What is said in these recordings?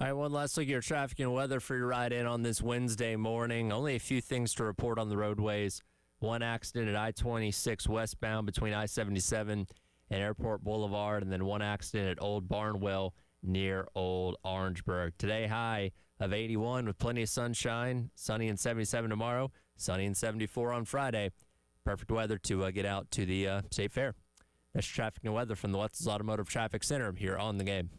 All right, one last look at your traffic and weather for your ride in on this Wednesday morning. Only a few things to report on the roadways. One accident at I-26 westbound between I-77 and Airport Boulevard, and then one accident at Old Barnwell near Old Orangeburg. Today, high of 81 with plenty of sunshine. Sunny and 77 tomorrow. Sunny and 74 on Friday. Perfect weather to get out to the State Fair. That's traffic and weather from the Wetzel's Automotive Traffic Center here on The Game.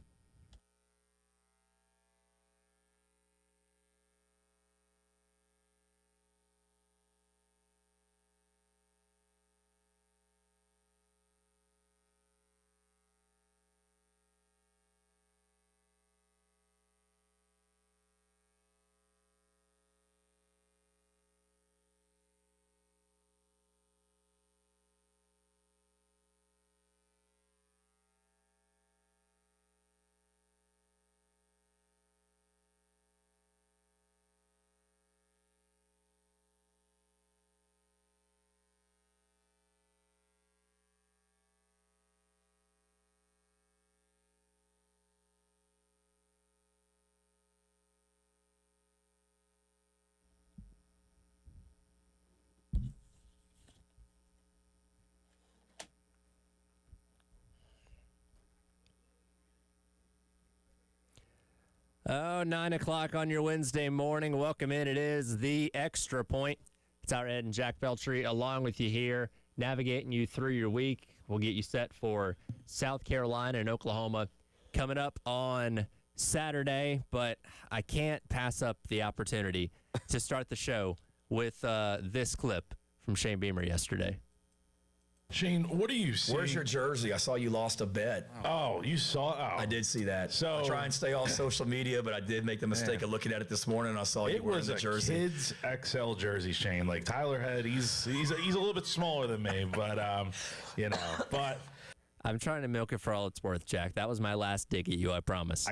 Oh, 9 o'clock on your Wednesday morning. Welcome in. It is the Extra Point. It's our Ed and Jack Beltry along with you here, navigating you through your week. We'll get you set for South Carolina and Oklahoma coming up on Saturday, but I can't pass up the opportunity to start the show with this clip from Shane Beamer yesterday. Shane, what are you seeing? Where's your jersey? I saw you lost a bet. Oh, you saw? Oh. I did see that. So I try and stay off social media, but I did make the mistake of looking at it this morning. And I saw you wearing the jersey. It was a kids XL jersey, Shane. Like Tyler Head, he's a little bit smaller than me, but but I'm trying to milk it for all it's worth, Jack. That was my last dig at you, I promise.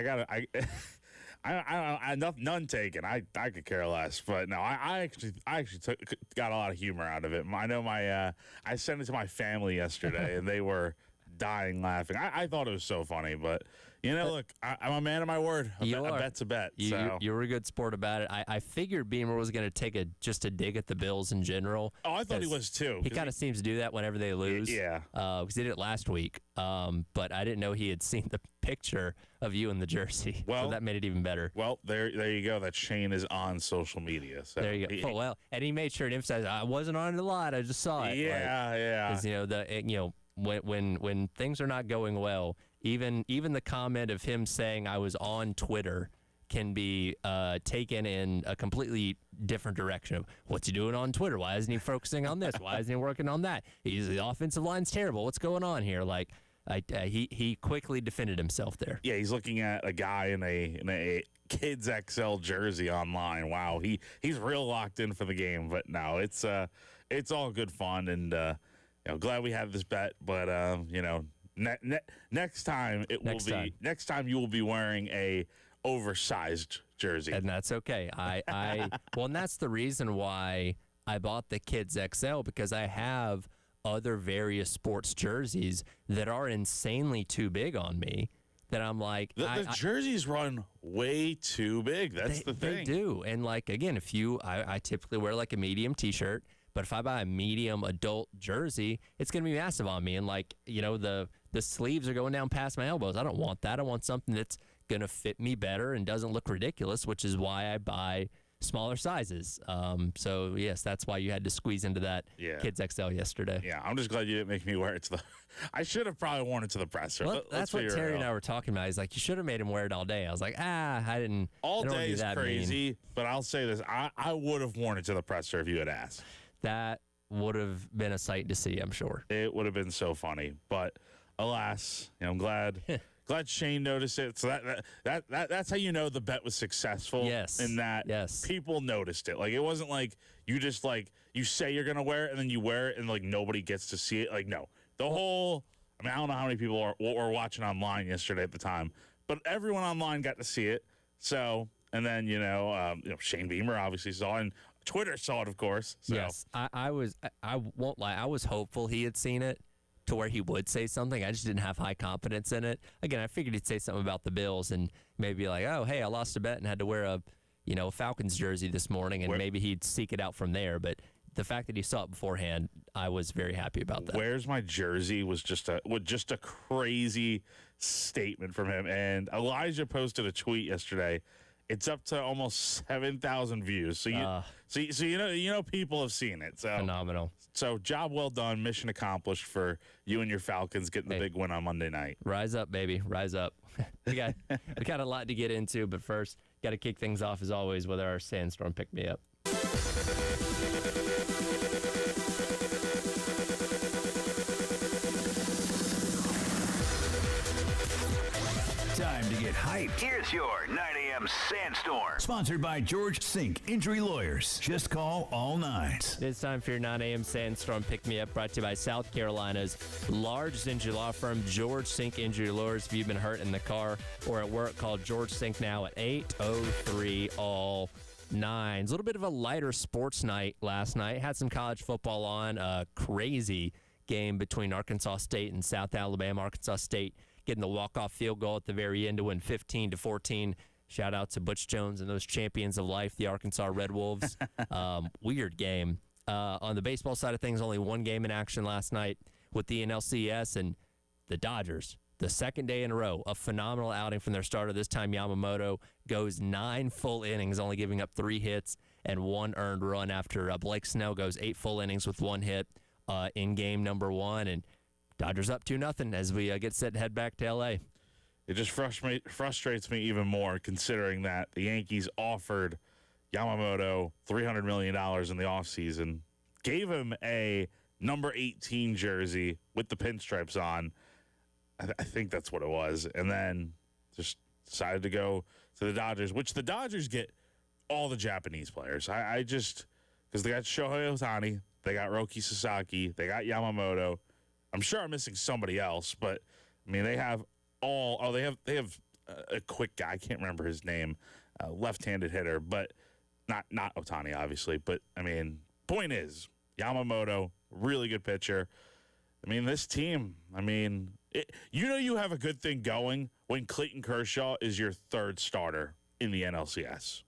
I none taken. I could care less, but no, I actually got a lot of humor out of it. I know I sent it to my family yesterday, and they were dying laughing. I thought it was so funny, but look, I'm a man of my word. A bet's a bet. You were a good sport about it. I figured Beamer was going to take just a dig at the Bills in general. Oh, I thought he was too. He kind of seems to do that whenever they lose. Yeah. Because he did it last week. But I didn't know he had seen the picture of you in the jersey. Well, so that made it even better. Well, there you go. That Shane is on social media. So there you go. And he made sure to emphasize, I wasn't on it a lot. I just saw it. Yeah. Because when things are not going well, even the comment of him saying I was on Twitter can be taken in a completely different direction of what's he doing on Twitter? Why isn't he focusing on this? Why isn't he working on that? The offensive line's terrible. What's going on here? Like he quickly defended himself there. Yeah, he's looking at a guy in a Kids XL jersey online. Wow, he's real locked in for the game. But no, it's all good fun, and glad we had this bet. But next time next time you will be wearing a oversized jersey, and that's okay. Well, and that's the reason why I bought the Kids XL, because I have other various sports jerseys that are insanely too big on me, that I'm like, the jerseys run way too big. That's the thing. They do. And like, again, I typically wear like a medium t-shirt, but if I buy a medium adult jersey, it's going to be massive on me. And like, the sleeves are going down past my elbows. I don't want that. I want something that's going to fit me better and doesn't look ridiculous, which is why I buy smaller sizes. So yes, that's why you had to squeeze into that Kids XL yesterday. Yeah, I'm just glad you didn't make me wear it to the. I should have probably worn it to the presser. Well, that's what Terry and I were talking about. He's like, you should have made him wear it all day. I was like, I didn't. All day is crazy, but I'll say this: I would have worn it to the presser if you had asked. That would have been a sight to see, I'm sure. It would have been so funny, but alas, I'm glad. Glad Shane noticed it. So that's how you know the bet was successful. Yes. In that people noticed it. Like, it wasn't like you just you say you're gonna wear it and then you wear it and like nobody gets to see it. Like, no, I don't know how many people were watching online yesterday at the time, but everyone online got to see it. So, and then Shane Beamer obviously saw it, and Twitter saw it, of course. So. Yes, I won't lie. I was hopeful he had seen it, to where he would say something. I just didn't have high confidence in it. Again, I figured he'd say something about the Bills and maybe like, oh, hey, I lost a bet and had to wear a Falcons jersey this morning, and maybe he'd seek it out from there. But the fact that he saw it beforehand, I was very happy about that. Where's my jersey was just a crazy statement from him. And Elijah posted a tweet yesterday. It's up to almost 7,000 views. So you know people have seen it. So phenomenal. So job well done, mission accomplished for you and your Falcons getting the big win on Monday night. Rise up, baby, rise up. we got a lot to get into, but first, got to kick things off as always with our Sandstorm Pick Me Up. Time to get hyped. Here's your 9 a.m. Sandstorm. Sponsored by George Sink Injury Lawyers. Just call all nines. It's time for your 9 a.m. Sandstorm Pick Me Up, brought to you by South Carolina's largest injury law firm, George Sink Injury Lawyers. If you've been hurt in the car or at work, call George Sink now at 803 all nines. A little bit of a lighter sports night last night. Had some college football on. A crazy game between Arkansas State and South Alabama. Arkansas State getting the walk-off field goal at the very end to win 15-14. Shout out to Butch Jones and those champions of life, the Arkansas Red Wolves. Weird game. On the baseball side of things, only one game in action last night with the NLCS and the Dodgers. The second day in a row, a phenomenal outing from their starter. This time, Yamamoto goes 9 full innings, only giving up 3 hits and 1 earned run after Blake Snell goes 8 full innings with 1 hit in game number 1. And Dodgers up 2-0 as we get set to head back to L.A. It just frustrates me even more considering that the Yankees offered Yamamoto $300 million in the offseason, gave him a number 18 jersey with the pinstripes on. I think that's what it was. And then just decided to go to the Dodgers, which the Dodgers get all the Japanese players. I just, because they got Shohei Ohtani, they got Roki Sasaki, they got Yamamoto. I'm sure I'm missing somebody else, but I mean, they have all. Oh, they have a quick guy. I can't remember his name, left-handed hitter, but not Ohtani, obviously. But I mean, point is, Yamamoto, really good pitcher. I mean, this team. I mean, you have a good thing going when Clayton Kershaw is your third starter in the NLCS.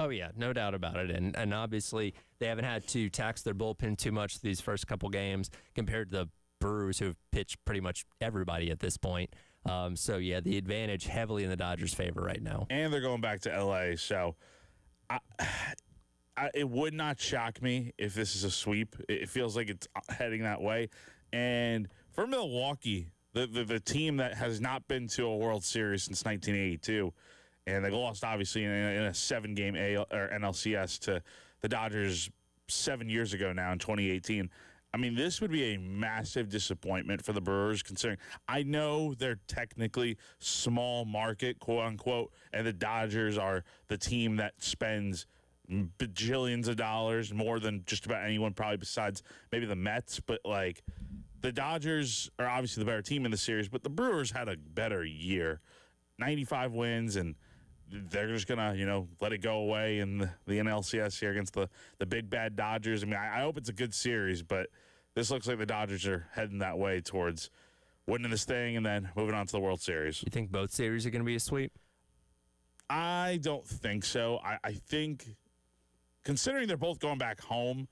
Oh, yeah, no doubt about it. And obviously, they haven't had to tax their bullpen too much these first couple games compared to the Brewers, who've pitched pretty much everybody at this point. So, yeah, the advantage heavily in the Dodgers' favor right now. And they're going back to L.A., so it would not shock me if this is a sweep. It feels like it's heading that way. And for Milwaukee, the team that has not been to a World Series since 1982, and they lost, obviously, in a 7-game NLCS to the Dodgers 7 years ago now in 2018. I mean, this would be a massive disappointment for the Brewers, considering I know they're technically small market, quote-unquote, and the Dodgers are the team that spends bajillions of dollars, more than just about anyone probably besides maybe the Mets. But, like, the Dodgers are obviously the better team in the series, but the Brewers had a better year. 95 wins, and they're just going to, let it go away in the NLCS here against the big bad Dodgers. I mean, I hope it's a good series, but this looks like the Dodgers are heading that way towards winning this thing and then moving on to the World Series. You think both series are going to be a sweep? I don't think so. I think, considering they're both going back home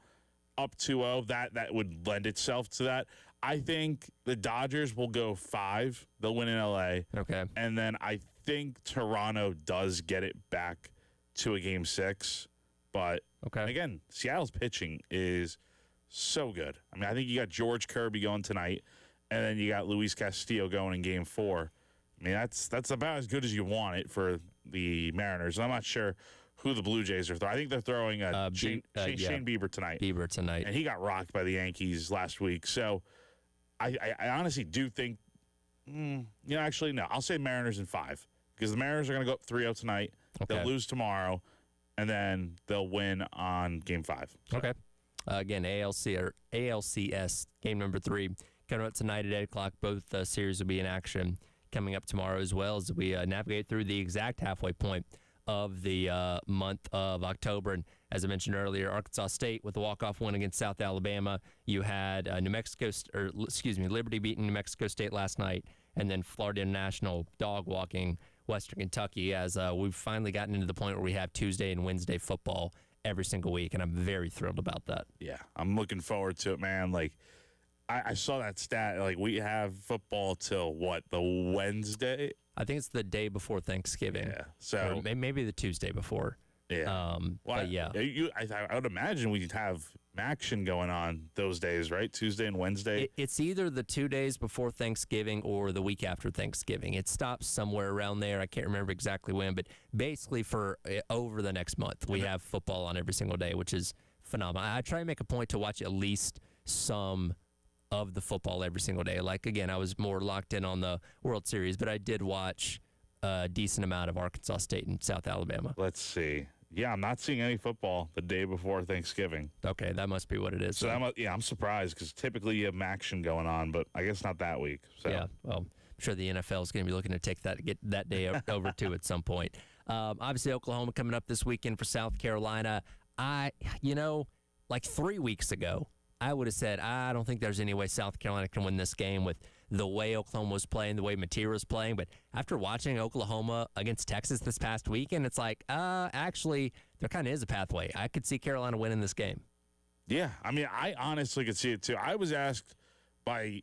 up 2-0, that would lend itself to that. I think the Dodgers will go 5. They'll win in L.A. Okay. And then I think Toronto does get it back to a Game 6. But, again, Seattle's pitching is so good. I mean, I think you got George Kirby going tonight, and then you got Luis Castillo going in Game 4. I mean, that's about as good as you want it for the Mariners. And I'm not sure who the Blue Jays are throwing. I think they're throwing Shane Bieber tonight. And he got rocked by the Yankees last week. So I honestly do think, actually, no. I'll say Mariners in 5 because the Mariners are going to go up 3-0 tonight. Okay. They'll lose tomorrow, and then they'll win on Game 5. So. Okay. Again, ALCS game number 3 coming up tonight at 8 o'clock. Both series will be in action coming up tomorrow as well as we navigate through the exact halfway point of the month of October. And as I mentioned earlier, Arkansas State with a walk-off win against South Alabama. You had Liberty beating New Mexico State last night, and then Florida International dog-walking Western Kentucky, as we've finally gotten into the point where we have Tuesday and Wednesday football every single week, and I'm very thrilled about that. Yeah, I'm looking forward to it, man. Like, I saw that stat. Like, we have football till what, the Wednesday? I think it's the day before Thanksgiving. Yeah. So or maybe the Tuesday before. yeah. But yeah. I would imagine we could have action going on those days, right? Tuesday and Wednesday. It's either the 2 days before Thanksgiving or the week after Thanksgiving. It stops somewhere around there. I can't remember exactly when, but basically for over the next month, we have football on every single day, which is phenomenal. I try to make a point to watch at least some of the football every single day. Like, again, I was more locked in on the World Series, but I did watch a decent amount of Arkansas State and South Alabama. Let's see. Yeah, I'm not seeing any football the day before Thanksgiving. Okay, that must be what it is. So I'm surprised because typically you have action going on, but I guess not that week. So. Yeah, well, I'm sure the NFL is going to be looking to get that day over to at some point. Obviously, Oklahoma coming up this weekend for South Carolina. Like 3 weeks ago, I would have said, I don't think there's any way South Carolina can win this game with the way Oklahoma was playing, the way Mateer was playing. But after watching Oklahoma against Texas this past weekend, it's like, actually, there kind of is a pathway. I could see Carolina winning this game. Yeah, I mean, I honestly could see it too. I was asked by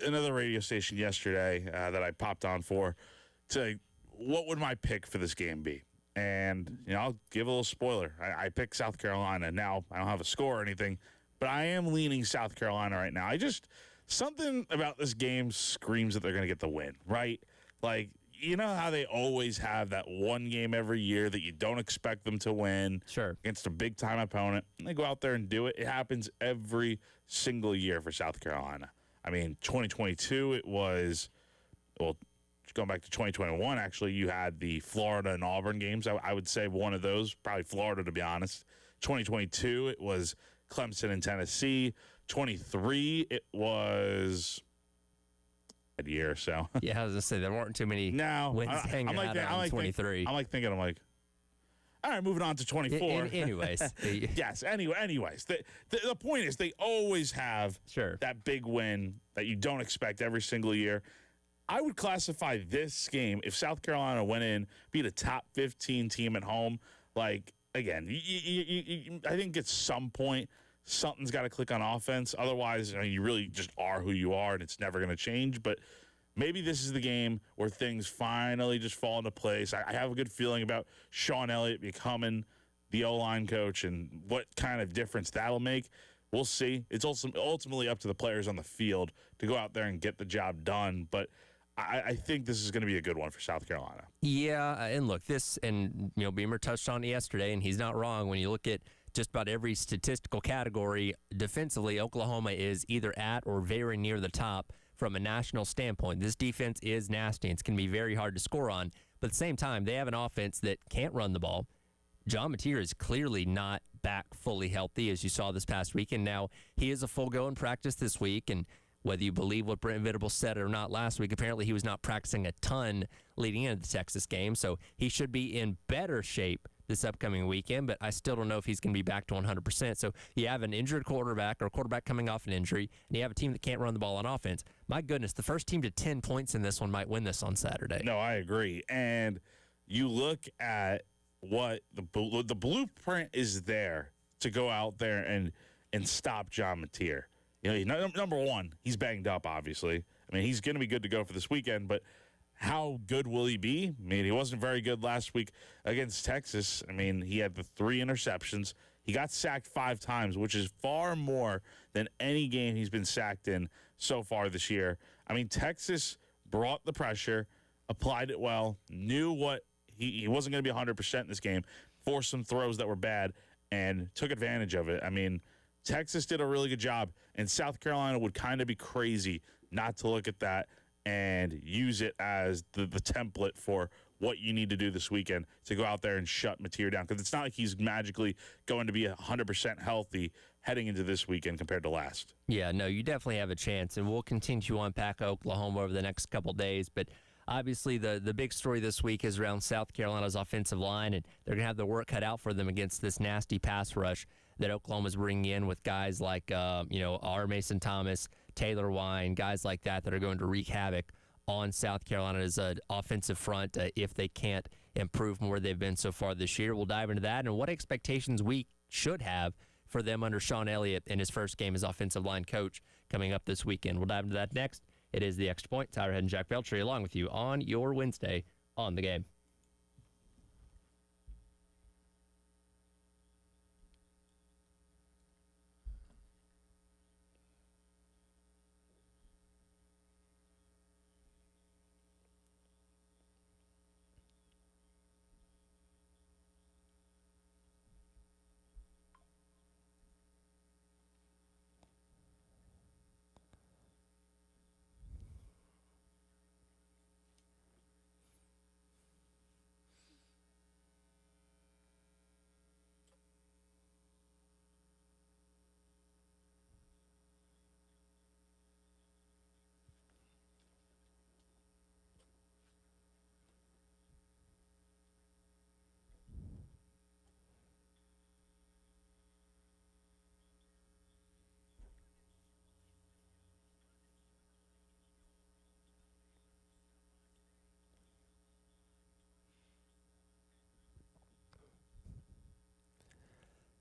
another radio station yesterday that I popped on for what would my pick for this game be? And, I'll give a little spoiler. I picked South Carolina. Now, I don't have a score or anything, but I am leaning South Carolina right now. Something about this game screams that they're going to get the win, right? Like, you know how they always have that one game every year that you don't expect them to win against a big-time opponent, and they go out there and do it. It happens every single year for South Carolina. I mean, 2022, it was, well, going back to 2021, actually, you had the Florida and Auburn games. I would say one of those, probably Florida, to be honest. 2022, it was Clemson and Tennessee. 23, it was a year or so. Yeah, I was going to say, there weren't too many wins hanging out on 23. I'm like, all right, moving on to 24. Anyways. Yes, anyways. The point is they always have that big win that you don't expect every single year. I would classify this game, if South Carolina went in, beat a top 15 team at home, like, again, I think at some point something's got to click on offense. Otherwise, you really just are who you are, and it's never going to change. But maybe this is the game where things finally just fall into place. I have a good feeling about Sean Elliott becoming the O-line coach and what kind of difference that'll make. We'll see. It's also ultimately up to the players on the field to go out there and get the job done. But I think this is going to be a good one for South Carolina. Yeah, and look, Beamer touched on it yesterday, and he's not wrong. When you look at just about every statistical category, defensively, Oklahoma is either at or very near the top from a national standpoint. This defense is nasty, and it's going to be very hard to score on. But at the same time, they have an offense that can't run the ball. John Mateer is clearly not back fully healthy, as you saw this past weekend. Now, he is a full go in practice this week, and whether you believe what Brent Venables said or not last week, apparently he was not practicing a ton leading into the Texas game, so he should be in better shape this upcoming weekend, but I still don't know if he's going to be back to 100%. So you have an injured quarterback or a quarterback coming off an injury, and you have a team that can't run the ball on offense. My goodness, the first team to 10 points in this one might win this on Saturday. No, I agree. And you look at what the blueprint is there to go out there and stop John Mateer. Number one, he's banged up, obviously. I mean, he's going to be good to go for this weekend, but how good will he be? I mean, he wasn't very good last week against Texas. I mean, he had the 3 interceptions. He got sacked 5 times, which is far more than any game he's been sacked in so far this year. I mean, Texas brought the pressure, applied it well, knew what he wasn't going to be 100% in this game, forced some throws that were bad, and took advantage of it. I mean, Texas did a really good job, and South Carolina would kind of be crazy not to look at that and use it as the template for what you need to do this weekend to go out there and shut Mateer down, because it's not like he's magically going to be 100% healthy heading into this weekend compared to last. Yeah, no, you definitely have a chance, and we'll continue to unpack Oklahoma over the next couple days, but Obviously, the big story this week is around South Carolina's offensive line, and they're going to have their work cut out for them against this nasty pass rush that Oklahoma's bringing in with guys like, R. Mason Thomas, Taylor Wine, guys like that are going to wreak havoc on South Carolina's offensive front if they can't improve from where they've been so far this year. We'll dive into that and what expectations we should have for them under Sean Elliott in his first game as offensive line coach coming up this weekend. We'll dive into that next. It is the Extra Point. Tyler Head and Jack Beltry along with you on your Wednesday on the game.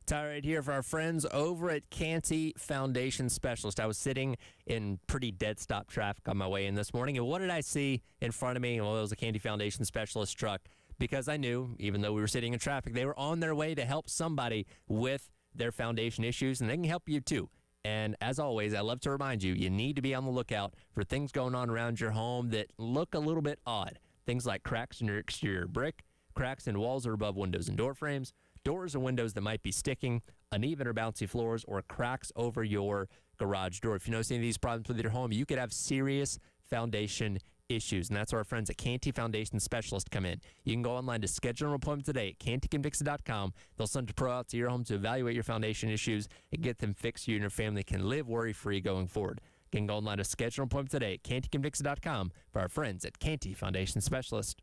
Tyler right here for our friends over at Canty Foundation Specialist. I was sitting in pretty dead stop traffic on my way in this morning, and what did I see in front of me? Well, it was a Canty Foundation Specialist truck because I knew, even though we were sitting in traffic, they were on their way to help somebody with their foundation issues, and they can help you too. And as always, I love to remind you, you need to be on the lookout for things going on around your home that look a little bit odd. Things like cracks in your exterior brick, cracks in walls or above windows and door frames, doors and windows that might be sticking, uneven or bouncy floors, or cracks over your garage door. If you notice any of these problems with your home, you could have serious foundation issues, and that's where our friends at Canty Foundation Specialist come in. You can go online to schedule an appointment today at cantycanfix.com. They'll send a pro out to your home to evaluate your foundation issues and get them fixed so you and your family can live worry-free going forward. You can go online to schedule an appointment today at cantycanfix.com for our friends at Canty Foundation Specialist.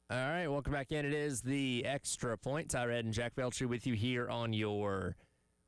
All right, welcome back in. It is the Extra Point. Tyler Ed and Jack Veltri with you here on your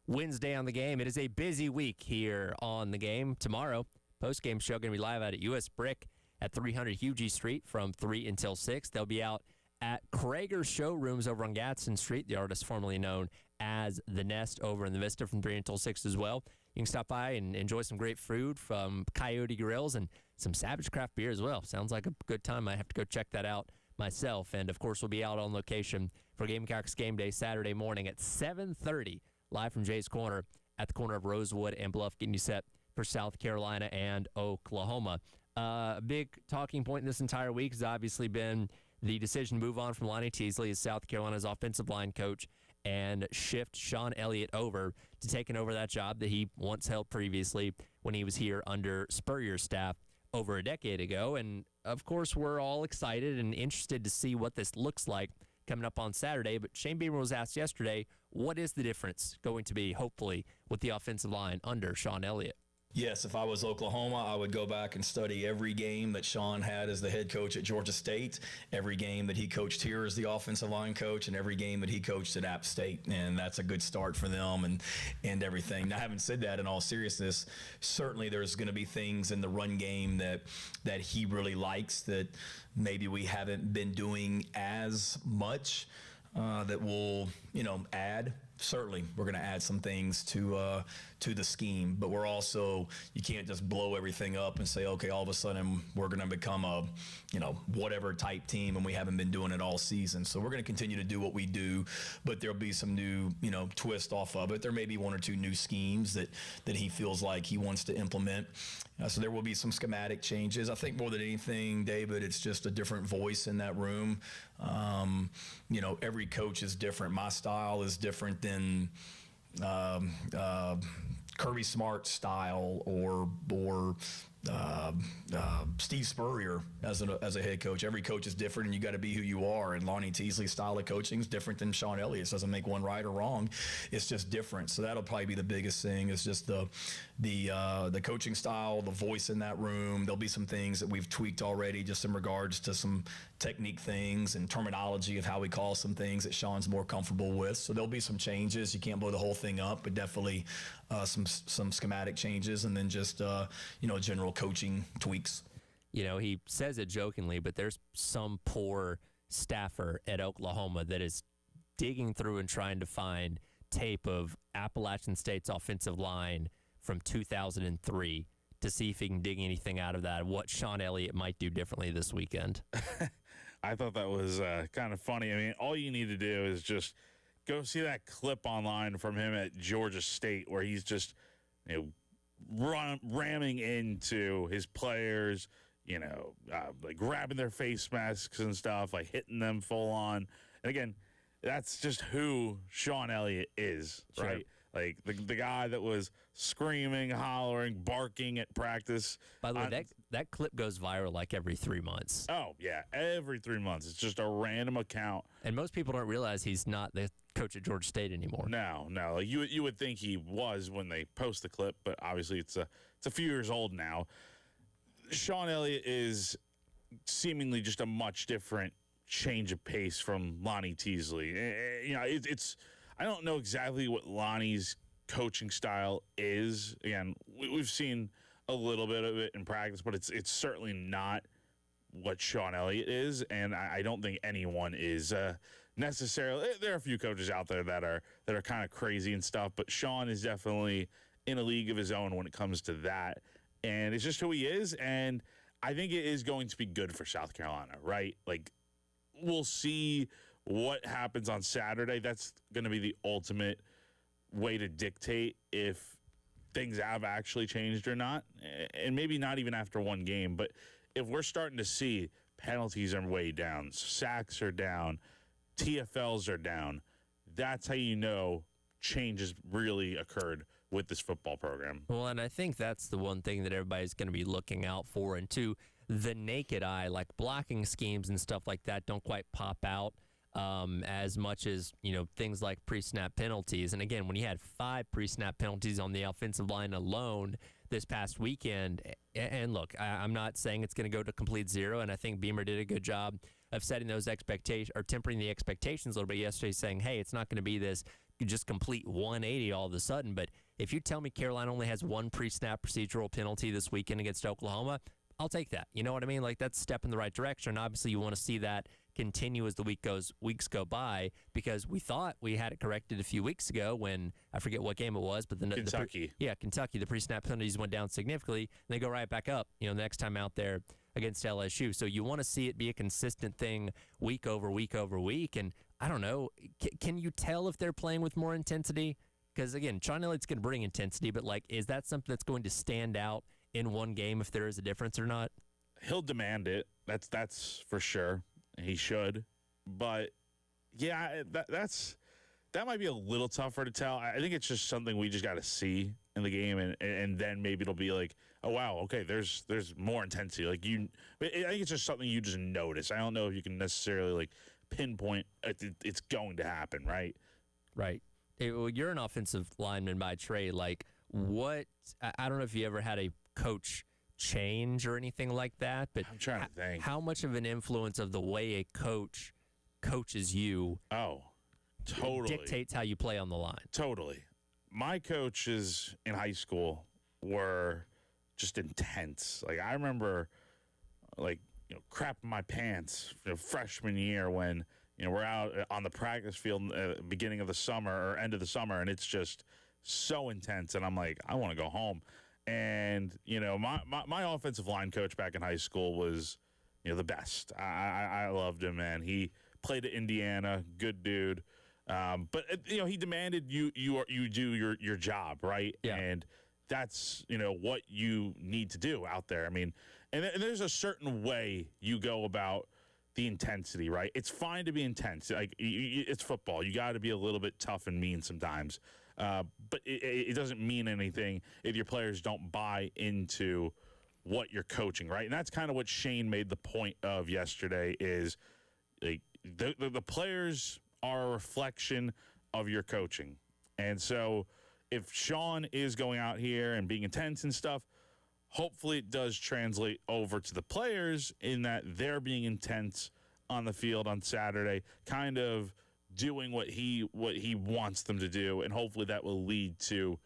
Wednesday on the Game. It is a busy week here on the Game. Tomorrow, post-game show going to be live out at US Brick at 300 Hugie Street from 3 until 6. They'll be out at Krager Showrooms over on Gadsden Street, the artist formerly known as The Nest, over in the Vista from 3 until 6 as well. You can stop by and enjoy some great food from Coyote Grills and some Savage Craft beer as well. Sounds like a good time. I have to go check that out myself. And, of course, we'll be out on location for Gamecocks game day Saturday morning at 7:30, live from Jay's Corner at the corner of Rosewood and Bluff, getting you set for South Carolina and Oklahoma. A big talking point this entire week has obviously been the decision to move on from Lonnie Teasley as South Carolina's offensive line coach and shift Sean Elliott over to taking over that job that he once held previously when he was here under Spurrier's staff over a decade ago. And, of course, we're all excited and interested to see what this looks like coming up on Saturday. But Shane Beamer was asked yesterday, what is the difference going to be, hopefully, with the offensive line under Sean Elliott? Yes, if I was Oklahoma, I would go back and study every game that Sean had as the head coach at Georgia State, every game that he coached here as the offensive line coach, and every game that he coached at App State. And that's a good start for them and everything. Now, having said that, in all seriousness, certainly there's going to be things in the run game that he really likes that maybe we haven't been doing as much that will, add. Certainly, we're going to add some things to the scheme, but we're also, you can't just blow everything up and say, okay, all of a sudden we're going to become a, whatever type team, and we haven't been doing it all season. So we're going to continue to do what we do, but there'll be some new, twist off of it. There may be one or two new schemes that he feels like he wants to implement. So there will be some schematic changes. I think more than anything, David, it's just a different voice in that room. Every coach is different. My style is different than Kirby Smart's style or Steve Spurrier as a head coach. Every coach is different, and you got to be who you are. And Lonnie Teasley's style of coaching is different than Sean Elliott's. Doesn't make one right or wrong. It's just different. So that'll probably be the biggest thing. Is just the coaching style, the voice in that room. There'll be some things that we've tweaked already, just in regards to some technique things and terminology of how we call some things that Sean's more comfortable with. So there'll be some changes. You can't blow the whole thing up, but definitely some schematic changes, and then just general coaching tweaks. He says it jokingly, but there's some poor staffer at Oklahoma that is digging through and trying to find tape of Appalachian State's offensive line from 2003 to see if he can dig anything out of that, what Sean Elliott might do differently this weekend. I thought that was kind of funny. I mean, all you need to do is just go see that clip online from him at Georgia State where he's just, ramming into his players, like grabbing their face masks and stuff, like hitting them full on. And again, that's just who Sean Elliott is, Sure. right? Like the guy that was screaming, hollering, barking at practice. By the way, that clip goes viral like every 3 months. Oh, yeah, every 3 months. It's just a random account. And most people don't realize he's not the coach at Georgia State anymore. No. Like you would think he was when they post the clip, but obviously it's a few years old now. Sean Elliott is seemingly just a much different change of pace from Lonnie Teasley. It's I don't know exactly what Lonnie's coaching style is. Again, we've seen a little bit of it in practice, but it's certainly not what Sean Elliott is, and I don't think anyone is necessarily. There are a few coaches out there that are kind of crazy and stuff, but Sean is definitely in a league of his own when it comes to that, and it's just who he is, and I think it is going to be good for South Carolina, right? Like, we'll see what happens on Saturday. That's going to be the ultimate way to dictate if things have actually changed or not, and maybe not even after one game, but if we're starting to see penalties are way down, sacks are down, TFLs are down, that's how you know change has really occurred with this football program. Well, and I think that's the one thing that everybody's going to be looking out for. And to the naked eye, like blocking schemes and stuff like that don't quite pop out as much as, things like pre-snap penalties. And again, when you had 5 pre-snap penalties on the offensive line alone this past weekend, and look, I'm not saying it's going to go to complete zero, and I think Beamer did a good job of setting those expectations or tempering the expectations a little bit yesterday, saying, hey, it's not going to be this just complete 180 all of a sudden. But if you tell me Carolina only has one pre-snap procedural penalty this weekend against Oklahoma, I'll take that. You know what I mean? Like, that's a step in the right direction. Obviously, you want to see that continue as the weeks go by, because we thought we had it corrected a few weeks ago when I forget what game it was, but Kentucky. Kentucky, the pre-snap penalties went down significantly, and they go right back up, the next time out there against LSU. So you want to see it be a consistent thing week over week over week. And I don't know, can you tell if they're playing with more intensity? Because again, Sean Elliott's going to bring intensity, but like, is that something that's going to stand out in one game if there is a difference or not? He'll demand it. That's for sure. He should. But yeah, that might be a little tougher to tell. I think it's just something we just got to see in the game, and then maybe it'll be like, oh wow, okay, there's more intensity. Like I think it's just something you just notice. I don't know if you can necessarily like pinpoint it's going to happen, right? Right. Well, you're an offensive lineman by trade. Like, what? I don't know if you ever had a coach change or anything like that, but I'm trying to think. How much of an influence of the way a coach coaches you? Oh, totally. Dictates how you play on the line. Totally. My coaches in high school were just intense. Like, I remember, like, crapping my pants freshman year when we're out on the practice field beginning of the summer or end of the summer, and it's just so intense, and I'm like, I want to go home. And my offensive line coach back in high school was the best. I loved him, man. He played at Indiana, good dude. But he demanded you do your job, right? Yeah. And that's what you need to do out there. I mean, and there's a certain way you go about the intensity, right? It's fine to be intense. Like, it's football. You got to be a little bit tough and mean sometimes. But it doesn't mean anything if your players don't buy into what you're coaching, right? And that's kind of what Shane made the point of yesterday is like the players are a reflection of your coaching. And so if Sean is going out here and being intense and stuff, hopefully it does translate over to the players in that they're being intense on the field on Saturday, kind of doing what he wants them to do, and hopefully that will lead to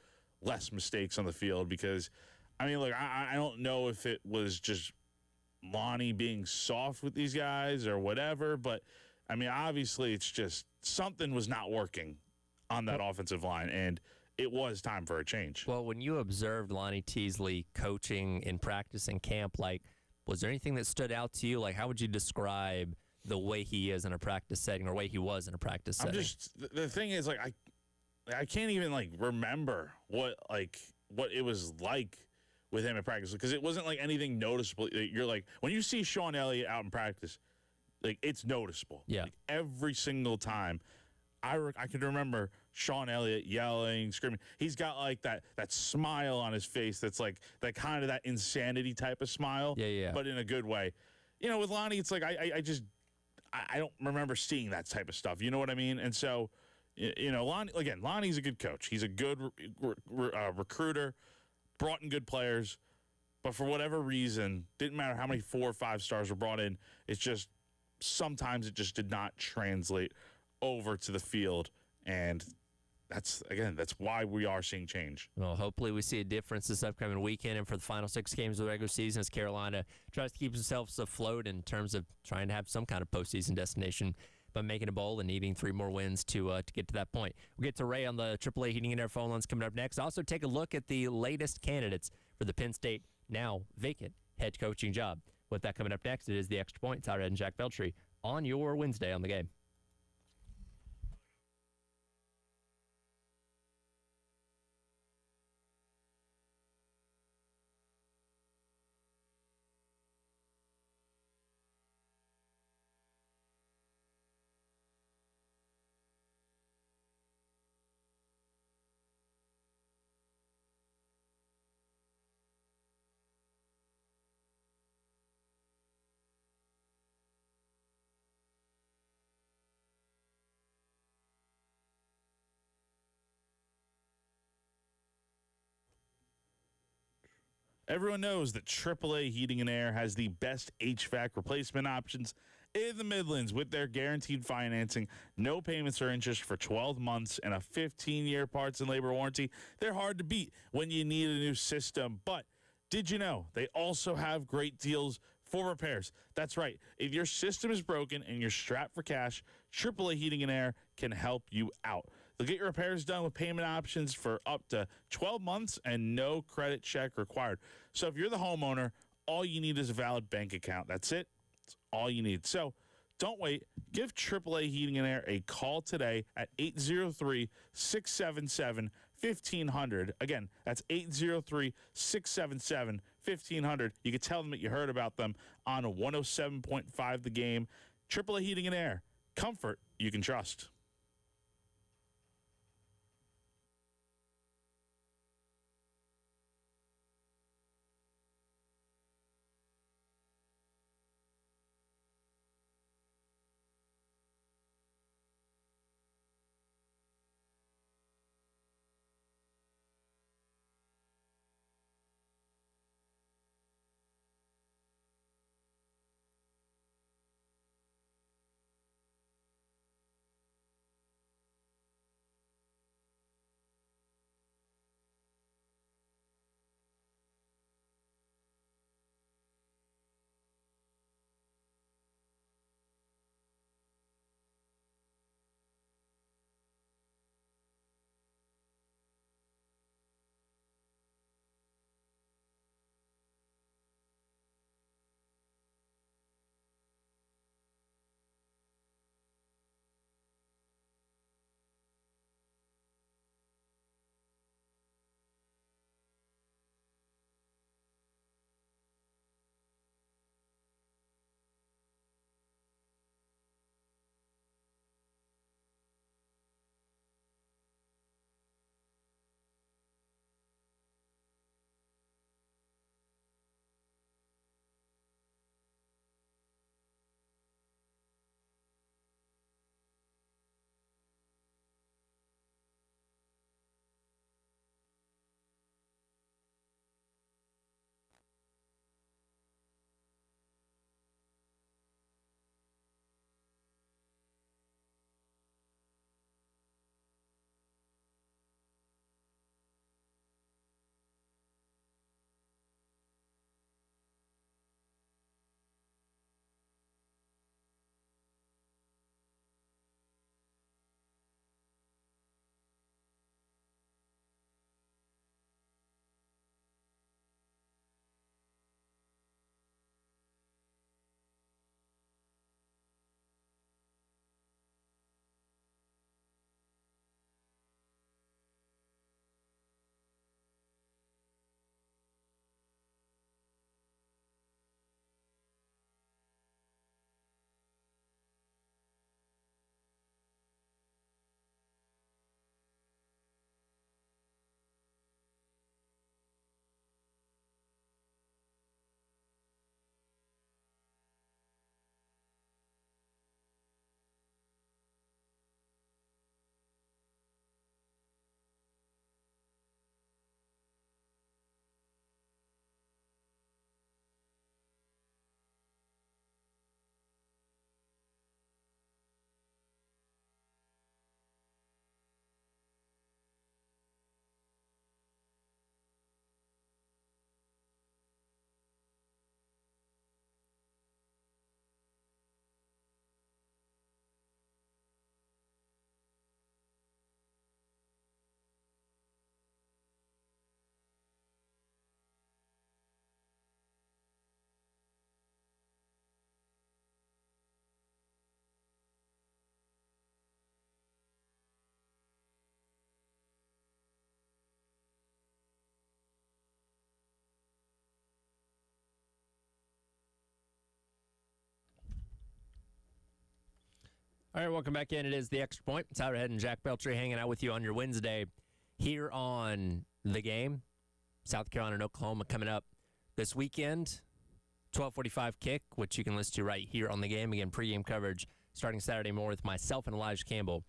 less mistakes on the field. Because, I mean, look, I don't know if it was just Lonnie being soft with these guys or whatever, but, I mean, obviously it's just something was not working on that offensive line, and it was time for a change. Well, when you observed Lonnie Teasley coaching in practice and camp, like, was there anything that stood out to you? Like, how would you describe the way he is in a practice setting or way he was in a practice setting? The thing is, like, I can't even, like, remember what it was like with him in practice, because it wasn't like anything noticeable. You're like, when you see Sean Elliott out in practice, like, it's noticeable. Yeah. Like, every single time. I can remember Sean Elliott yelling, screaming. He's got like that smile on his face that's like that kind of that insanity type of smile. Yeah. But in a good way. With Lonnie, it's like I don't remember seeing that type of stuff. You know what I mean? And so, Lonnie's a good coach. He's a good recruiter, brought in good players. But for whatever reason, didn't matter how many 4 or 5 stars were brought in. It's just sometimes it just did not translate over to the field, and that's why we are seeing change. Well, hopefully we see a difference this upcoming weekend and for the final 6 games of the regular season as Carolina tries to keep themselves afloat in terms of trying to have some kind of postseason destination by making a bowl and needing 3 more wins to get to that point. We'll get to Ray on the AAA Heating and Air phone lines coming up next. Also take a look at the latest candidates for the Penn State now vacant head coaching job. With that coming up next, it is the Extra Point. Tyler Ed and Jack Beltry on your Wednesday on the Game. Everyone knows that AAA Heating and Air has the best HVAC replacement options in the Midlands with their guaranteed financing, no payments or interest for 12 months, and a 15-year parts and labor warranty. They're hard to beat when you need a new system. But did you know they also have great deals for repairs? That's right. If your system is broken and you're strapped for cash, AAA Heating and Air can help you out. They'll get your repairs done with payment options for up to 12 months and no credit check required. So if you're the homeowner, all you need is a valid bank account. That's it. That's all you need. So don't wait. Give AAA Heating and Air a call today at 803-677-1500. Again, that's 803-677-1500. You can tell them that you heard about them on 107.5 The Game. AAA Heating and Air. Comfort you can trust. All right, welcome back in. It is the Extra Point. Tyler Head and Jack Beltry hanging out with you on your Wednesday here on The Game. South Carolina and Oklahoma coming up this weekend. 12:45 kick, which you can listen to right here on The Game. Again, pregame coverage starting Saturday morning with myself and Elijah Campbell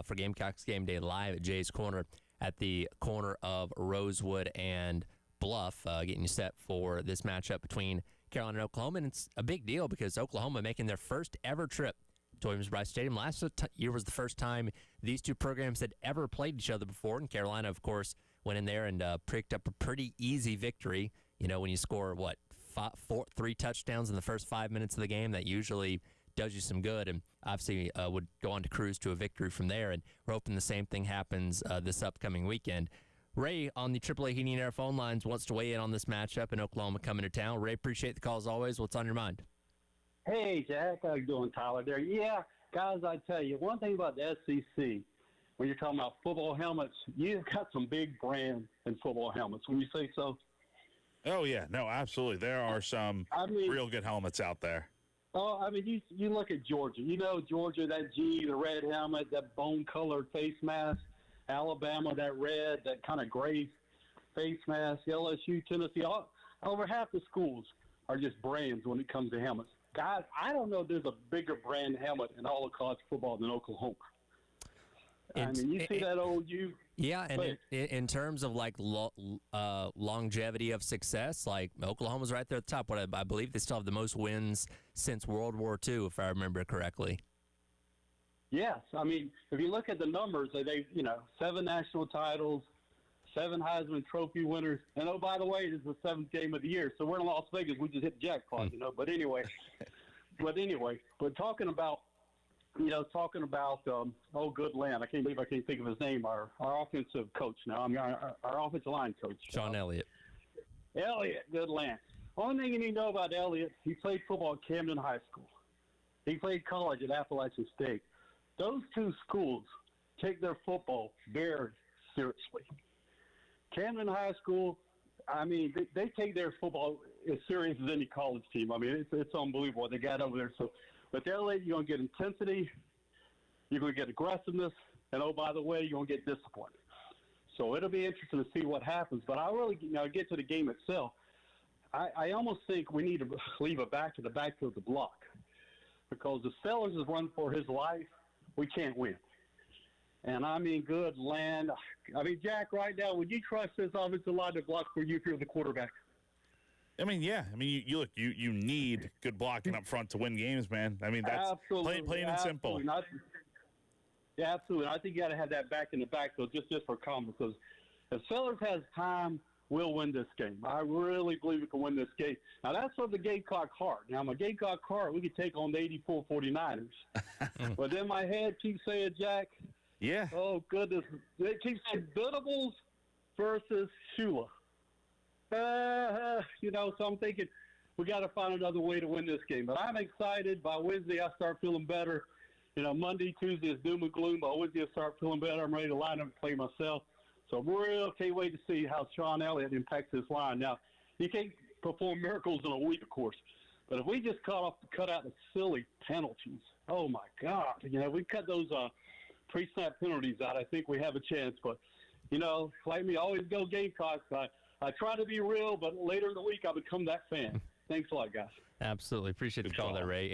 for Gamecocks Game Day live at Jay's Corner at the corner of Rosewood and Bluff, getting you set for this matchup between Carolina and Oklahoma, and it's a big deal because Oklahoma making their first ever trip to Williams-Brice Stadium. Last year was the first time these two programs had ever played each other before, and Carolina, of course, went in there and picked up a pretty easy victory. You know, when you score, 3 touchdowns in the first 5 minutes of the game, that usually does you some good, and obviously would go on to cruise to a victory from there, and we're hoping the same thing happens this upcoming weekend. Ray on the AAA Heating and Air phone lines wants to weigh in on this matchup in Oklahoma coming to town. Ray, appreciate the call as always. What's on your mind? Hey, Jack. How you doing, Tyler? There. Yeah, guys, I tell you, one thing about the SEC, when you're talking about football helmets, you've got some big brands in football helmets. When you say so? Oh, yeah. No, absolutely. There are some real good helmets out there. Oh, I mean, you look at Georgia. You know, Georgia, that G, the red helmet, that bone-colored face mask. Alabama, that red, that kind of gray face mask. LSU, Tennessee, over half the schools are just brands when it comes to helmets. Guys, I don't know if there's a bigger brand helmet in all of college football than Oklahoma. I mean, you see that old U. Yeah, and in terms of like longevity of success, like Oklahoma's right there at the top. But I believe they still have the most wins since World War II, if I remember correctly. Yes, I mean, if you look at the numbers, they 7 national titles, 7 Heisman Trophy winners, and oh, by the way, this is the 7th game of the year. So we're in Las Vegas, we just hit the jackpot, But anyway, but talking about good land. I can't believe I can't think of his name. Our offensive coach now. I mean, our offensive line coach, Sean Elliott. Good land. Only thing you need to know about Elliott, he played football at Camden High School. He played college at Appalachian State. Those two schools take their football very seriously. Camden High School, I mean, they take their football as serious as any college team. I mean, it's unbelievable what they got over there. So, but they're late, you're going to get intensity, you're going to get aggressiveness, and oh, by the way, you're going to get discipline. So it'll be interesting to see what happens. But I really, get to the game itself. I almost think we need to leave it back to the backfield to block, because if Sellers is run for his life, we can't win. And I mean, good land. I mean, Jack, right now, would you trust this offensive line to block for you if you're the quarterback? I mean, yeah. I mean, you look, you need good blocking up front to win games, man. I mean, that's plain and simple. Yeah, absolutely. I think you got to have that back in the backfield just for calm, because if Sellers has time, we'll win this game. I really believe we can win this game. Now, that's for the Gamecock heart. Now, my Gamecock heart, we could take on the 84 49ers. But then my head keeps saying, Jack, yeah. Oh, goodness. It keeps saying Venables versus Shula. So I'm thinking we got to find another way to win this game. But I'm excited. By Wednesday, I start feeling better. Monday, Tuesday is doom and gloom. By Wednesday, I start feeling better. I'm ready to line up and play myself. So I really can't wait to see how Sean Elliott impacts this line. Now, he can't perform miracles in a week, of course. But if we just cut out the silly penalties, oh, my God. We cut those pre-snap penalties out. I think we have a chance. But, like me, always go Gamecocks. I try to be real, but later in the week, I become that fan. Thanks a lot, guys. Absolutely. Appreciate the call there, Ray.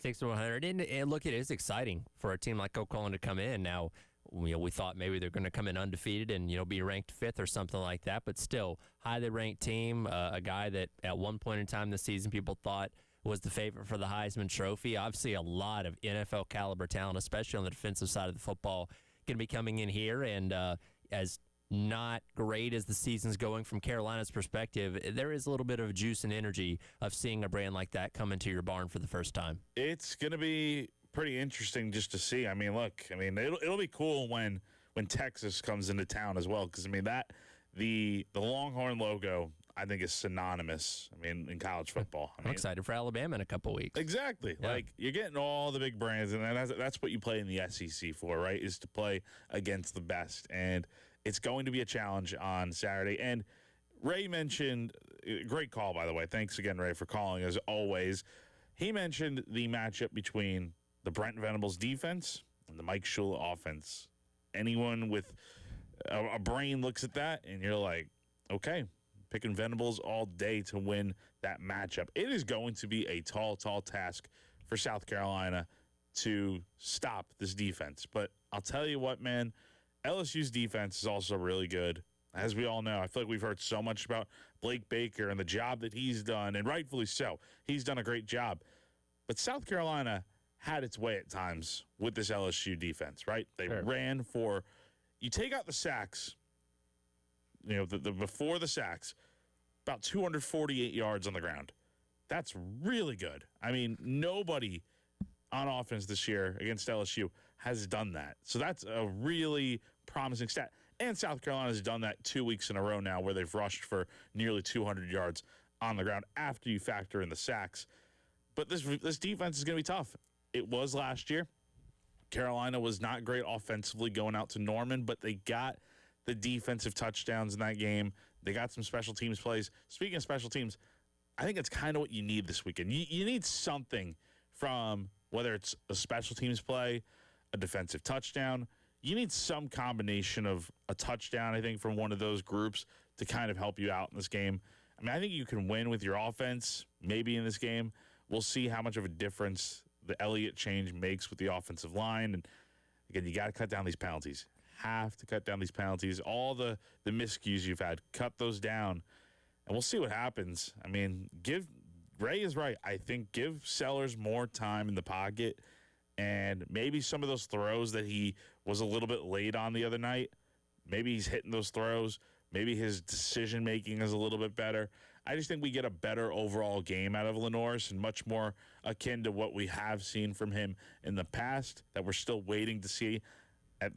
803-404-6100. And look, it is exciting for a team like Oklahoma to come in. Now, we thought maybe they're going to come in undefeated and, be ranked 5th or something like that. But still, highly ranked team, a guy that at one point in time this season people thought was the favorite for the Heisman Trophy. Obviously, a lot of NFL caliber talent, especially on the defensive side of the football, going to be coming in here. And as not great as the season's going from Carolina's perspective, there is a little bit of juice and energy of seeing a brand like that come into your barn for the first time. It's going to be pretty interesting just to see. I mean, look, it'll be cool when Texas comes into town as well, because the Longhorn logo, I think, is synonymous. in college football. I'm excited for Alabama in a couple weeks. Exactly. Yeah. Like, you're getting all the big brands, and that's what you play in the SEC for, right? Is to play against the best, and it's going to be a challenge on Saturday. And Ray mentioned, great call, by the way. Thanks again, Ray, for calling, as always. He mentioned the matchup between the Brent Venables defense and the Mike Shula offense. Anyone with a brain looks at that, and you're like, okay, picking Venables all day to win that matchup. It is going to be a tall, tall task for South Carolina to stop this defense. But I'll tell you what, man, LSU's defense is also really good. as we all know. I feel like we've heard so much about Blake Baker and the job that he's done, and rightfully so. He's done a great job. But South Carolina had its way at times with this LSU defense, right? They ran for – you take out the sacks, the before the sacks, about 248 yards on the ground. That's really good. I mean, nobody on offense this year against LSU has done that. So that's a really promising stat. And South Carolina has done that 2 weeks in a row now where they've rushed for nearly 200 yards on the ground after you factor in the sacks. But this defense is going to be tough. It was last year. Carolina was not great offensively going out to Norman, but they got the defensive touchdowns in that game. They got some special teams plays. Speaking of special teams, I think it's kind of what you need this weekend. You need something from whether it's a special teams play, a defensive touchdown. You need some combination of a touchdown, I think, from one of those groups to kind of help you out in this game. I mean, I think you can win with your offense, maybe in this game. We'll see how much of a difference the Elliott change makes with the offensive line. And, again, you got to cut down these penalties. Have to cut down these penalties. All the miscues you've had, cut those down. And we'll see what happens. I mean, Ray is right. I think give Sellers more time in the pocket, and maybe some of those throws that he was a little bit late on the other night, maybe he's hitting those throws. Maybe his decision-making is a little bit better. I just think we get a better overall game out of Lenoris and much more akin to what we have seen from him in the past that we're still waiting to see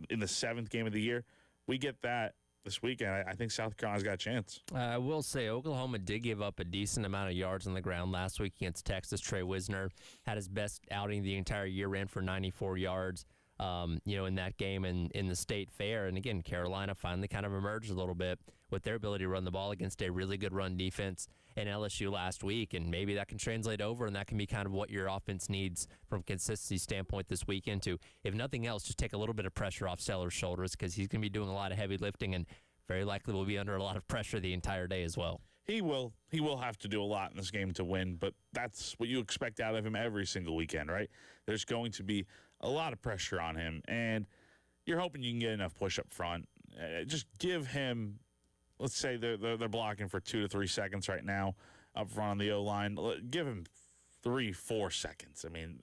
in the seventh game of the year. We get that this weekend. I think South Carolina's got a chance. I will say Oklahoma did give up a decent amount of yards on the ground last week against Texas. Trey Wisner had his best outing the entire year, ran for 94 yards. In that game and in the state fair. And again, Carolina finally kind of emerged a little bit with their ability to run the ball against a really good run defense in LSU last week. And maybe that can translate over, and that can be kind of what your offense needs from a consistency standpoint this weekend to, if nothing else, just take a little bit of pressure off Sellers' shoulders, because he's going to be doing a lot of heavy lifting and very likely will be under a lot of pressure the entire day as well. He will. He will have to do a lot in this game to win, but that's what you expect out of him every single weekend, right? There's going to be a lot of pressure on him, and you're hoping you can get enough push up front. Just give him, let's say they're blocking for 2 to 3 seconds right now up front on the O-line. Give him 3-4 seconds. I mean,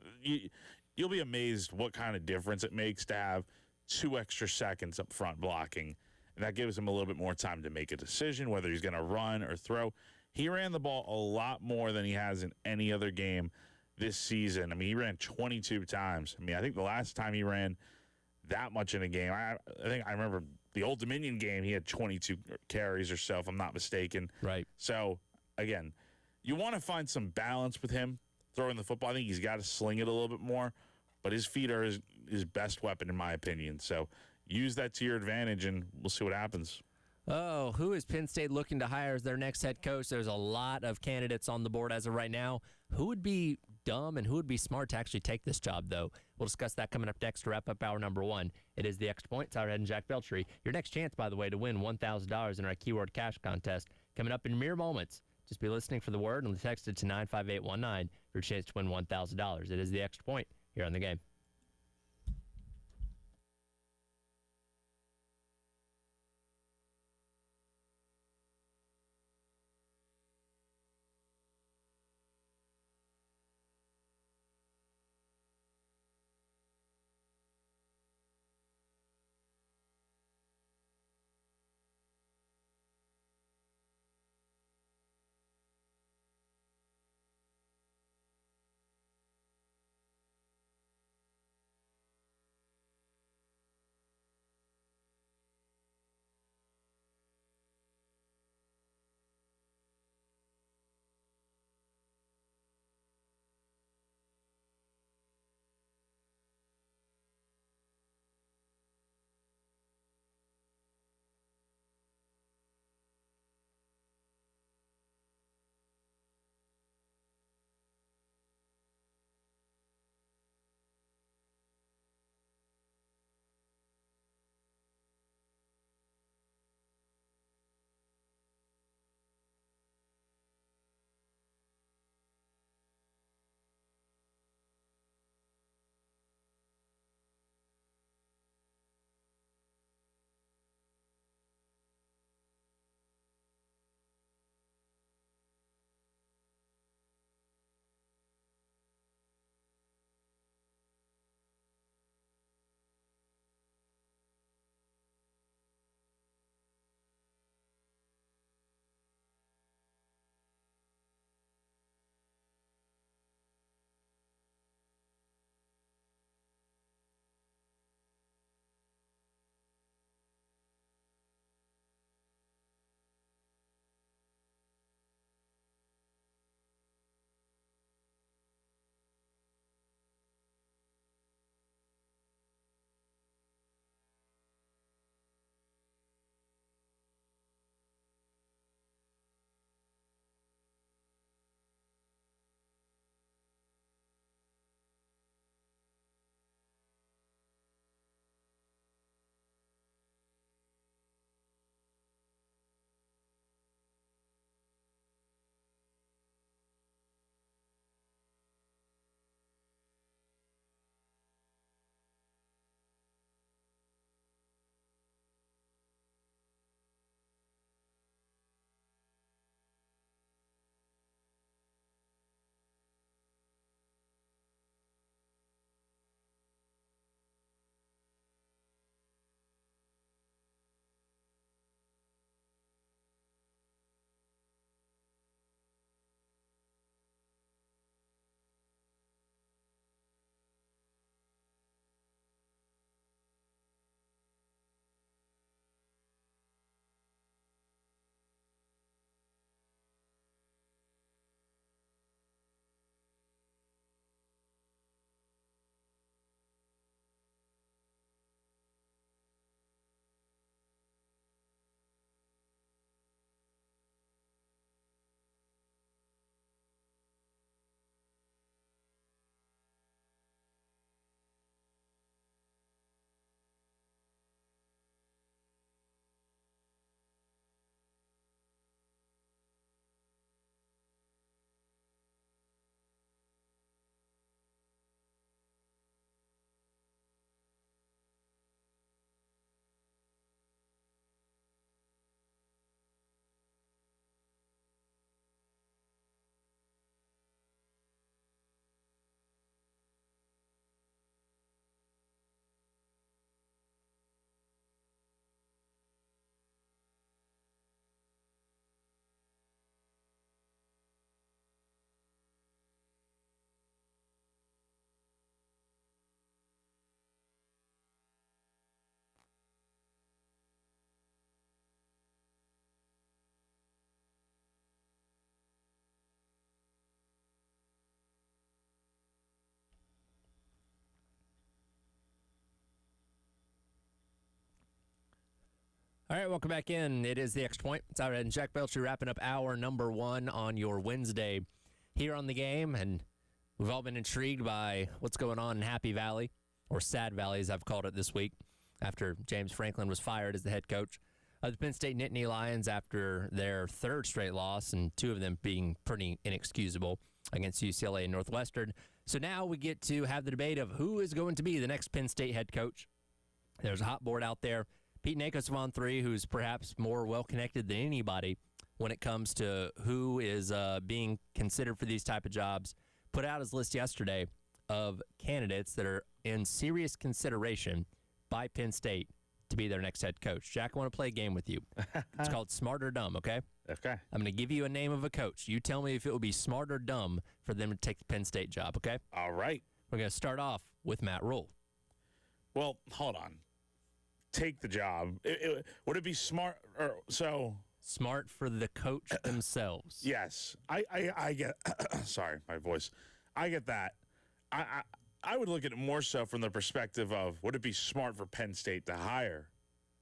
you'll be amazed what kind of difference it makes to have 2 extra seconds up front blocking. And that gives him a little bit more time to make a decision, whether he's going to run or throw. He ran the ball a lot more than he has in any other game this season. I mean, he ran 22 times. I mean, I think the last time he ran that much in a game, I think I remember the Old Dominion game, he had 22 carries or so, if I'm not mistaken. Right. So, again, you want to find some balance with him throwing the football. I think he's got to sling it a little bit more, but his feet are his best weapon, in my opinion. So, use that to your advantage, and we'll see what happens. Oh, who is Penn State looking to hire as their next head coach? There's a lot of candidates on the board as of right now. Who would be dumb and who would be smart to actually take this job, though? We'll discuss that coming up next to wrap up hour number 1. It is the Extra Point. Tyler Head and Jack Beltry. Your next chance, by the way, to win $1,000 in our Keyword Cash contest coming up in mere moments. Just be listening for the word and text it to 95819 for your chance to win $1,000. It is the Extra Point here on the game. All right, welcome back in. It is the Extra Point. It's Howard and Jack Belcher wrapping up hour number 1 on your Wednesday here on the game. And we've all been intrigued by what's going on in Happy Valley, or Sad Valley, as I've called it this week, after James Franklin was fired as the head coach of the Penn State Nittany Lions after their 3rd straight loss, and 2 of them being pretty inexcusable against UCLA and Northwestern. So now we get to have the debate of who is going to be the next Penn State head coach. There's a hot board out there. Pete Nakos of On3, who's perhaps more well-connected than anybody when it comes to who is being considered for these type of jobs, put out his list yesterday of candidates that are in serious consideration by Penn State to be their next head coach. Jack, I want to play a game with you. It's called Smart or Dumb, okay? Okay. I'm going to give you a name of a coach. You tell me if it would be smart or dumb for them to take the Penn State job, okay? All right. We're going to start off with Matt Rule. Well, hold on. Take the job. Would it be smart or so? Smart for the coach themselves. Yes, I get. Sorry, my voice. I get that. I would look at it more so from the perspective of would it be smart for Penn State to hire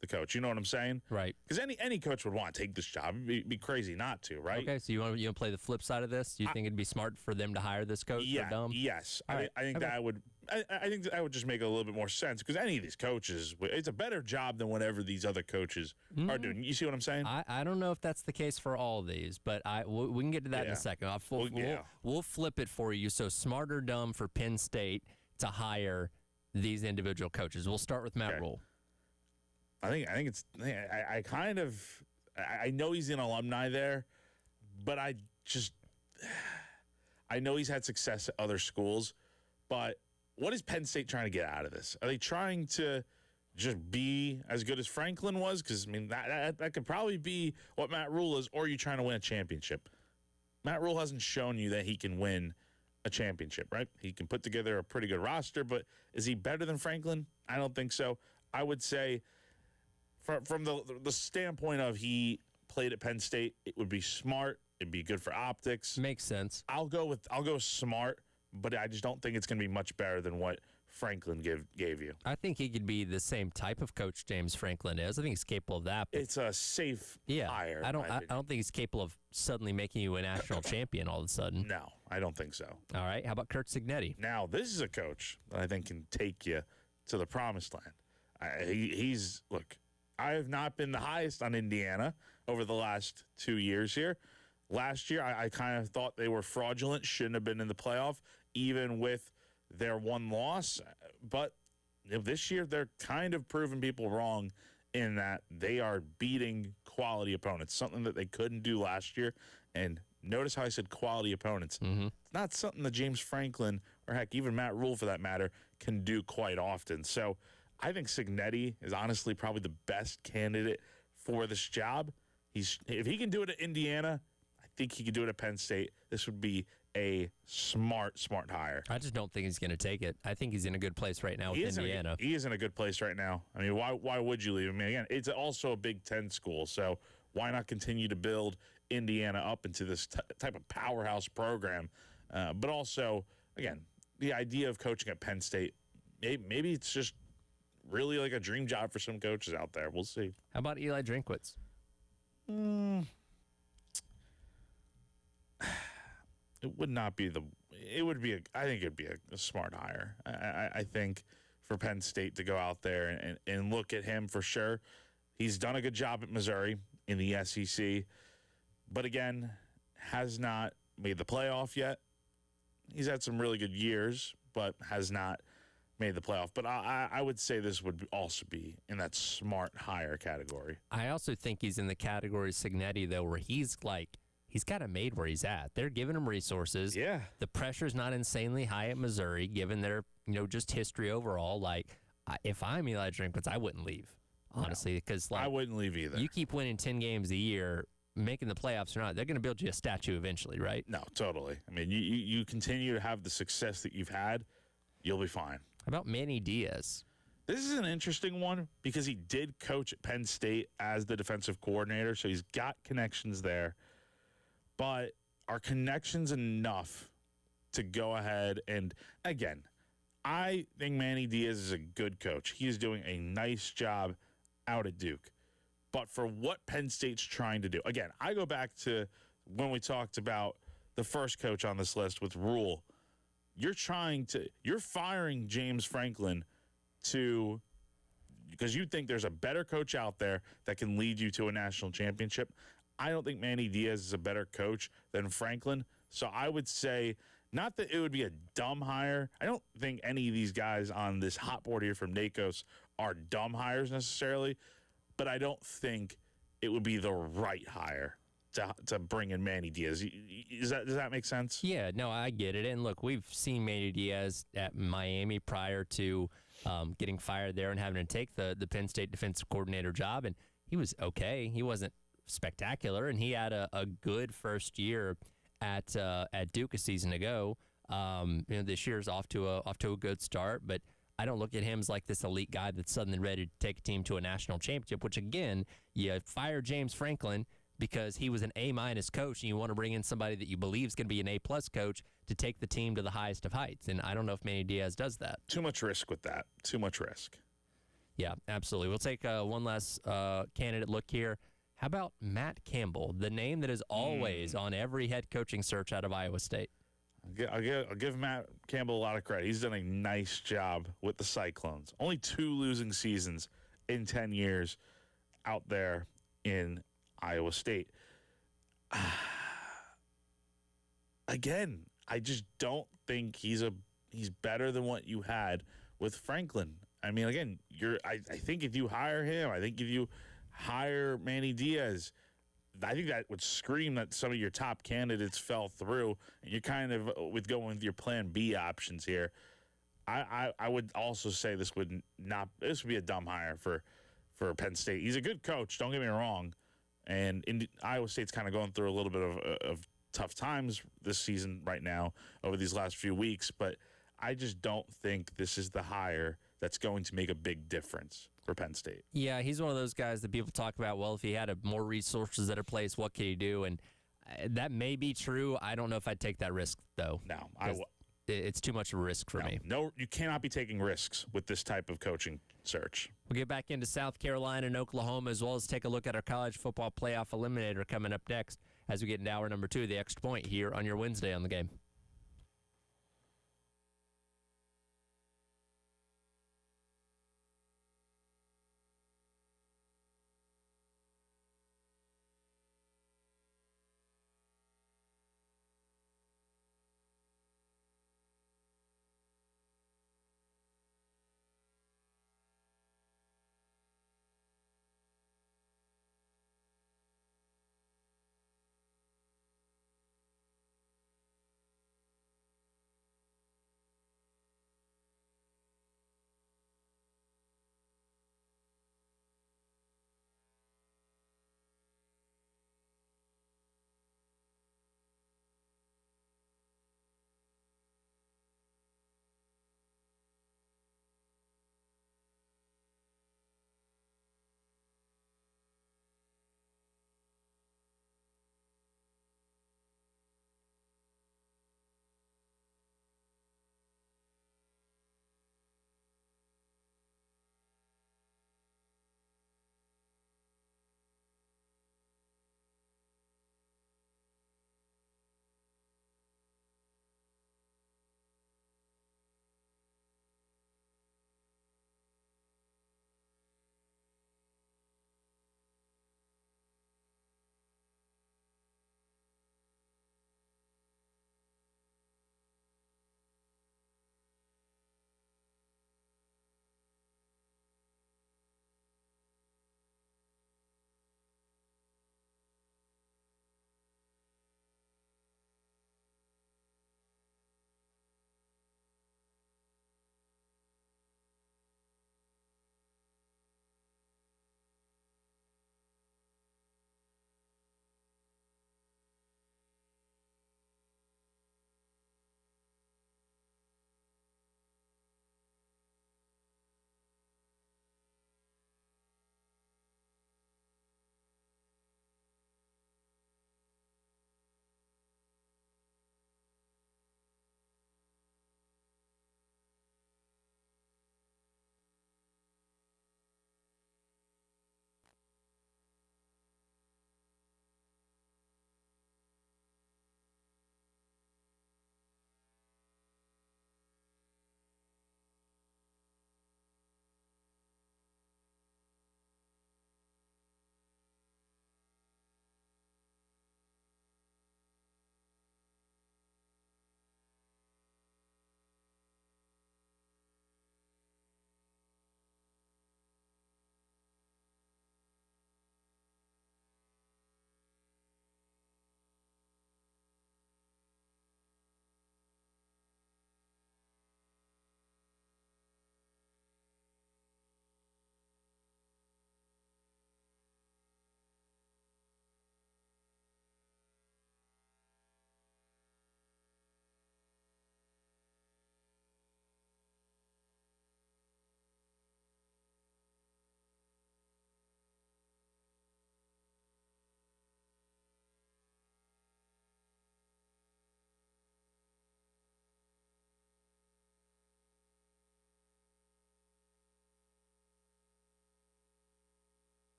the coach? You know what I'm saying? Right. Because any coach would want to take this job. It'd be crazy not to, right? Okay, so you want to play the flip side of this? You think it'd be smart for them to hire this coach or dumb? Yes. All right. I think Okay. that would. I think that would just make a little bit more sense because any of these coaches, it's a better job than whatever these other coaches are doing. You see what I'm saying? I don't know if that's the case for all of these, but we can get to that in Yeah. a second. Yeah. We'll flip it for you. So smart or dumb for Penn State to hire these individual coaches. We'll start with Matt Okay. Rule. I think it's. I kind of. I know he's an alumni there, but I know he's had success at other schools, but what is Penn State trying to get out of this? Are they trying to just be as good as Franklin was? Because I mean that could probably be what Matt Rule is, or are you trying to win a championship? Matt Rule hasn't shown you that he can win a championship, right? He can put together a pretty good roster, but is he better than Franklin? I don't think so. I would say from the standpoint of he played at Penn State, it would be smart. It'd be good for optics. Makes sense. I'll go smart, but I just don't think it's going to be much better than what Franklin gave you. I think he could be the same type of coach James Franklin is. I think he's capable of that. But It's a safe hire. I in my don't opinion. think he's capable of suddenly making you a national champion all of a sudden. No, I don't think so. All right. How about Kurt Signetti? Now, this is a coach that I think can take you to the promised land. He's look. I have not been the highest on Indiana over the last 2 years here. Last year, I kind of thought they were fraudulent, shouldn't have been in the playoff, even with their one loss. But this year, they're kind of proving people wrong in that they are beating quality opponents, something that they couldn't do last year. And notice how I said quality opponents. It's not something that James Franklin, or heck, even Matt Rule for that matter, can do quite often. So I think Signetti is honestly probably the best candidate for this job. If he can do it at Indiana, I think he could do it at Penn State. This would be a smart hire. I just don't think he's going to take it. I think he's in a good place right now with Indiana. He is in a good place right now. I mean, why would you leave him? I mean, again, it's also a Big Ten school, so why not continue to build Indiana up into this type of powerhouse program? But also, again, the idea of coaching at Penn State, maybe it's just really like a dream job for some coaches out there. We'll see. How about Eli Drinkwitz? It would not be it would be I think it'd be a smart hire. I think for Penn State to go out there and look at him for sure. He's done a good job at Missouri in the SEC, but again, has not made the playoff yet. He's had some really good years, but has not made the playoff. But I would say this would also be in that smart hire category. I also think he's in the category Signetti, though, where he's kind of made where he's at. They're giving him resources. Yeah. The pressure's not insanely high at Missouri, given their, just history overall. If I'm Eli Drinkwitz, I wouldn't leave, honestly, because I wouldn't leave either. You keep winning 10 games a year, making the playoffs or not, they're going to build you a statue eventually, right? No, totally. I mean, you continue to have the success that you've had, you'll be fine. How about Manny Diaz? This is an interesting one because he did coach at Penn State as the defensive coordinator, so he's got connections there. But are connections enough to go ahead and, again, I think Manny Diaz is a good coach. He is doing a nice job out at Duke. But for what Penn State's trying to do, again, I go back to when we talked about the first coach on this list with Rule. You're firing James Franklin because you think there's a better coach out there that can lead you to a national championship. I don't think Manny Diaz is a better coach than Franklin. So I would say, not that it would be a dumb hire. I don't think any of these guys on this hot board here from NACOS are dumb hires necessarily, but I don't think it would be the right hire to bring in Manny Diaz. Does that make sense? Yeah, no, I get it. And look, we've seen Manny Diaz at Miami prior to getting fired there and having to take the Penn State defensive coordinator job, and he was okay. He wasn't spectacular, and he had a good first year at Duke a season ago. This year's off to a good start, but I don't look at him as like this elite guy that's suddenly ready to take a team to a national championship, which, again, you fire James Franklin because he was an A- coach, and you want to bring in somebody that you believe is going to be an A+ coach to take the team to the highest of heights. And I don't know if Manny Diaz does that. Too much risk with that. Too much risk. Yeah, absolutely. We'll take one last candidate look here. How about Matt Campbell, the name that is always on every head coaching search out of Iowa State? I'll give Matt Campbell a lot of credit. He's done a nice job with the Cyclones. Only 2 losing seasons in 10 years out there in Iowa State. Again, I just don't think he's better than what you had with Franklin. I mean, again, I think if you hire him, I think if you hire Manny Diaz, I think that would scream that some of your top candidates fell through, and you're kind of going with your plan B options here. I would also say this would be a dumb hire for Penn State. He's a good coach, don't get me wrong, and Iowa State's kind of going through a little bit of tough times this season right now over these last few weeks, but I just don't think this is the hire that's going to make a big difference for Penn State. Yeah, he's one of those guys that people talk about, well, if he had more resources at a place, what could he do? And that may be true. I don't know if I'd take that risk, though. No, it's too much of a risk for me. No, you cannot be taking risks with this type of coaching search. We'll get back into South Carolina and Oklahoma, as well as take a look at our college football playoff eliminator coming up next as we get into hour number 2 of the Extra Point here on your Wednesday on the Game.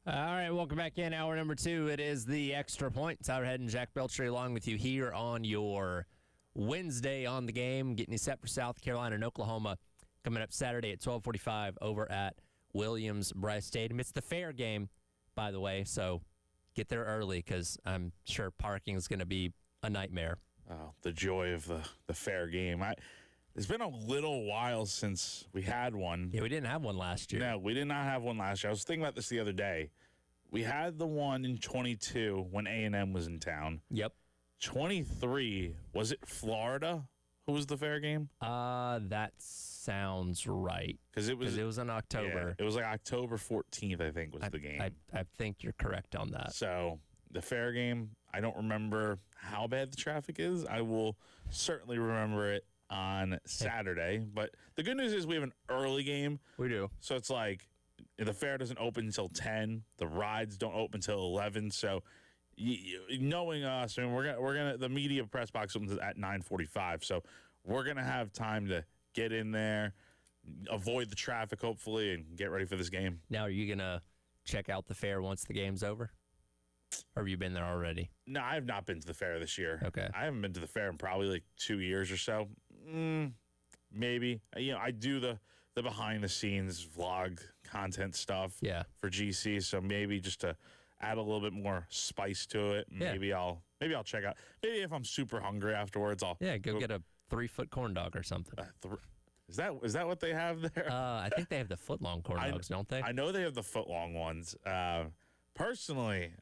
All right, welcome back in. Hour number 2. It is the Extra Point. Tyler Head and Jack Belcher along with you here on your Wednesday on the game, getting you set for South Carolina and Oklahoma coming up Saturday at 12:45 over at Williams-Brice Stadium. It's the fair game, by the way, so get there early because I'm sure parking is going to be a nightmare. Oh, the joy of the fair game. It's been a little while since we had one. Yeah, we didn't have one last year. No, we did not have one last year. I was thinking about this the other day. We had the one in 22 when A&M was in town. Yep. 23, was it Florida? Who was the fair game? That sounds right. Because it was in October. Yeah, it was like October 14th, I think, was the game. I think you're correct on that. So the fair game, I don't remember how bad the traffic is. I will certainly remember it on Saturday. But the good news is we have an early game. We do. So it's like the fair doesn't open until 10. The rides don't open until 11. So knowing us, I mean, we're gonna the media press box opens at 9:45. So we're gonna have time to get in there, avoid the traffic, hopefully, and get ready for this game. Now, are you gonna check out the fair once the game's over? Or have you been there already? No, I have not been to the fair this year. Okay. I haven't been to the fair in probably like 2 years or so. Maybe. I do the behind the scenes vlog content stuff for GC, so maybe just to add a little bit more spice to it, maybe I'll check out. Maybe if I'm super hungry afterwards, I'll go get a 3-foot corn dog or something. Is that what they have there? I think they have the foot-long corn dogs, don't they? I know they have the foot-long ones. Personally,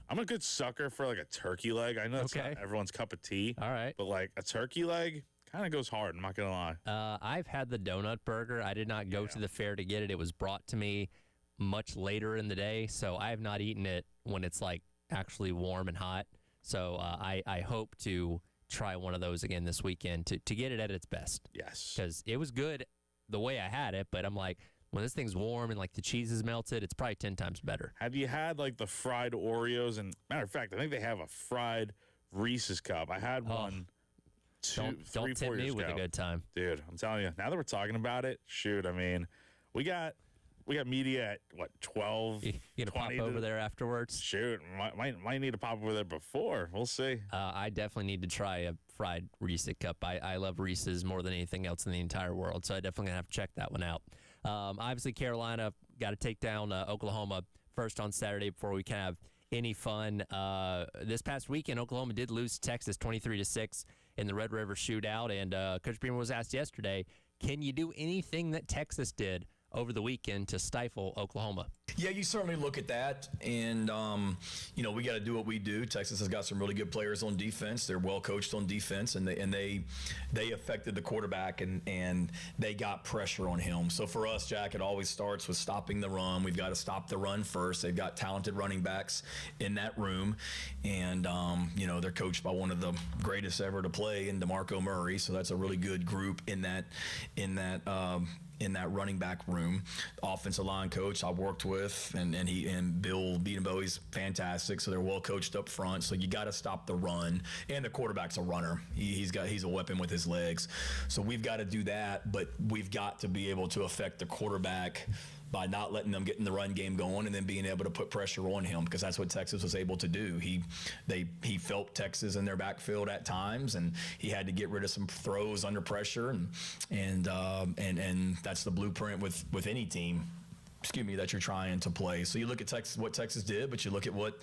I'm a good sucker for like a turkey leg. I know it's not everyone's cup of tea. All right. But like a turkey leg kind of goes hard, I'm not going to lie. I've had the donut burger. I did not go to the fair to get it. It was brought to me much later in the day, so I have not eaten it when it's like actually warm and hot. So I hope to try one of those again this weekend to get it at its best. Yes. Because it was good the way I had it, but I'm like, when this thing's warm and like the cheese is melted, it's probably 10 times better. Have you had like the fried Oreos? And matter of fact, I think they have a fried Reese's cup. I had one don't tip me with a good time. Dude, I'm telling you, now that we're talking about it, shoot, I mean, we got media at what, 12? You gonna pop over there afterwards? Shoot, might need to pop over there before. We'll see. I definitely need to try a fried Reese's cup. I love Reese's more than anything else in the entire world, so I definitely gonna have to check that one out. Obviously, Carolina got to take down Oklahoma first on Saturday before we can have any fun. This past weekend, Oklahoma did lose to Texas 23-6 in the Red River Shootout, and Coach Beamer was asked yesterday, can you do anything that Texas did over the weekend to stifle Oklahoma? Yeah, you certainly look at that, and we got to do what we do. Texas has got some really good players on defense. They're well coached on defense, and they affected the quarterback, and they got pressure on him. So for us, Jack, it always starts with stopping the run. We've got to stop the run first. They've got talented running backs in that room, and they're coached by one of the greatest ever to play in DeMarco Murray. So that's a really good group in that running back room. Offensive line coach I worked with, and Bill Beatenbow, he's fantastic. So they're well coached up front. So you got to stop the run, and the quarterback's a runner. He's a weapon with his legs. So we've got to do that, but we've got to be able to affect the quarterback by not letting them get in the run game going and then being able to put pressure on him, because that's what Texas was able to do. He felt Texas in their backfield at times, and he had to get rid of some throws under pressure, and that's the blueprint with any team, that you're trying to play. So you look at Texas, what Texas did, but you look at what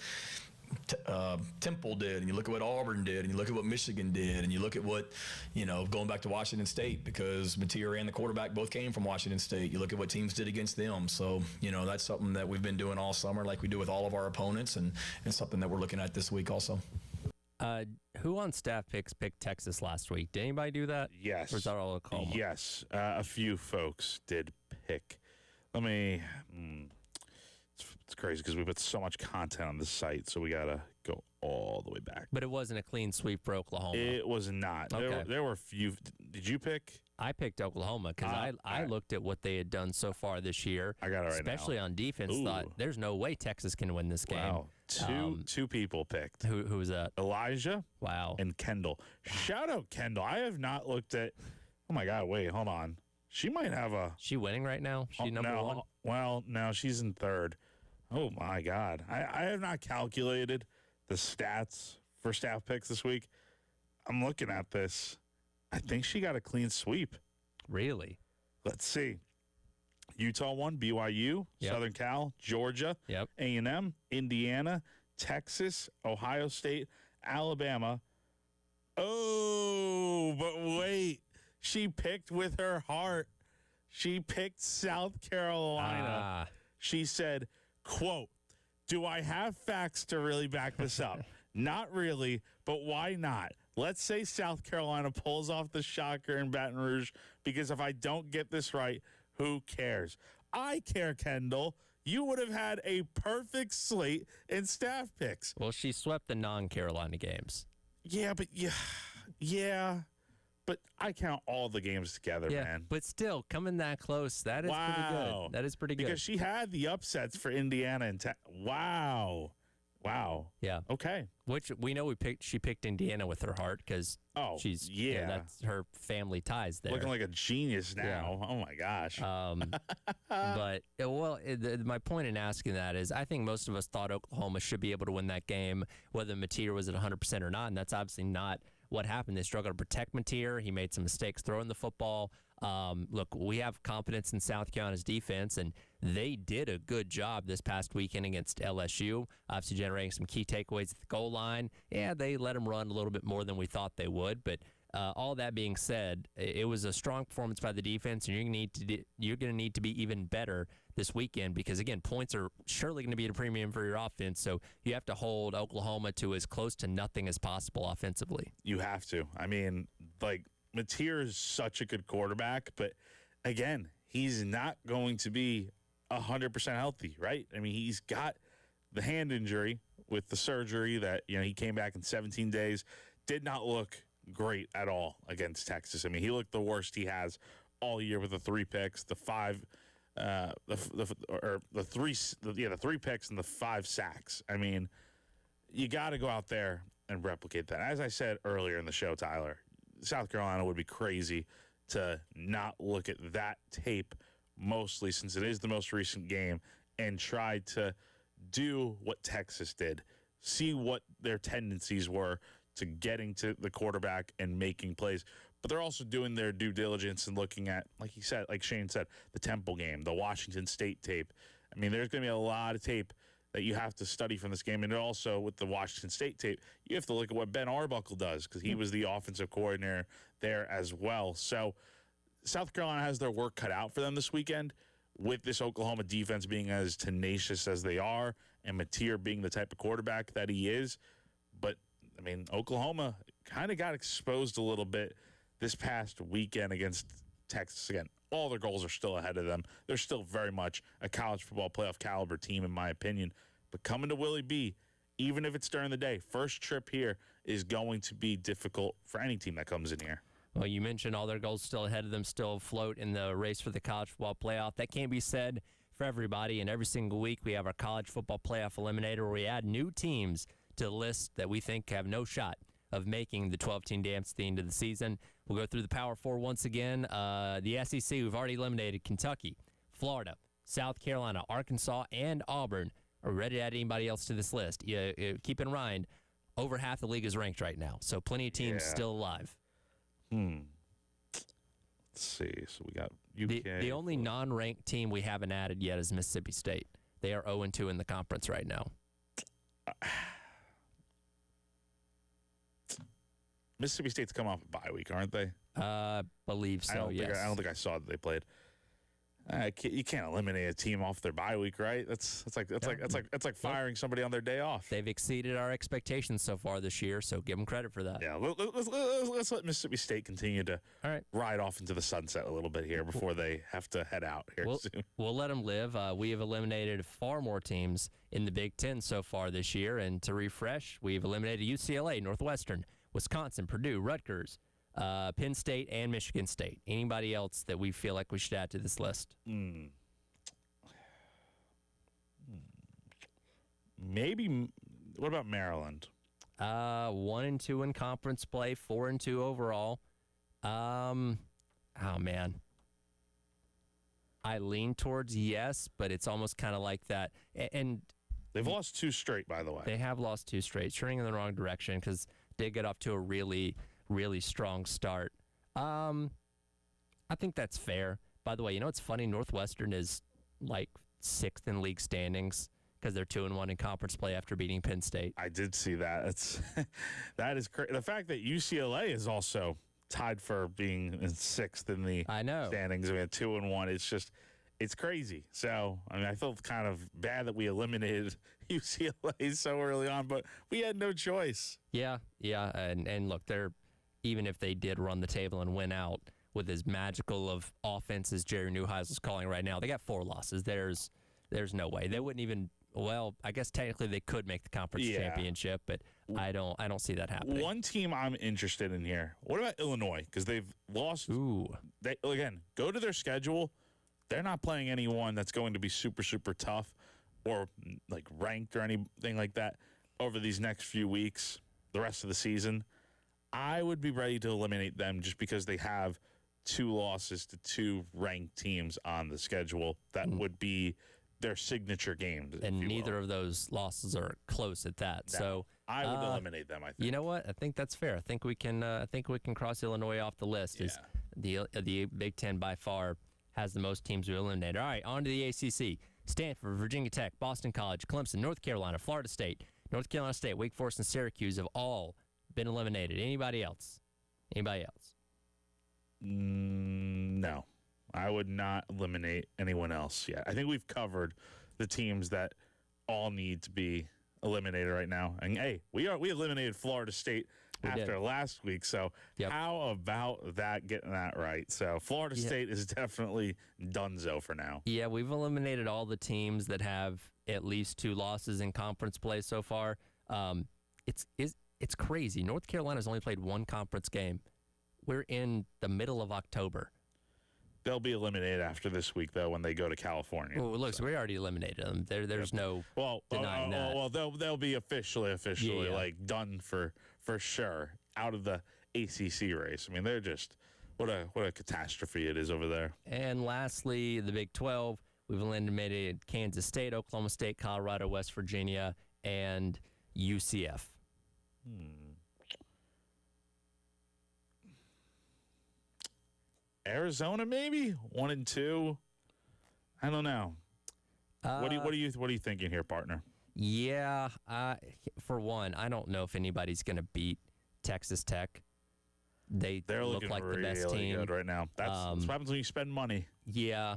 Temple did, and you look at what Auburn did, and you look at what Michigan did, and you look at what, going back to Washington State, because Mateer and the quarterback both came from Washington State. You look at what teams did against them. So, that's something that we've been doing all summer, like we do with all of our opponents, and something that we're looking at this week also. Who on staff picked Texas last week? Did anybody do that? Yes. Or is that all Oklahoma? Yes. A few folks did pick. Let me... It's crazy because we put so much content on the site, so we got to go all the way back. But it wasn't a clean sweep for Oklahoma. It was not. Okay. There were a few. Did you pick? I picked Oklahoma because I looked at what they had done so far this year. I got it right especially now. on defense. Ooh. Thought there's no way Texas can win this game. Wow. Two people picked. Who was that? Elijah. Wow. And Kendall. Shout out Kendall. I have not looked at. Oh my God! Wait, hold on. She might have a. She winning right now? She number one? Well, no, she's in third. Oh, my God. I have not calculated the stats for staff picks this week. I'm looking at this. I think she got a clean sweep. Really? Let's see. Utah won, BYU, Yep. Southern Cal, Georgia, Yep. A&M, Indiana, Texas, Ohio State, Alabama. Oh, but wait. She picked with her heart. She picked South Carolina. Ah, She said, quote, "Do I have facts to really back this up? Not really, but why not? Let's say South Carolina pulls off the shocker in Baton Rouge, because if I don't get this right, who cares? I care, Kendall. You would have had a perfect slate in staff picks." well, she swept the non-Carolina games. Yeah, but I count all the games together, Yeah, man. but still, coming that close, that is pretty Wow. good. That is pretty good. Because she had the upsets for Indiana and wow. Yeah, Okay. which we know she picked Indiana with her heart because Oh, she's yeah. that's her family ties there. Looking like a genius now. Yeah. Oh my gosh. But my point in asking that is, I think most of us thought Oklahoma should be able to win that game, whether Mateer was at 100% or not, and that's obviously not what happened. They struggled to protect Mateer. He made some mistakes throwing the football. Look, we have confidence in South Carolina's defense, and they did a good job this past weekend against LSU, obviously generating some key takeaways at the goal line. Yeah, they let them run a little bit more than we thought they would, but all that being said, it was a strong performance by the defense, and you're going to need to be even better this weekend because, again, points are surely going to be at a premium for your offense, so you have to hold Oklahoma to as close to nothing as possible offensively. You have to. I mean, like, Mateer is such a good quarterback, but again, he's not going to be 100% healthy, right? I mean, he's got the hand injury with the surgery that, he came back in 17 days, did not look great at all against Texas. I mean, he looked the worst he has all year with the 3 picks, the 3 picks and the 5 sacks. I mean, you got to go out there and replicate that. As I said earlier in the show, Tyler, South Carolina would be crazy to not look at that tape, mostly since it is the most recent game, and try to do what Texas did, see what their tendencies were to getting to the quarterback and making plays. But they're also doing their due diligence and looking at, like Shane said, the Temple game, the Washington State tape. I mean, there's going to be a lot of tape that you have to study from this game. And also with the Washington State tape, you have to look at what Ben Arbuckle does because he was the offensive coordinator there as well. So South Carolina has their work cut out for them this weekend with this Oklahoma defense being as tenacious as they are and Mateer being the type of quarterback that he is. But, I mean, Oklahoma kind of got exposed a little bit this past weekend against Texas. Again, all their goals are still ahead of them. They're still very much a college football playoff caliber team, in my opinion. But coming to Willie B, even if it's during the day, first trip here is going to be difficult for any team that comes in here. Well, you mentioned all their goals still ahead of them, still afloat in the race for the college football playoff. That can't be said for everybody, and every single week we have our college football playoff eliminator where we add new teams to the list that we think have no shot of making the 12-team dance at the end of the season. We'll go through the Power Four once again. The SEC, we've already eliminated Kentucky, Florida, South Carolina, Arkansas, and Auburn. Are we ready to add anybody else to this list? Keep in mind, over half the league is ranked right now, so plenty of teams still alive. Let's see. So we got UK. The only non-ranked team we haven't added yet is Mississippi State. They are 0-2 in the conference right now. Mississippi State's come off a bye week, aren't they? Believe so, yes. I don't think I saw that they played. You can't eliminate a team off their bye week, right? That's like firing somebody on their day off. They've exceeded our expectations so far this year, so give them credit for that. Yeah, let's let Mississippi State continue to ride off into the sunset a little bit here before they have to head out here soon. We'll let them live. We have eliminated far more teams in the Big Ten so far this year, and to refresh, we've eliminated UCLA, Northwestern, Wisconsin, Purdue, Rutgers, Penn State, and Michigan State. Anybody else that we feel like we should add to this list? Maybe. What about Maryland? 1-2 in conference play, 4-2 overall. Oh man, I lean towards yes, but it's almost kind of like that. And They've lost 2 straight, by the way. they have lost 2 straight, turning in the wrong direction because they get off to a really, really strong start. I think that's fair. By the way, you know what's funny? Northwestern is like 6th in league standings because they're 2-1 in conference play after beating Penn State. I did see that. That is crazy. The fact that UCLA is also tied for being in 6th in the I know. standings. I mean, 2-1. It's crazy. So, I mean, I felt kind of bad that we eliminated UCLA so early on, but we had no choice. Yeah, and look, they're even if they did run the table and win out with as magical of offense as Jerry Neuheisel's calling right now, they got 4 losses. There's no way they wouldn't even. Well, I guess technically they could make the conference championship, but I don't see that happening. One team I'm interested in here. What about Illinois? Because they've lost. Ooh, They again go to their schedule. They're not playing anyone that's going to be super, super tough or like ranked or anything like that over these next few weeks, the rest of the season. I would be ready to eliminate them just because they have 2 losses to 2 ranked teams on the schedule that would be their signature games. and neither of those losses are close at that. No, So I would eliminate them, I think. you know what? I think that's fair. I think we can. Cross Illinois off the list. Is the Big Ten by far has the most teams we eliminated. All right, on to the ACC. Stanford, Virginia Tech, Boston College, Clemson, North Carolina, Florida State, North Carolina State, Wake Forest, and Syracuse have all been eliminated. Anybody else? No, I would not eliminate anyone else yet. I think we've covered the teams that all need to be eliminated right now. And hey, we eliminated Florida State after last week. So how about that, getting that right? So Florida State is definitely donezo for now. Yeah, we've eliminated all the teams that have at least 2 losses in conference play so far. It's crazy. North Carolina's only played 1 conference game. We're in the middle of October. They'll be eliminated after this week, though, when they go to California. Well, look, so we already eliminated them. There's no denying that. Well, they'll be officially like done for sure out of the ACC race. I mean, they're just what a catastrophe it is over there. And lastly, the Big 12. We've eliminated Kansas State, Oklahoma State, Colorado, West Virginia, and UCF. Arizona, maybe 1 and 2. I don't know. What are you thinking here, partner? Yeah, for one, I don't know if anybody's going to beat Texas Tech. They're look looking like really the best team good right now. That's what happens when you spend money. Yeah,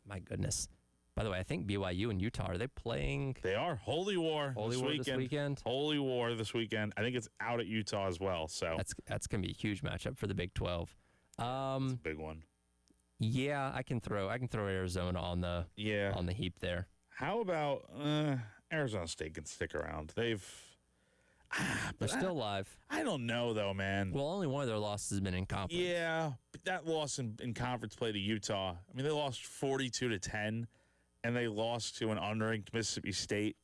my goodness. By the way, I think BYU and Utah, are they playing? They are. Holy War this weekend. Holy War this weekend. I think it's out at Utah as well. So that's going to be a huge matchup for the Big 12. It's a big one. Yeah, I can throw Arizona on the heap there. How about Arizona State can stick around? They're still alive. I don't know though, man. Well, only one of their losses has been in conference. Yeah, but that loss in conference play to Utah. I mean, they lost 42-10, and they lost to an unranked Mississippi State.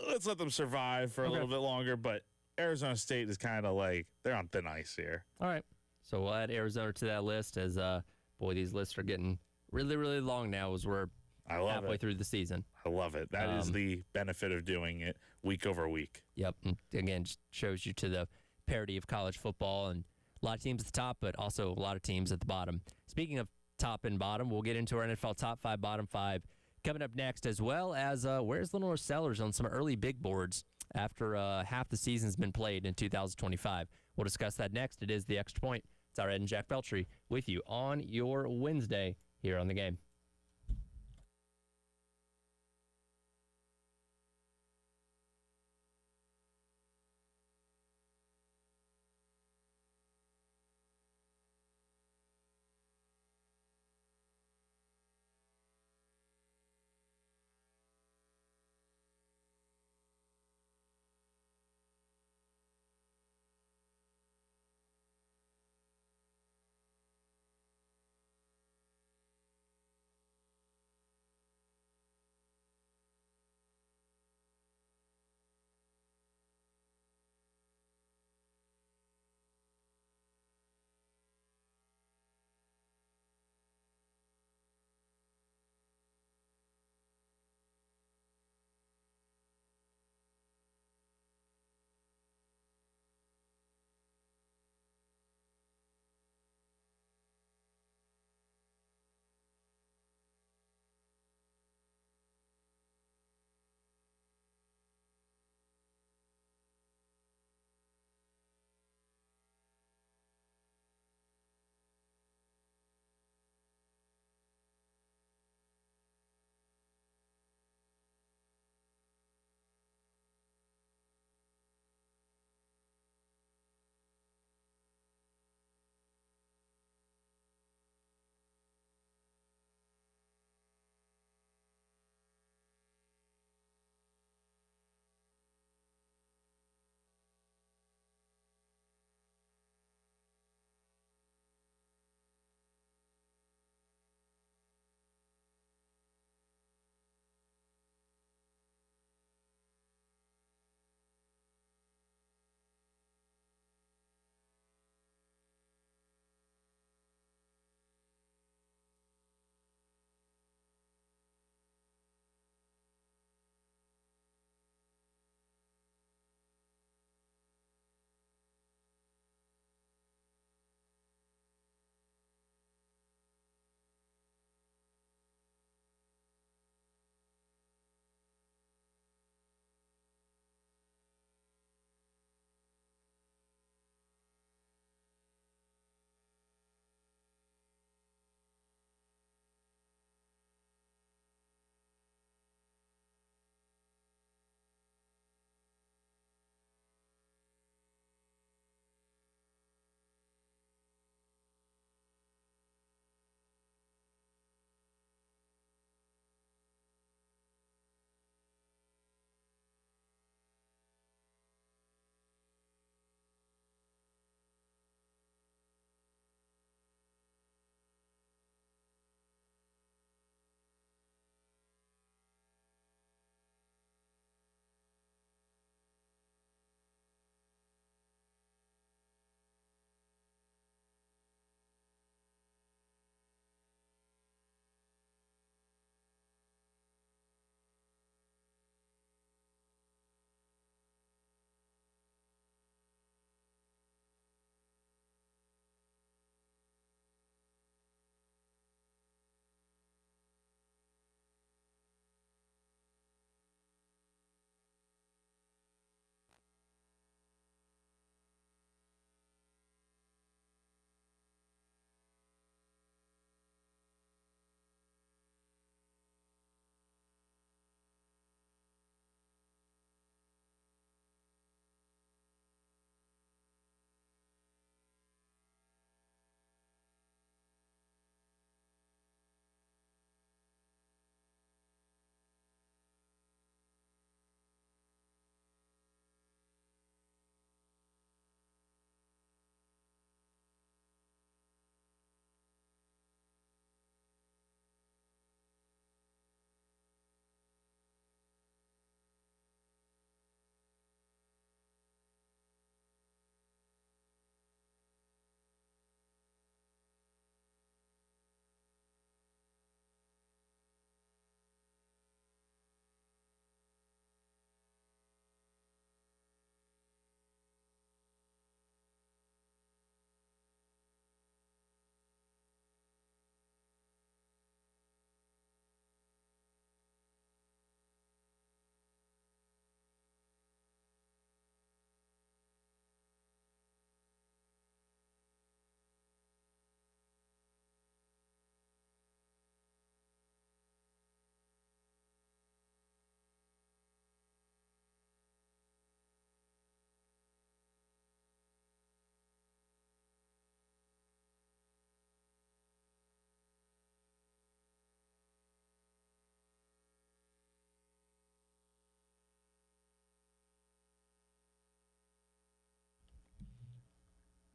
Let's let them survive for a little bit longer, but Arizona State is kind of like they're on thin ice here. All right. So we'll add Arizona to that list as, these lists are getting really, really long now as we're halfway through the season. I love it. That is the benefit of doing it week over week. Yep. And again, just shows you to the parity of college football and a lot of teams at the top, but also a lot of teams at the bottom. Speaking of top and bottom, we'll get into our NFL top 5, bottom 5 coming up next, as well as where's Lenore Sellers on some early big boards after half the season's been played in 2025. We'll discuss that next. It is The Extra Point. It's our Ed and Jack Beltry with you on your Wednesday here on The Game.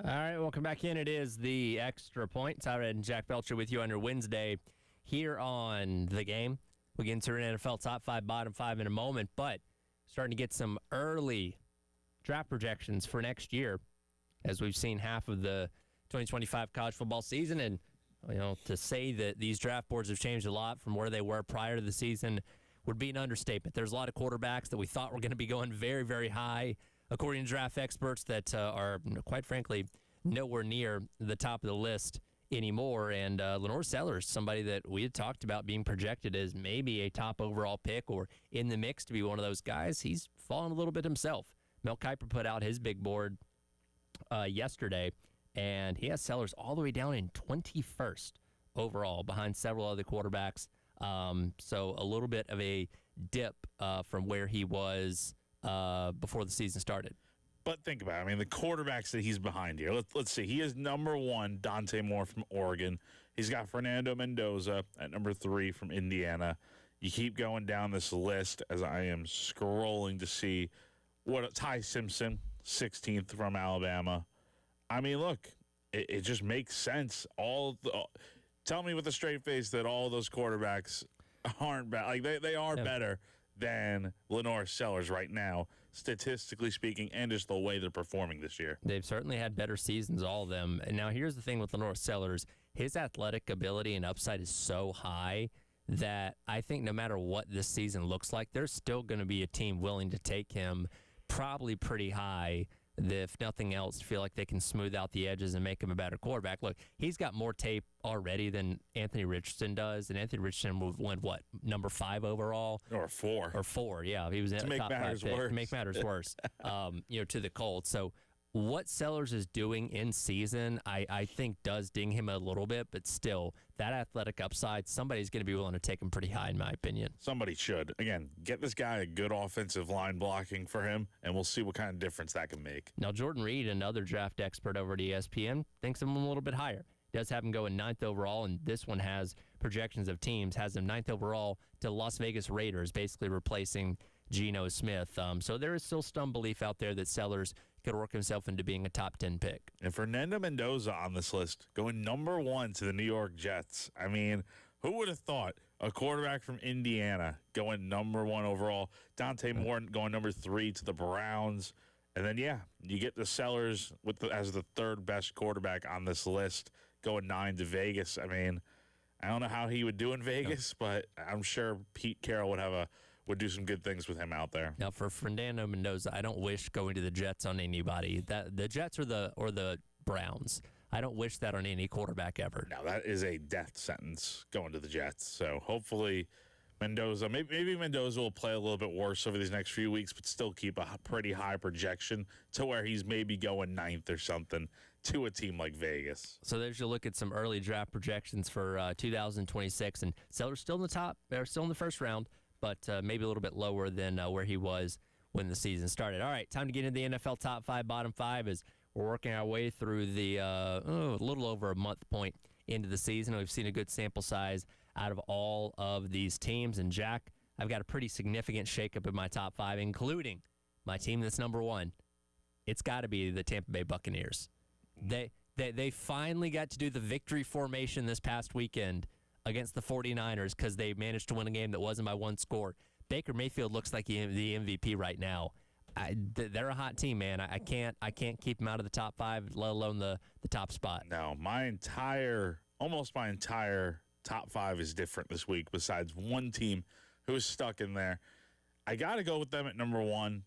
All right, welcome back in. It is the Extra Point. Tyler and Jack Belcher with you on your Wednesday here on The Game. We'll get into an NFL top 5, bottom 5 in a moment, but starting to get some early draft projections for next year as we've seen half of the 2025 college football season. And, to say that these draft boards have changed a lot from where they were prior to the season would be an understatement. There's a lot of quarterbacks that we thought were going to be going very, very high, according to draft experts, that are, quite frankly, nowhere near the top of the list anymore. And Lenore Sellers, somebody that we had talked about being projected as maybe a top overall pick or in the mix to be one of those guys, he's fallen a little bit himself. Mel Kiper put out his big board yesterday, and he has Sellers all the way down in 21st overall behind several other quarterbacks. So a little bit of a dip from where he was before the season started. But think about it. I mean, the quarterbacks that he's behind here. Let's see. He is number 1, Dante Moore from Oregon. He's got Fernando Mendoza at number 3 from Indiana. You keep going down this list as I am scrolling to see what Ty Simpson, 16th from Alabama. I mean, look, it just makes sense. Tell me with a straight face that all those quarterbacks aren't bad. Like they are better than Lenore Sellers right now, statistically speaking, and just the way they're performing this year. They've certainly had better seasons, all of them. And now here's the thing with Lenore Sellers. His athletic ability and upside is so high that I think no matter what this season looks like, there's still going to be a team willing to take him probably pretty high, if nothing else, feel like they can smooth out the edges and make him a better quarterback. Look, he's got more tape already than Anthony Richardson does, and Anthony Richardson went, number 5 overall? Or 4. Or 4, yeah. He was in to top 5 pick. Worse. To make matters worse, to the Colts. So what Sellers is doing in season, I think does ding him a little bit, but still, that athletic upside, somebody's going to be willing to take him pretty high, in my opinion. Somebody should. Again, get this guy a good offensive line blocking for him, and we'll see what kind of difference that can make. Now, Jordan Reed, another draft expert over at ESPN, thinks him a little bit higher. Does have him going 9th overall, and this one has projections of teams, has him 9th overall to Las Vegas Raiders, basically replacing Geno Smith. So there is still some belief out there that Sellers could work himself into being a top 10 pick. And Fernando Mendoza on this list, going number 1 to the New York Jets. I mean, who would have thought a quarterback from Indiana going number 1 overall? Dante Moore going number 3 to the Browns. And then, you get the Sellers as the 3rd best quarterback on this list, going 9 to Vegas. I mean, I don't know how he would do in Vegas, but I'm sure Pete Carroll would do some good things with him out there. Now, for Fernando Mendoza, I don't wish going to the Jets on anybody. The Jets or the Browns. I don't wish that on any quarterback ever. Now, that is a death sentence going to the Jets. So hopefully Mendoza, maybe Mendoza will play a little bit worse over these next few weeks, but still keep a pretty high projection to where he's maybe going 9th or something to a team like Vegas. So there's your look at some early draft projections for 2026. And Sellers still in the top. They're still in the first round, but maybe a little bit lower than where he was when the season started. All right, time to get into the NFL top 5, bottom 5 as we're working our way through the a little over a month point into the season. We've seen a good sample size out of all of these teams. And, Jack, I've got a pretty significant shakeup in my top 5, including my team that's number 1. It's got to be the Tampa Bay Buccaneers. They finally got to do the victory formation this past weekend against the 49ers because they managed to win a game that wasn't by 1 score. Baker Mayfield looks like the MVP right now. They're a hot team, man. I can't keep them out of the top 5, let alone the top spot. No, almost my entire top 5 is different this week besides one team who is stuck in there. I got to go with them at number 1,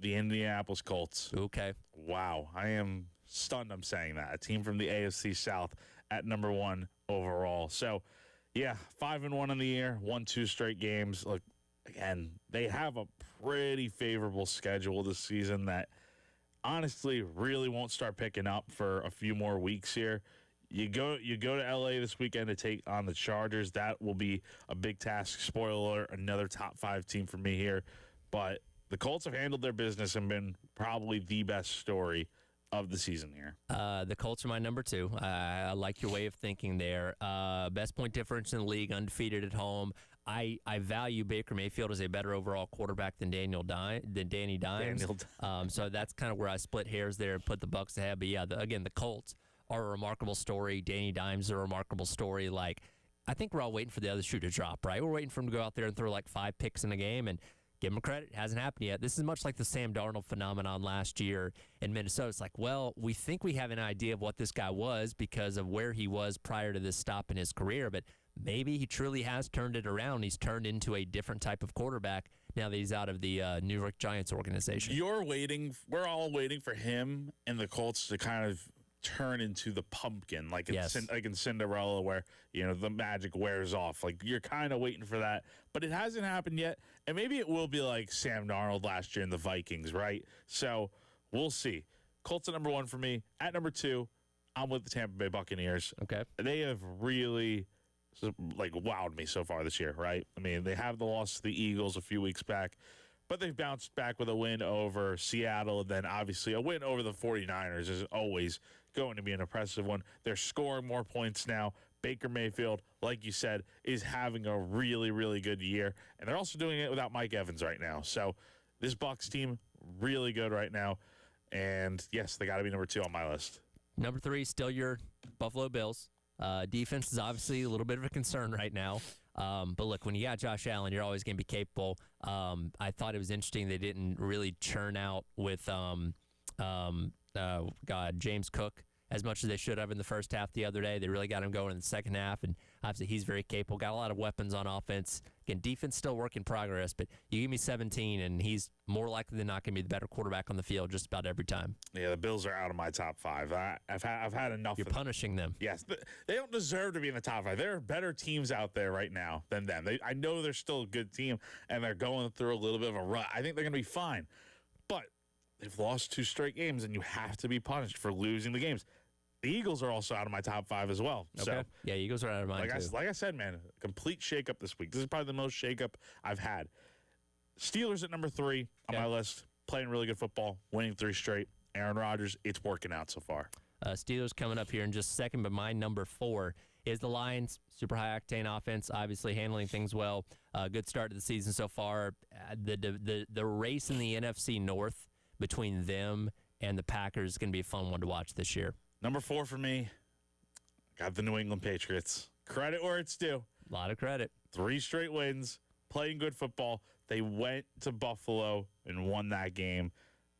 the Indianapolis Colts. Okay. Wow. I am stunned I'm saying that. A team from the AFC South at number 1 overall. So, 5-1 in the year, won 2 straight games. Look, again, they have a pretty favorable schedule this season that honestly really won't start picking up for a few more weeks here. You go to LA this weekend to take on the Chargers. That will be a big task. Spoiler alert, another top 5 team for me here. But the Colts have handled their business and been probably the best story of the season here. The Colts are my number 2. I like your way of thinking there. Best point difference in the league, undefeated at home. I value Baker Mayfield as a better overall quarterback than Danny Dimes. So that's kind of where I split hairs there and put the Bucs ahead. But yeah, again, the Colts are a remarkable story. Danny Dimes is a remarkable story. Like, I think we're all waiting for the other shoe to drop, right? We're waiting for him to go out there and throw like 5 picks in a game, and give him credit. It hasn't happened yet. This is much like the Sam Darnold phenomenon last year in Minnesota. It's like, well, we think we have an idea of what this guy was because of where he was prior to this stop in his career, but maybe he truly has turned it around. He's turned into a different type of quarterback now that he's out of the New York Giants organization. We're all waiting for him and the Colts to kind of turn into the pumpkin, like in Cinderella, where the magic wears off. Like, you're kind of waiting for that, but it hasn't happened yet. And maybe it will be like Sam Darnold last year in the Vikings, right? So we'll see. Colts at number 1 for me. At number 2, I'm with the Tampa Bay Buccaneers. Okay, they have really wowed me so far this year, right? I mean, they have the loss to the Eagles a few weeks back, but they've bounced back with a win over Seattle, and then obviously a win over the 49ers is always going to be an impressive one. They're scoring more points now. Baker Mayfield, like you said, is having a really, really good year, and they're also doing it without Mike Evans right now. So this Bucs team, really good right now, and yes, they got to be number 2 on my list. Number 3, still your Buffalo Bills. Defense is obviously a little bit of a concern right now. But look, when you got Josh Allen, you're always going to be capable. I thought it was interesting they didn't really churn out with James Cook as much as they should have in the first half the other day. They really got him going in the second half, and obviously he's very capable. Got a lot of weapons on offense. Again, defense still work in progress, but you give me 17, and he's more likely than not going to be the better quarterback on the field just about every time. Yeah, the Bills are out of my top 5. I've had enough. You're punishing them. Yes, they don't deserve to be in the top 5. There are better teams out there right now than them. I know they're still a good team, and they're going through a little bit of a rut. I think they're going to be fine, but they've lost 2 straight games, and you have to be punished for losing the games. The Eagles are also out of my top 5 as well. Okay. So, yeah, Eagles are out of mine, too. Like I said, man, complete shakeup this week. This is probably the most shakeup I've had. Steelers at number 3 on my list, playing really good football, winning 3 straight. Aaron Rodgers, it's working out so far. Steelers coming up here in just a second, but my number 4 is the Lions. Super high-octane offense, obviously handling things well. Good start to the season so far. The race in the NFC North between them and the Packers is going to be a fun one to watch this year. Number 4 for me, got the New England Patriots. Credit where it's due. A lot of credit. 3 straight wins, playing good football. They went to Buffalo and won that game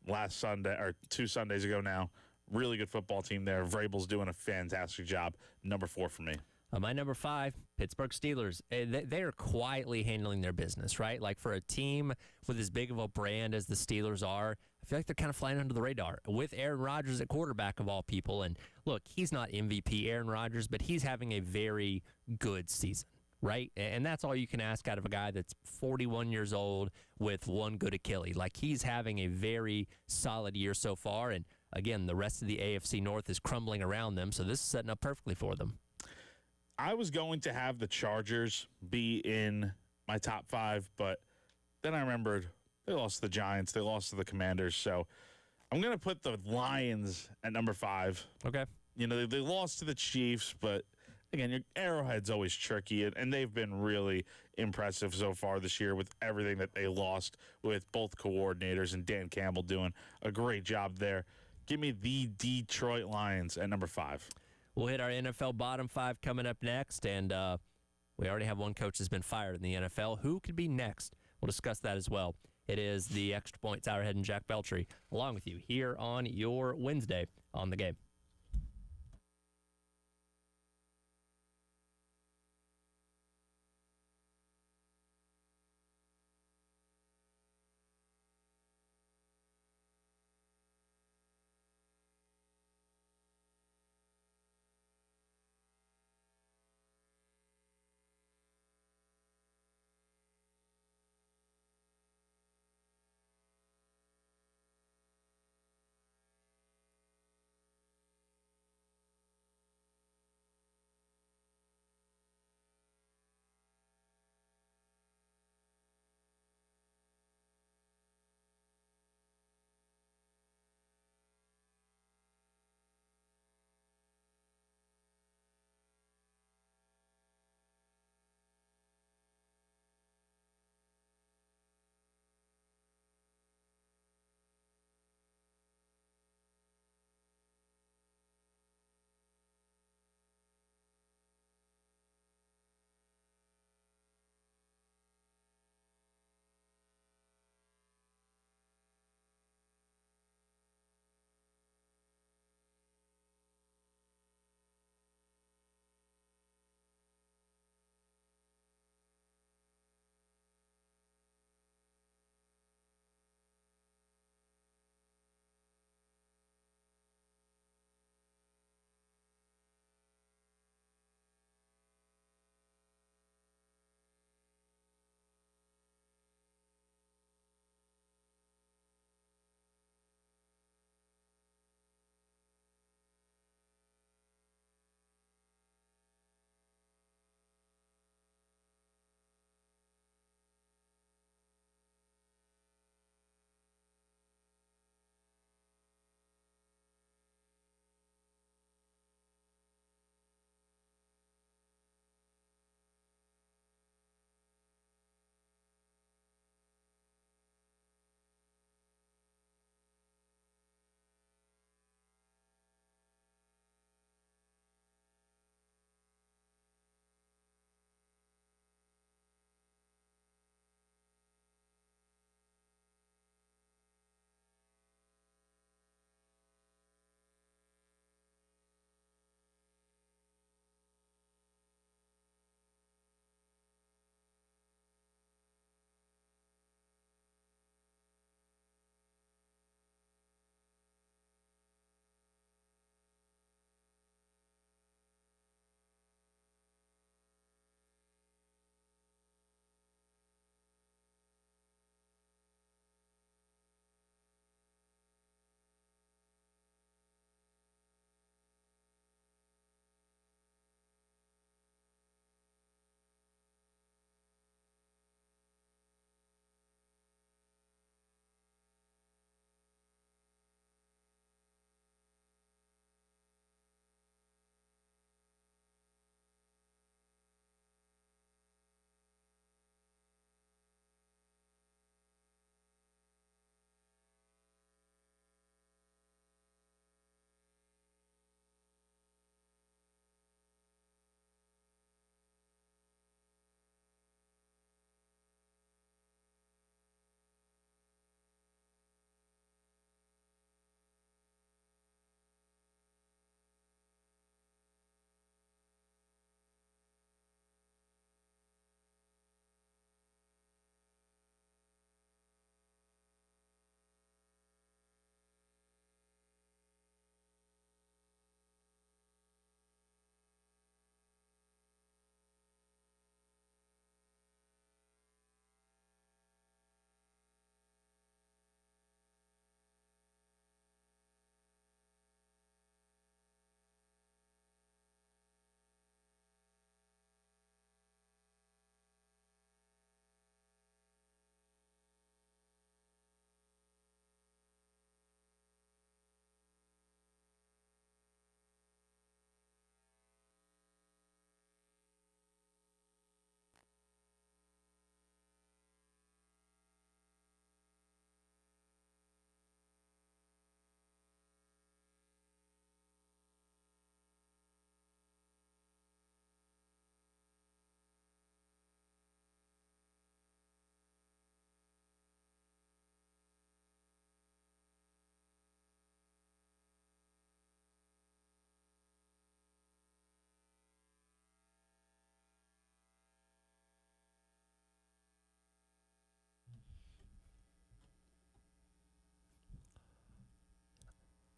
last Sunday, or 2 Sundays ago now. Really good football team there. Vrabel's doing a fantastic job. Number 4 for me. My number 5, Pittsburgh Steelers. They are quietly handling their business, right? Like, for a team with as big of a brand as the Steelers are, I feel like they're kind of flying under the radar with Aaron Rodgers at quarterback of all people. And look, he's not MVP Aaron Rodgers, but he's having a very good season, right? And that's all you can ask out of a guy that's 41 years old with 1 good Achilles. Like, he's having a very solid year so far. And again, the rest of the AFC North is crumbling around them, so this is setting up perfectly for them. I was going to have the Chargers be in my top 5, but then I remembered they lost to the Giants. They lost to the Commanders. So I'm going to put the Lions at number 5. Okay. They lost to the Chiefs, but again, your Arrowhead's always tricky, and they've been really impressive so far this year with everything that they lost with both coordinators and Dan Campbell doing a great job there. Give me the Detroit Lions at number 5. We'll hit our NFL bottom 5 coming up next, and we already have one coach that's been fired in the NFL. Who could be next? We'll discuss that as well. It is the Extra Point Towerhead and Jack Beltry along with you here on your Wednesday on The Game.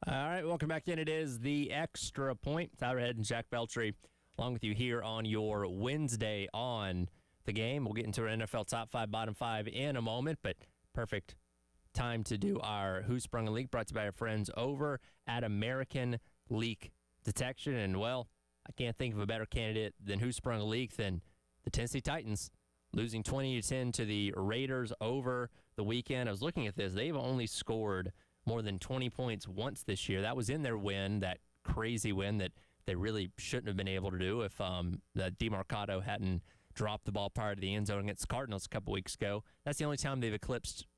All right, welcome back in. It is the Extra Point. Tyler Head and Jack Beltry along with you here on your Wednesday on the game. We'll get into our NFL top 5, bottom 5 in a moment, but perfect time to do our Who Sprung a Leak, brought to you by our friends over at American Leak Detection. And, well, I can't think of a better candidate than Who Sprung a Leak than the Tennessee Titans, losing 20-10 to the Raiders over the weekend. I was looking at this. They've only scored more than 20 points once this year. That was in their win, that crazy win that they really shouldn't have been able to do if the DeMarcado hadn't dropped the ball prior to the end zone against the Cardinals a couple weeks ago. That's the only time they've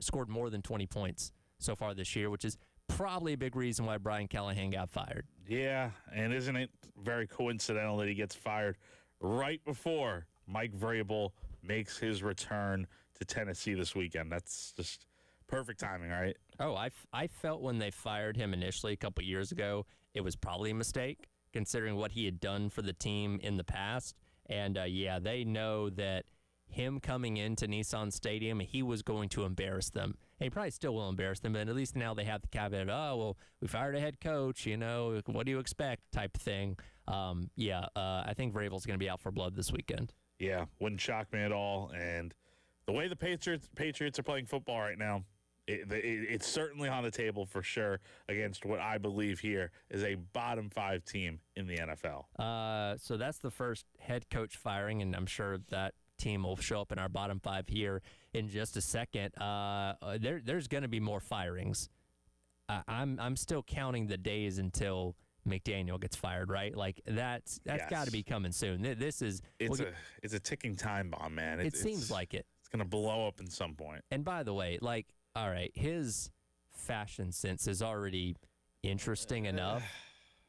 scored more than 20 points so far this year, which is probably a big reason why Brian Callahan got fired. Yeah, and isn't it very coincidental that he gets fired right before Mike Vrabel makes his return to Tennessee this weekend? That's just perfect timing, right? Oh, I felt when they fired him initially a couple years ago, it was probably a mistake considering what he had done for the team in the past. And, yeah, they know that him coming into Nissan Stadium, he was going to embarrass them. And he probably still will embarrass them, but at least now they have the caveat, oh, well, we fired a head coach, what do you expect type thing. I think Vrabel's going to be out for blood this weekend. Yeah, wouldn't shock me at all. And the way the Patriots are playing football right now, it's certainly on the table for sure against what I believe here is a bottom 5 team in the NFL. So that's the first head coach firing, and I'm sure that team will show up in our bottom 5 here in just a second. There's going to be more firings. I'm still counting the days until McDaniel gets fired, right? Like that's Yes. got to be coming soon. This is It's a ticking time bomb, man. it seems like it. It's going to blow up at some point. And by the way, all right, his fashion sense is already interesting enough.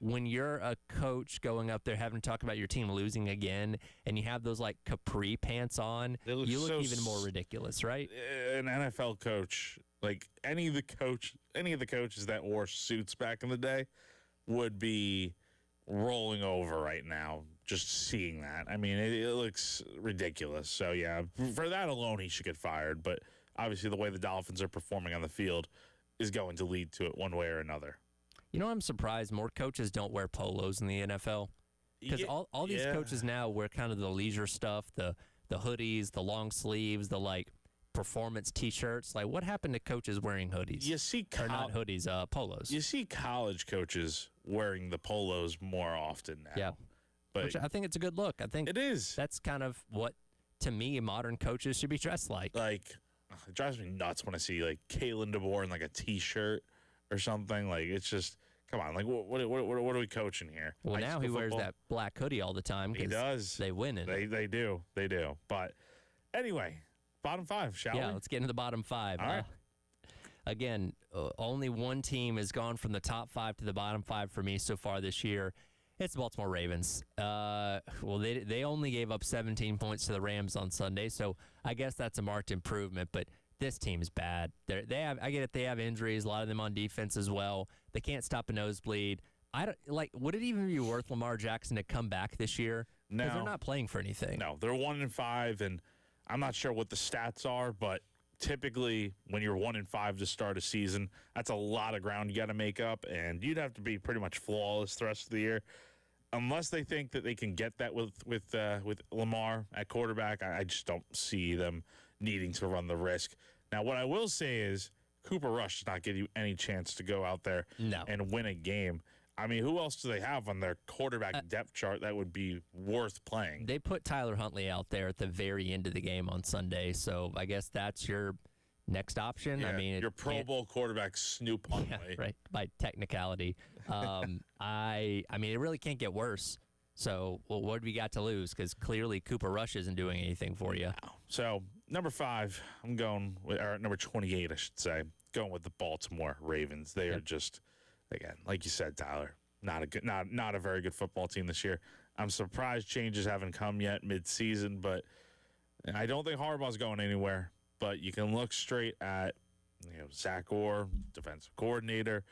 When you're a coach going up there having to talk about your team losing again, and you have those capri pants on, They look you look so even more ridiculous, right? An NFL coach, like any of the coaches that wore suits back in the day, would be rolling over right now just seeing that. I mean, it looks ridiculous. So yeah, for that alone, he should get fired. But obviously, the way the Dolphins are performing on the field is going to lead to it one way or another. I'm surprised more coaches don't wear polos in the NFL. Because Yeah, all these yeah. coaches now wear kind of the leisure stuff, the hoodies, the long sleeves, the performance T-shirts. What happened to coaches wearing hoodies? You see, or not hoodies, polos. You see college coaches wearing the polos more often now. Yeah, but which I think it's a good look. I think it is. that's kind of what, to me, modern coaches should be dressed like. It drives me nuts when I see Kalen DeBoer in a T-shirt or something. It's just, come on. What are we coaching here? Well, High now school he wears football? that black hoodie all the time. He 'cause does. They win it. They do. But anyway, bottom 5, shall Yeah, we? let's get into the bottom 5. All right. Again, only one team has gone from the top 5 to the bottom 5 for me so far this year. It's the Baltimore Ravens. They only gave up 17 points to the Rams on Sunday, so I guess that's a marked improvement. But this team is bad. I get it. They have injuries. A lot of them on defense as well. They can't stop a nosebleed. I don't would it even be worth Lamar Jackson to come back this year? Because No. they're not playing for anything. No, they're 1-5, and I'm not sure what the stats are, but typically when you're 1-5 to start a season, that's a lot of ground you got to make up, and you'd have to be pretty much flawless the rest of the year. Unless they think that they can get that with Lamar at quarterback, I just don't see them needing to run the risk. Now, what I will say is Cooper Rush does not give you any chance to go out there and win a game. I mean, who else do they have on their quarterback depth chart that would be worth playing? They put Tyler Huntley out there at the very end of the game on Sunday, so I guess that's your next option. Yeah, I mean, your Pro Bowl quarterback, Snoop Huntley. Yeah, right, by technicality. I mean, it really can't get worse. So, what do we got to lose? Because clearly Cooper Rush isn't doing anything for you. So, number 5, I'm going with, or number 28, I should say, going with the Baltimore Ravens. They are just, again, like you said, Tyler, not a very good football team this year. I'm surprised changes haven't come yet mid-season, but I don't think Harbaugh's going anywhere. But you can look straight at Zach Orr, defensive coordinator.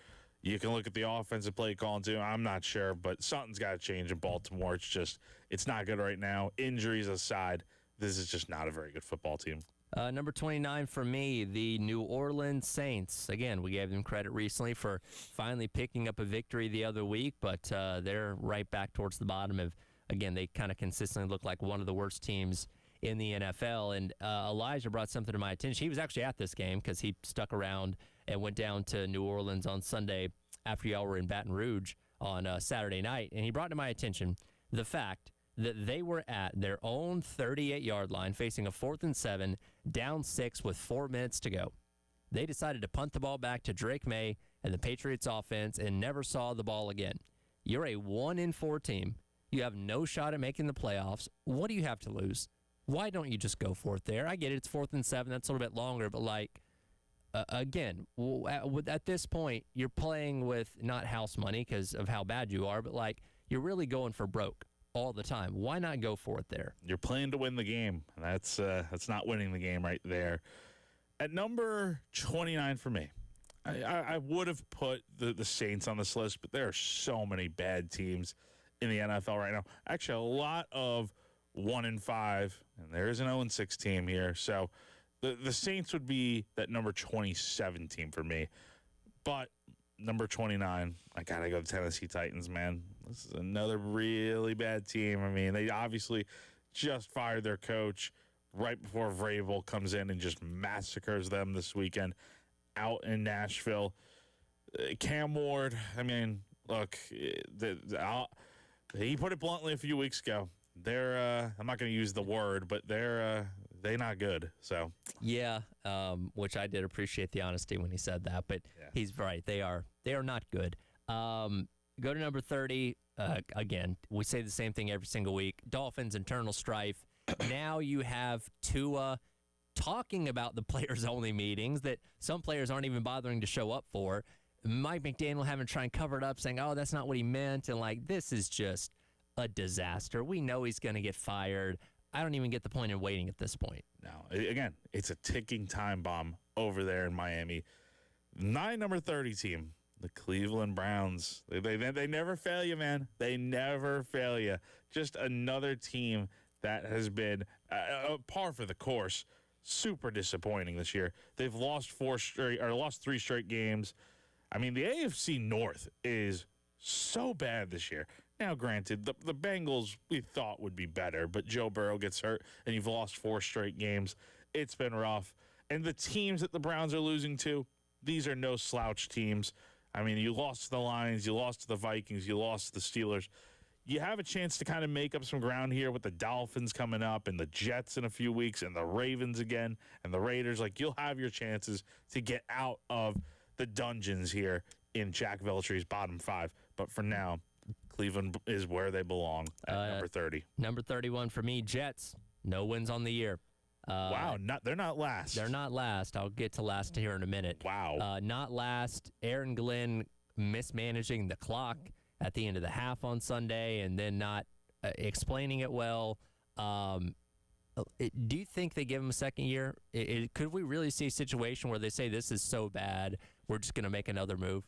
You can look at the offensive play calling too. I'm not sure, but something's got to change in Baltimore. It's not good right now. Injuries aside, this is just not a very good football team. Number 29 for me, the New Orleans Saints. Again, we gave them credit recently for finally picking up a victory the other week, but they're right back towards the bottom of, again, they kind of consistently look like one of the worst teams in the NFL. And Elijah brought something to my attention. He was actually at this game because he stuck around and went down to New Orleans on Sunday after y'all were in Baton Rouge on Saturday night. And he brought to my attention the fact that they were at their own 38-yard line facing a 4th and 7, down 6 with 4 minutes to go. They decided to punt the ball back to Drake May and the Patriots offense and never saw the ball again. You're a 1-4 team. You have no shot at making the playoffs. What do you have to lose? Why don't you just go for it there? I get it. It's 4th and 7. That's a little bit longer, but again, at this point, you're playing with not house money because of how bad you are, but you're really going for broke all the time. Why not go for it there? You're playing to win the game. That's not winning the game right there. At number 29 for me, I would have put the Saints on this list, but there are so many bad teams in the NFL right now. Actually, a lot of 1-5, and there is an 0-6 team here. So the Saints would be that number 27 team for me. But number 29, I got to go to the Tennessee Titans, man. This is another really bad team. I mean, they obviously just fired their coach right before Vrabel comes in and just massacres them this weekend out in Nashville. Cam Ward, I mean, look, he put it bluntly a few weeks ago. They're, I'm not going to use the word, but they're not good. So yeah, which I did appreciate the honesty when he said that, but he's right. They are not good. Go to number 30. Again, we say the same thing every single week. Dolphins internal strife. Now you have Tua talking about the players-only meetings that some players aren't even bothering to show up for. Mike McDaniel having to try and cover it up, saying, "Oh, that's not what he meant," and this is just a disaster. We know he's going to get fired. I don't even get the point in waiting at this point. No, again, it's a ticking time bomb over there in Miami. Number 30 team, the Cleveland Browns. They never fail you, man. They never fail you. Just another team that has been par for the course. Super disappointing this year. They've lost 3 straight games. I mean, the AFC North is so bad this year. Now, granted, the Bengals we thought would be better, but Joe Burrow gets hurt, and you've lost 4 straight games. It's been rough. And the teams that the Browns are losing to, these are no slouch teams. I mean, you lost to the Lions, you lost to the Vikings, you lost to the Steelers. You have a chance to kind of make up some ground here with the Dolphins coming up and the Jets in a few weeks and the Ravens again and the Raiders. You'll have your chances to get out of the dungeons here in Jack Veltry's bottom 5. But for now, Cleveland is where they belong at number 30. Number 31 for me, Jets. No wins on the year. Wow, they're not last. They're not last. I'll get to last here in a minute. Wow. Not last. Aaron Glenn mismanaging the clock at the end of the half on Sunday and then not explaining it well. Do you think they give him a second year? Could we really see a situation where they say this is so bad, we're just going to make another move?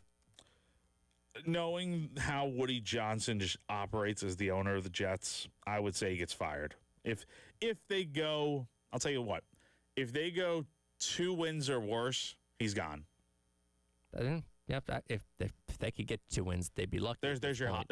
Knowing how Woody Johnson just operates as the owner of the Jets, I would say he gets fired. If they go, I'll tell you what, if they go 2 wins or worse, he's gone. Yeah, if they could get 2 wins, they'd be lucky. There's your hot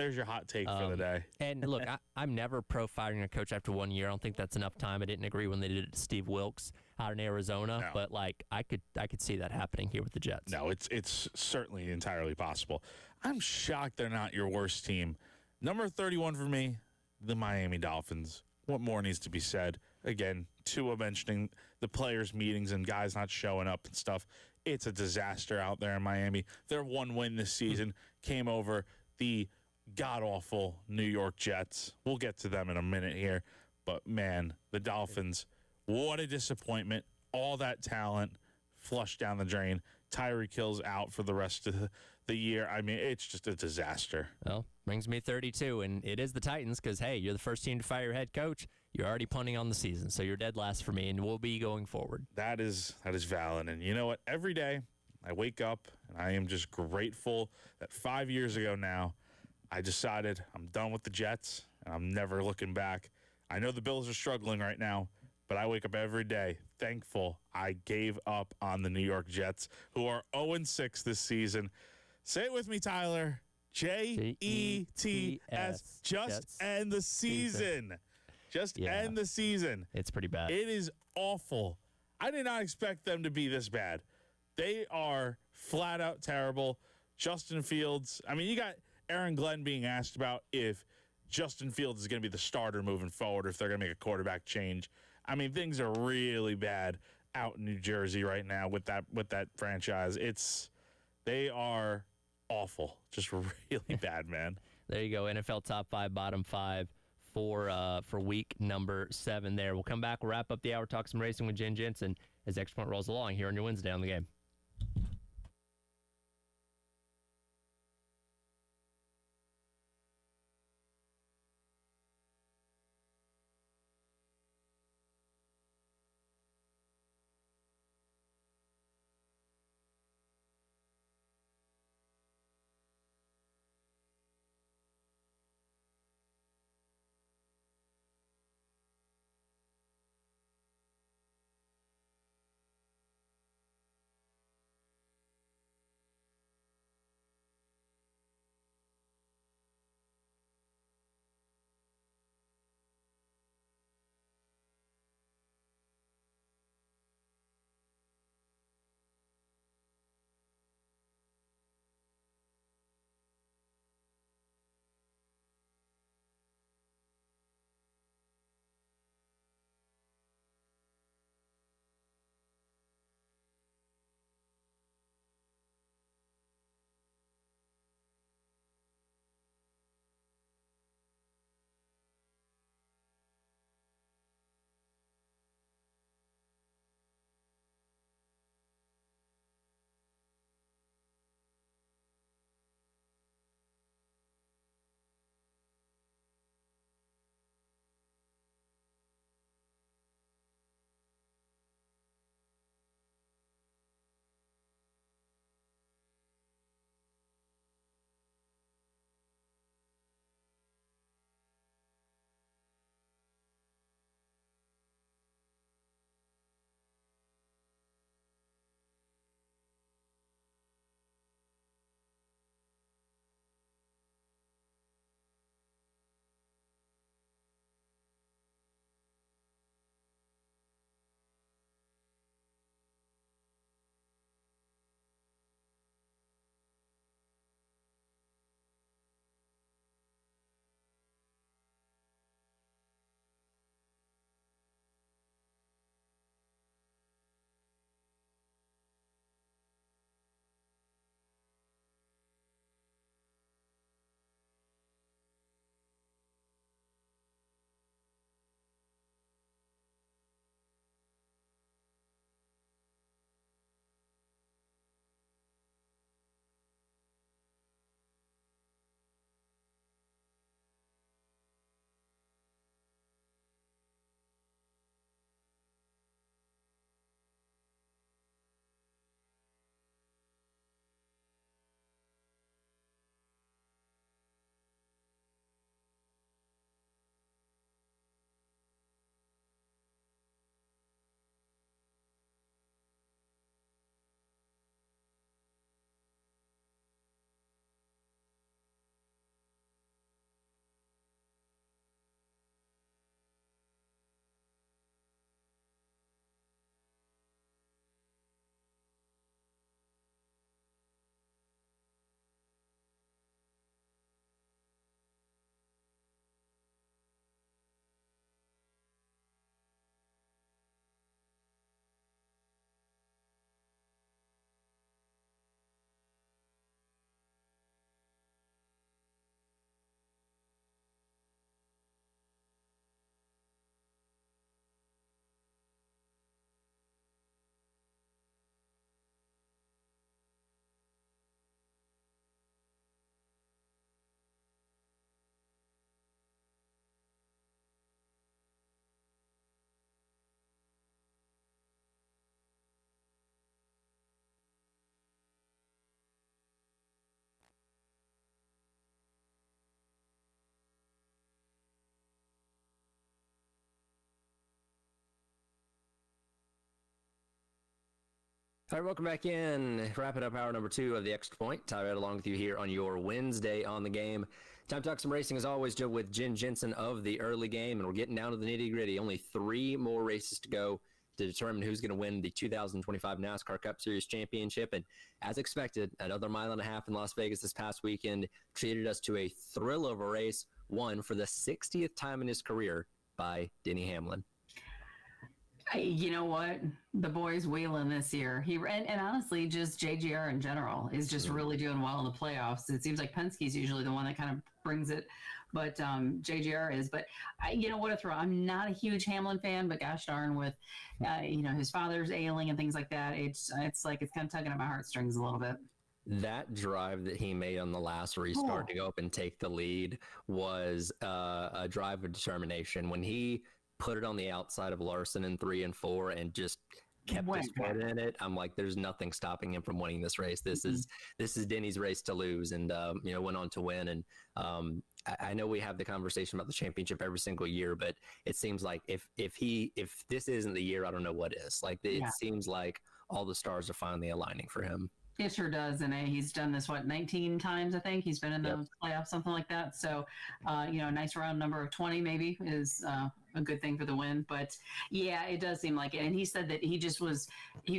take for the day. And look, I'm never pro firing a coach after 1 year. I don't think that's enough time. I didn't agree when they did it to Steve Wilkes out in Arizona, but I could see that happening here with the Jets. No, it's certainly entirely possible. I'm shocked they're not your worst team. Number 31 for me, the Miami Dolphins. What more needs to be said? Again, Tua mentioning the players' meetings and guys not showing up and stuff. It's a disaster out there in Miami. Their 1 win this season came over the god-awful New York Jets. We'll get to them in a minute here. But, man, the Dolphins, what a disappointment. All that talent flushed down the drain. Tyreek Hill's out for the rest of the year. I mean, it's just a disaster. Well, brings me 32, and it is the Titans because, hey, you're the first team to fire your head coach. You're already punting on the season, so you're dead last for me, and we'll be going forward. That is valid. And you know what? Every day I wake up, and I am just grateful that 5 years ago now, I decided I'm done with the Jets, and I'm never looking back. I know the Bills are struggling right now, but I wake up every day thankful I gave up on the New York Jets, who are 0-6 this season. Say it with me, Tyler. Jets. Just end the season. Just end the season. It's pretty bad. It is awful. I did not expect them to be this bad. They are flat out terrible. Justin Fields. I mean, you got Aaron Glenn being asked about if Justin Fields is going to be the starter moving forward, if they're going to make a quarterback change. I mean, things are really bad out in New Jersey right now with that franchise. They are awful. Just really bad, man. There you go. NFL top 5, bottom 5 for week number 7 there. We'll come back. We'll wrap up the hour, talk some racing with Jen Jensen as Extra Point rolls along here on your Wednesday on the Game. All right, welcome back in. Wrapping up hour number 2 of the Extra Point. Ty Red along with you here on your Wednesday on the game. Time to talk some racing as always, Joe, with Jen Jensen of the early game, and we're getting down to the nitty gritty. Only 3 more races to go to determine who's going to win the 2025 NASCAR Cup Series Championship. And as expected, another mile and a half in Las Vegas this past weekend treated us to a thrill of a race, won for the 60th time in his career by Denny Hamlin. You know what? The boy's wheeling this year. And honestly, just JGR in general is just really doing well in the playoffs. It seems like Penske's usually the one that kind of brings it, but JGR is. But you know what? I'm not a huge Hamlin fan, but gosh darn, with his father's ailing and things like that, it's like it's kind of tugging at my heartstrings a little bit. That drive that he made on the last restart to go up and take the lead was a drive of determination. When he put it on the outside of Larson in 3 and 4 and just kept his foot in it, I'm like, there's nothing stopping him from winning this race. This is Denny's race to lose, and went on to win. And I know we have the conversation about the championship every single year, but it seems like if this isn't the year, I don't know what is. Like it seems like all the stars are finally aligning for him. It sure does, and he's done this 19 times, I think. He's been in the playoffs, something like that. So, a nice round number of 20 maybe is a good thing for the win. But yeah, it does seem like it. And he said that he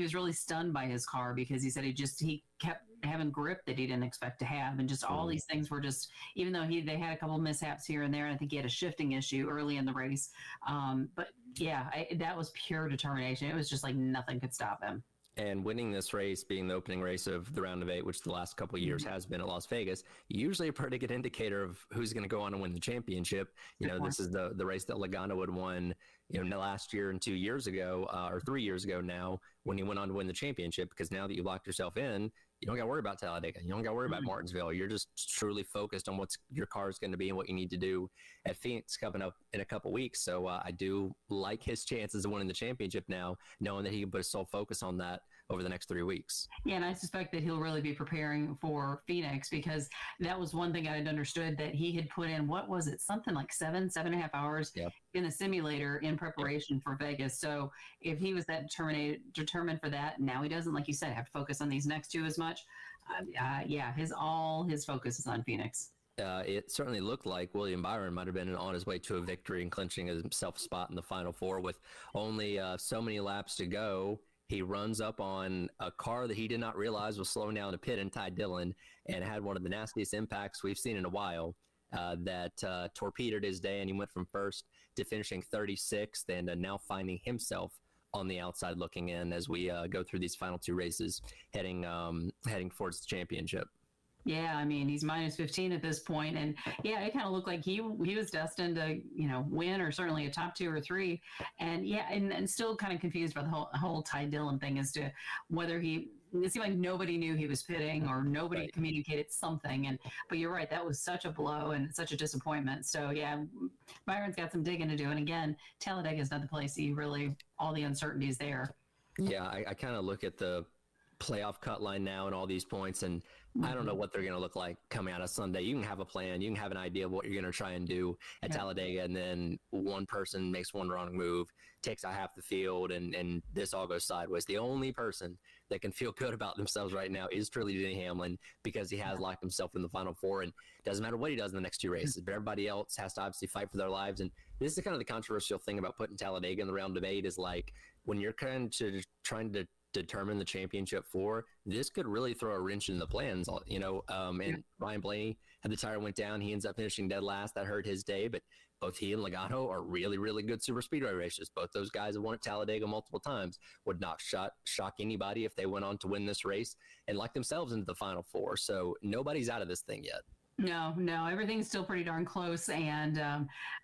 was really stunned by his car, because he said he kept having grip that he didn't expect to have, and just all these things were just, even though they had a couple of mishaps here and there, and I think he had a shifting issue early in the race. But yeah, that was pure determination. It was just like nothing could stop him. And winning this race, being the opening race of the round of 8, which the last couple of years has been at Las Vegas, usually a pretty good indicator of who's going to go on and win the championship. This is the race that Logano had won, last year and 2 years ago, or 3 years ago now, when he went on to win the championship. Because now that you locked yourself in, you don't got to worry about Talladega. You don't got to worry about Martinsville. You're just truly focused on what your car is going to be and what you need to do at Phoenix coming up in a couple weeks. So I do like his chances of winning the championship now, knowing that he can put his sole focus on that over the next 3 weeks. Yeah, and I suspect that he'll really be preparing for Phoenix, because that was one thing I had understood, that he had put in, what was it, something like 7.5 hours in the simulator in preparation for Vegas. So if he was that determined for that, now he doesn't, like you said, have to focus on these next 2 as much. His focus is on Phoenix. It certainly looked like William Byron might have been on his way to a victory and clinching himself a spot in the Final Four with only so many laps to go. He runs up on a car that he did not realize was slowing down a pit in Ty Dillon, and had one of the nastiest impacts we've seen in a while that torpedoed his day, and he went from first to finishing 36th, and now finding himself on the outside looking in as we go through these final 2 races heading towards the championship. Yeah, I mean, he's minus 15 at this point, and yeah, it kind of looked like he was destined to, win, or certainly a top 2 or 3, and yeah, and still kind of confused about the whole Ty Dillon thing as to whether it seemed like nobody knew he was pitting, or nobody communicated something, but you're right, that was such a blow and such a disappointment. So yeah, Byron's got some digging to do, and again, Talladega is not the place that all the uncertainties there. Yeah, I kind of look at the playoff cut line now and all these points, and I don't know what they're going to look like coming out of Sunday. You can have a plan, you can have an idea of what you're going to try and do at Talladega, and then one person makes one wrong move, takes out half the field, and this all goes sideways. The only person that can feel good about themselves right now is truly Denny Hamlin, because he has locked himself in the Final Four, and doesn't matter what he does in the next 2 races, but everybody else has to obviously fight for their lives. And this is kind of the controversial thing about putting Talladega in the round of 8, is like, when you're trying to determine the championship for, this could really throw a wrench in the plans, and Ryan Blaney had the tire went down. He ends up finishing dead last. That hurt his day, but both he and Logano are really, really good super speedway racers. Both those guys have won at Talladega multiple times. Would not shock anybody if they went on to win this race and lock themselves into the Final Four. So nobody's out of this thing yet. No, everything's still pretty darn close. And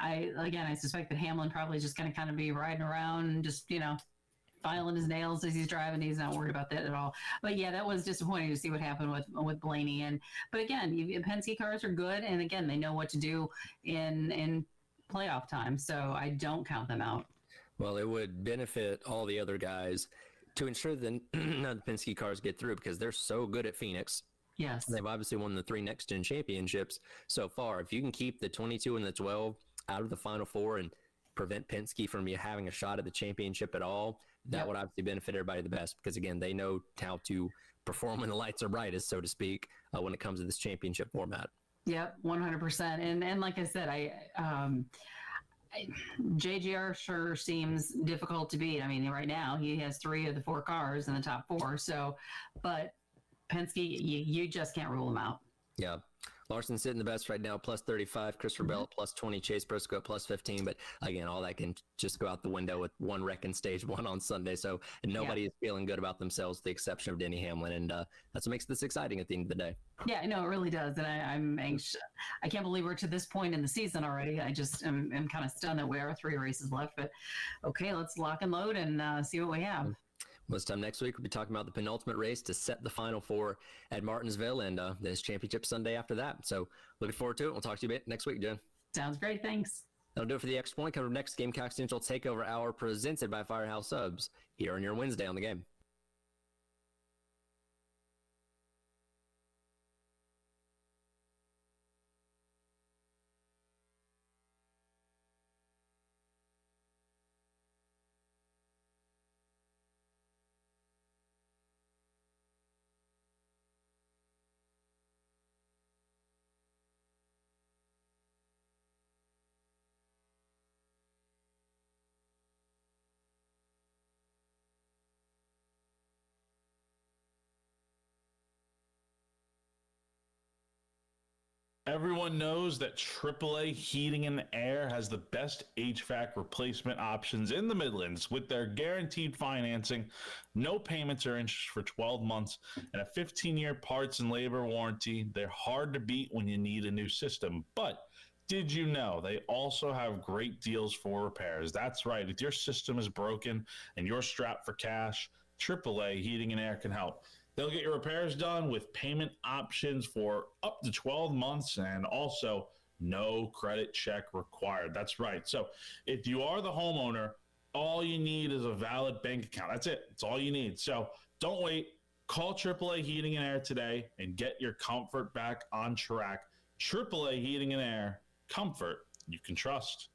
I suspect that Hamlin probably is just going to kind of be riding around and just, filing his nails as he's driving. He's not worried about that at all. But yeah, that was disappointing to see what happened with Blaney. But again, Penske cars are good, and again, they know what to do in playoff time. So I don't count them out. Well, it would benefit all the other guys to ensure that none of the Penske cars get through, because they're so good at Phoenix. Yes, they've obviously won the 3 next-gen championships so far. If you can keep the 22 and the 12 out of the Final Four and prevent Penske from having a shot at the championship at all, that would obviously benefit everybody the best, because again, they know how to perform when the lights are brightest, so to speak, when it comes to this championship format. Yep, 100%. And like I said, JGR sure seems difficult to beat. I mean, right now he has 3 of the 4 cars in the top 4. So, but Penske, you just can't rule him out. Yeah. Larson's sitting the best right now, plus 35. Christopher Bell at plus 20. Chase Briscoe at plus 15. But again, all that can just go out the window with one wreck in stage 1 on Sunday. So nobody is feeling good about themselves, with the exception of Denny Hamlin. And that's what makes this exciting at the end of the day. Yeah, no, it really does. And I'm anxious. I can't believe we're to this point in the season already. I just am kind of stunned that we are 3 races left. But okay, let's lock and load and see what we have. This time next week, we'll be talking about the penultimate race to set the Final Four at Martinsville, and this championship Sunday after that. So looking forward to it. We'll talk to you next week, Jen. Sounds great. Thanks. That'll do it for the Extra Point. Coming up next, Gamecock Central Takeover Hour presented by Firehouse Subs here on your Wednesday on the Game. Everyone knows that AAA Heating and Air has the best HVAC replacement options in the Midlands with their guaranteed financing, no payments or interest for 12 months, and a 15-year parts and labor warranty. They're hard to beat when you need a new system. But did you know they also have great deals for repairs? That's right. If your system is broken and you're strapped for cash, AAA Heating and Air can help. They'll get your repairs done with payment options for up to 12 months and also no credit check required. That's right. So if you are the homeowner, all you need is a valid bank account. That's it. That's all you need. So don't wait. Call AAA Heating and Air today and get your comfort back on track. AAA Heating and Air, comfort you can trust.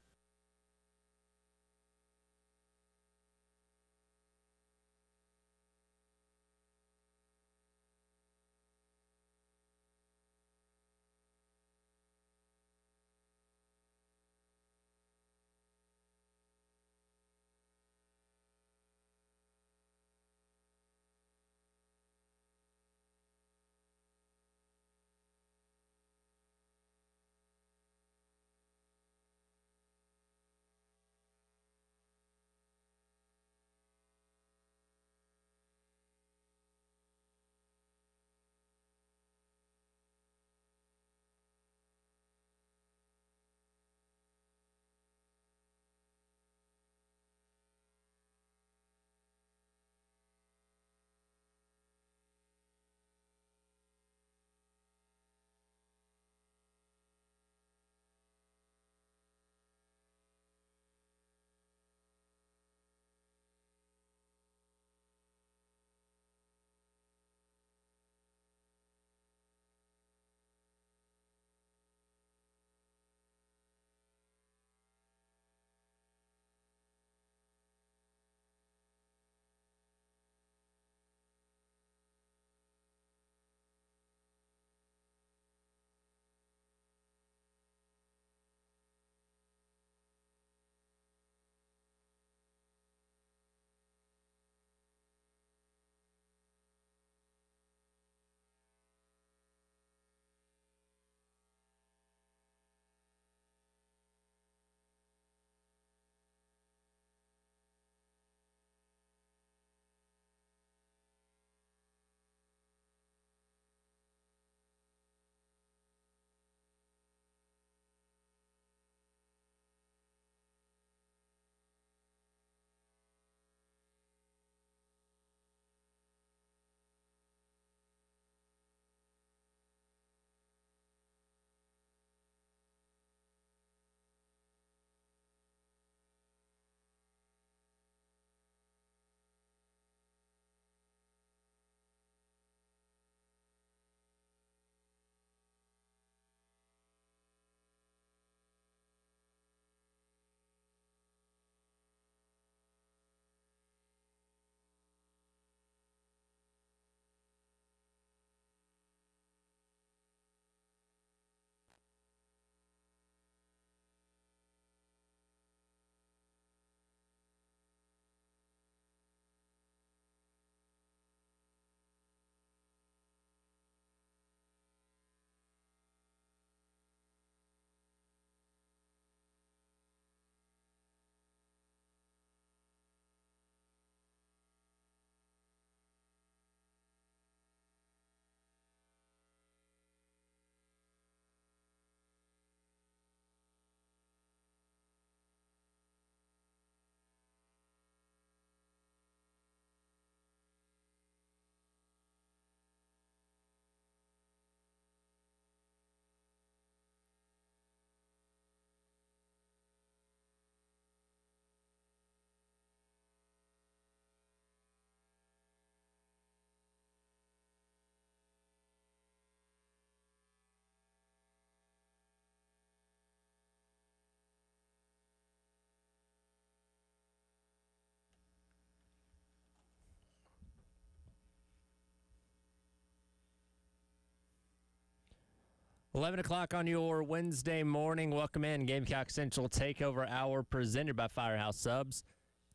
11 o'clock on your Wednesday morning. Welcome in. Gamecock Central Takeover Hour presented by Firehouse Subs.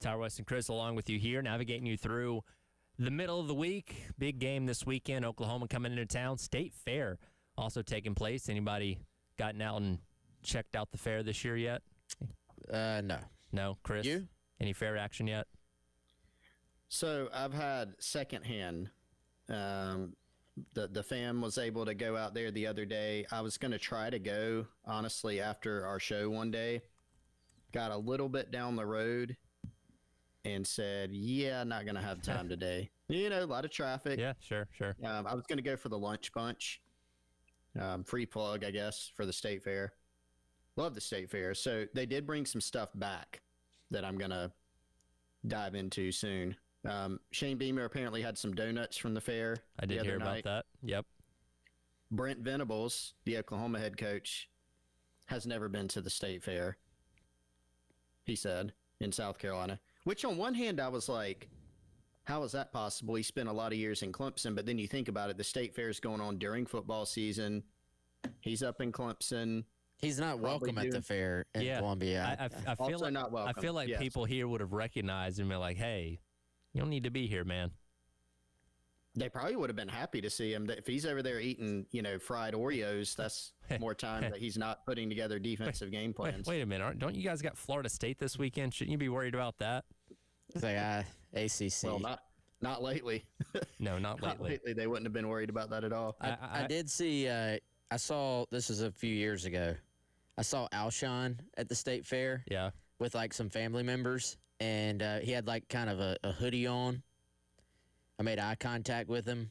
Tyler West and Chris along with you here, navigating you through the middle of the week. Big game this weekend. Oklahoma coming into town. State Fair also taking place. Anybody gotten out and checked out the fair this year yet? No. No? Chris? You? Any fair action yet? So I've had secondhand. The fam was able to go out there the other day. I was going to try to go, honestly, after our show one day. Got a little bit down the road and said, yeah, not going to have time today. You know, a lot of traffic. Yeah, sure. I was going to go for the lunch bunch. Free plug, I guess, for the state fair. Love the state fair. So they did bring some stuff back that I'm going to dive into soon. Shane Beamer apparently had some donuts from the fair. I did hear about that. Yep. Brent Venables, the Oklahoma head coach, has never been to the state fair, he said, in South Carolina. Which on one hand, I was like, how is that possible? He spent a lot of years in Clemson, but then you think about it, the state fair is going on during football season. He's up in Clemson. He's not welcome at the fair in Columbia. I feel like not welcome. I feel like people here would have recognized him and been like, hey, you don't need to be here, man. They probably would have been happy to see him. If he's over there eating, fried Oreos, that's more time that he's not putting together defensive game plans. Wait a minute. Don't you guys got Florida State this weekend? Shouldn't you be worried about that? It's like ACC. Well, not lately. No, not lately. Not lately. They wouldn't have been worried about that at all. I did see, I saw, this was a few years ago, I saw Alshon at the state fair. Yeah. With like some family members. And he had like kind of a hoodie on. I made eye contact with him,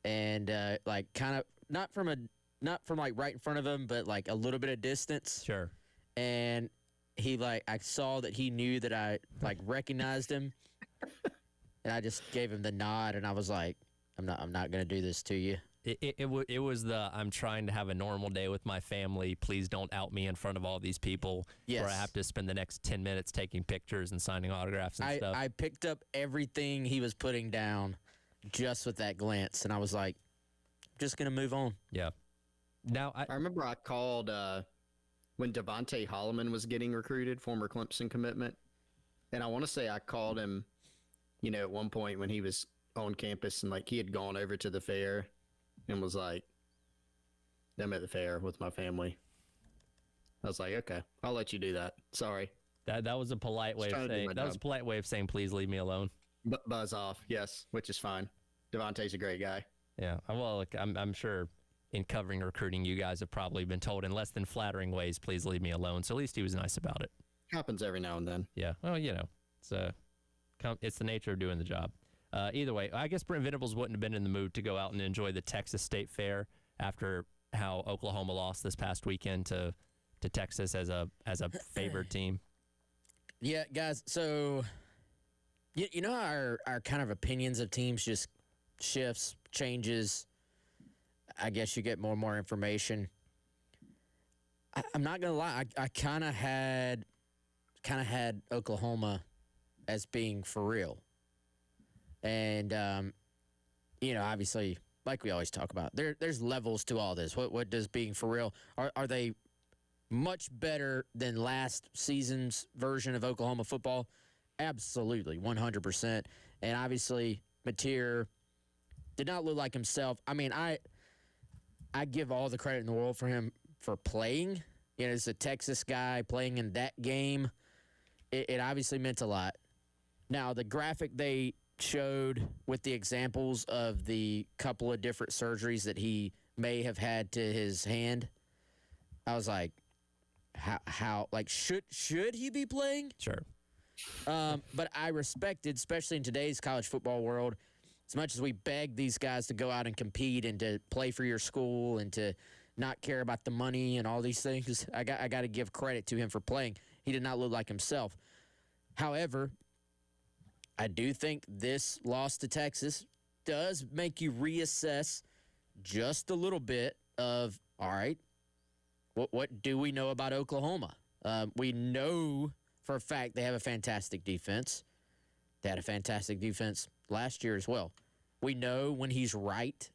and like kind of not from like right in front of him, but like a little bit of distance. Sure. And he I saw that he knew that I like recognized him, and I just gave him the nod, and I was like, I'm not gonna do this to you. It was the I'm trying to have a normal day with my family. Please don't out me in front of all these people where I have to spend the next 10 minutes taking pictures and signing autographs and stuff. I picked up everything he was putting down just with that glance, and I was like, I'm just going to move on. Yeah. Now, I remember I called when Devontae Holloman was getting recruited, former Clemson commitment, and I want to say I called him, at one point when he was on campus and like he had gone over to the fair and was like, I'm at the fair with my family. I was like, okay, I'll let you do that. Sorry. That was a polite way of saying. That was a polite way of saying, please leave me alone. Buzz off, yes, which is fine. Devontae's a great guy. Yeah, well, look, I'm sure in covering recruiting, you guys have probably been told in less than flattering ways, please leave me alone. So at least he was nice about it. Happens every now and then. Yeah, well, it's the nature of doing the job. Either way, I guess Brent Venables wouldn't have been in the mood to go out and enjoy the Texas State Fair after how Oklahoma lost this past weekend to Texas as a favored team. Yeah, guys. So, you know how our kind of opinions of teams just shifts, changes. I guess you get more and more information. I'm not gonna lie. I kind of had Oklahoma as being for real. And, obviously, like we always talk about, there's levels to all this. What does being for real? Are they much better than last season's version of Oklahoma football? Absolutely, 100%. And obviously, Mateer did not look like himself. I mean, I give all the credit in the world for him for playing. As a Texas guy playing in that game, it obviously meant a lot. Now, the graphic they showed with the examples of the couple of different surgeries that he may have had to his hand, I was like, how like should he be playing? Sure. But I respected, especially in today's college football world, as much as we beg these guys to go out and compete and to play for your school and to not care about the money and all these things, I got to give credit to him for playing. He did not look like himself. However, I do think this loss to Texas does make you reassess just a little bit of, all right, what do we know about Oklahoma? We know for a fact they have a fantastic defense. They had a fantastic defense last year as well. We know when he's right,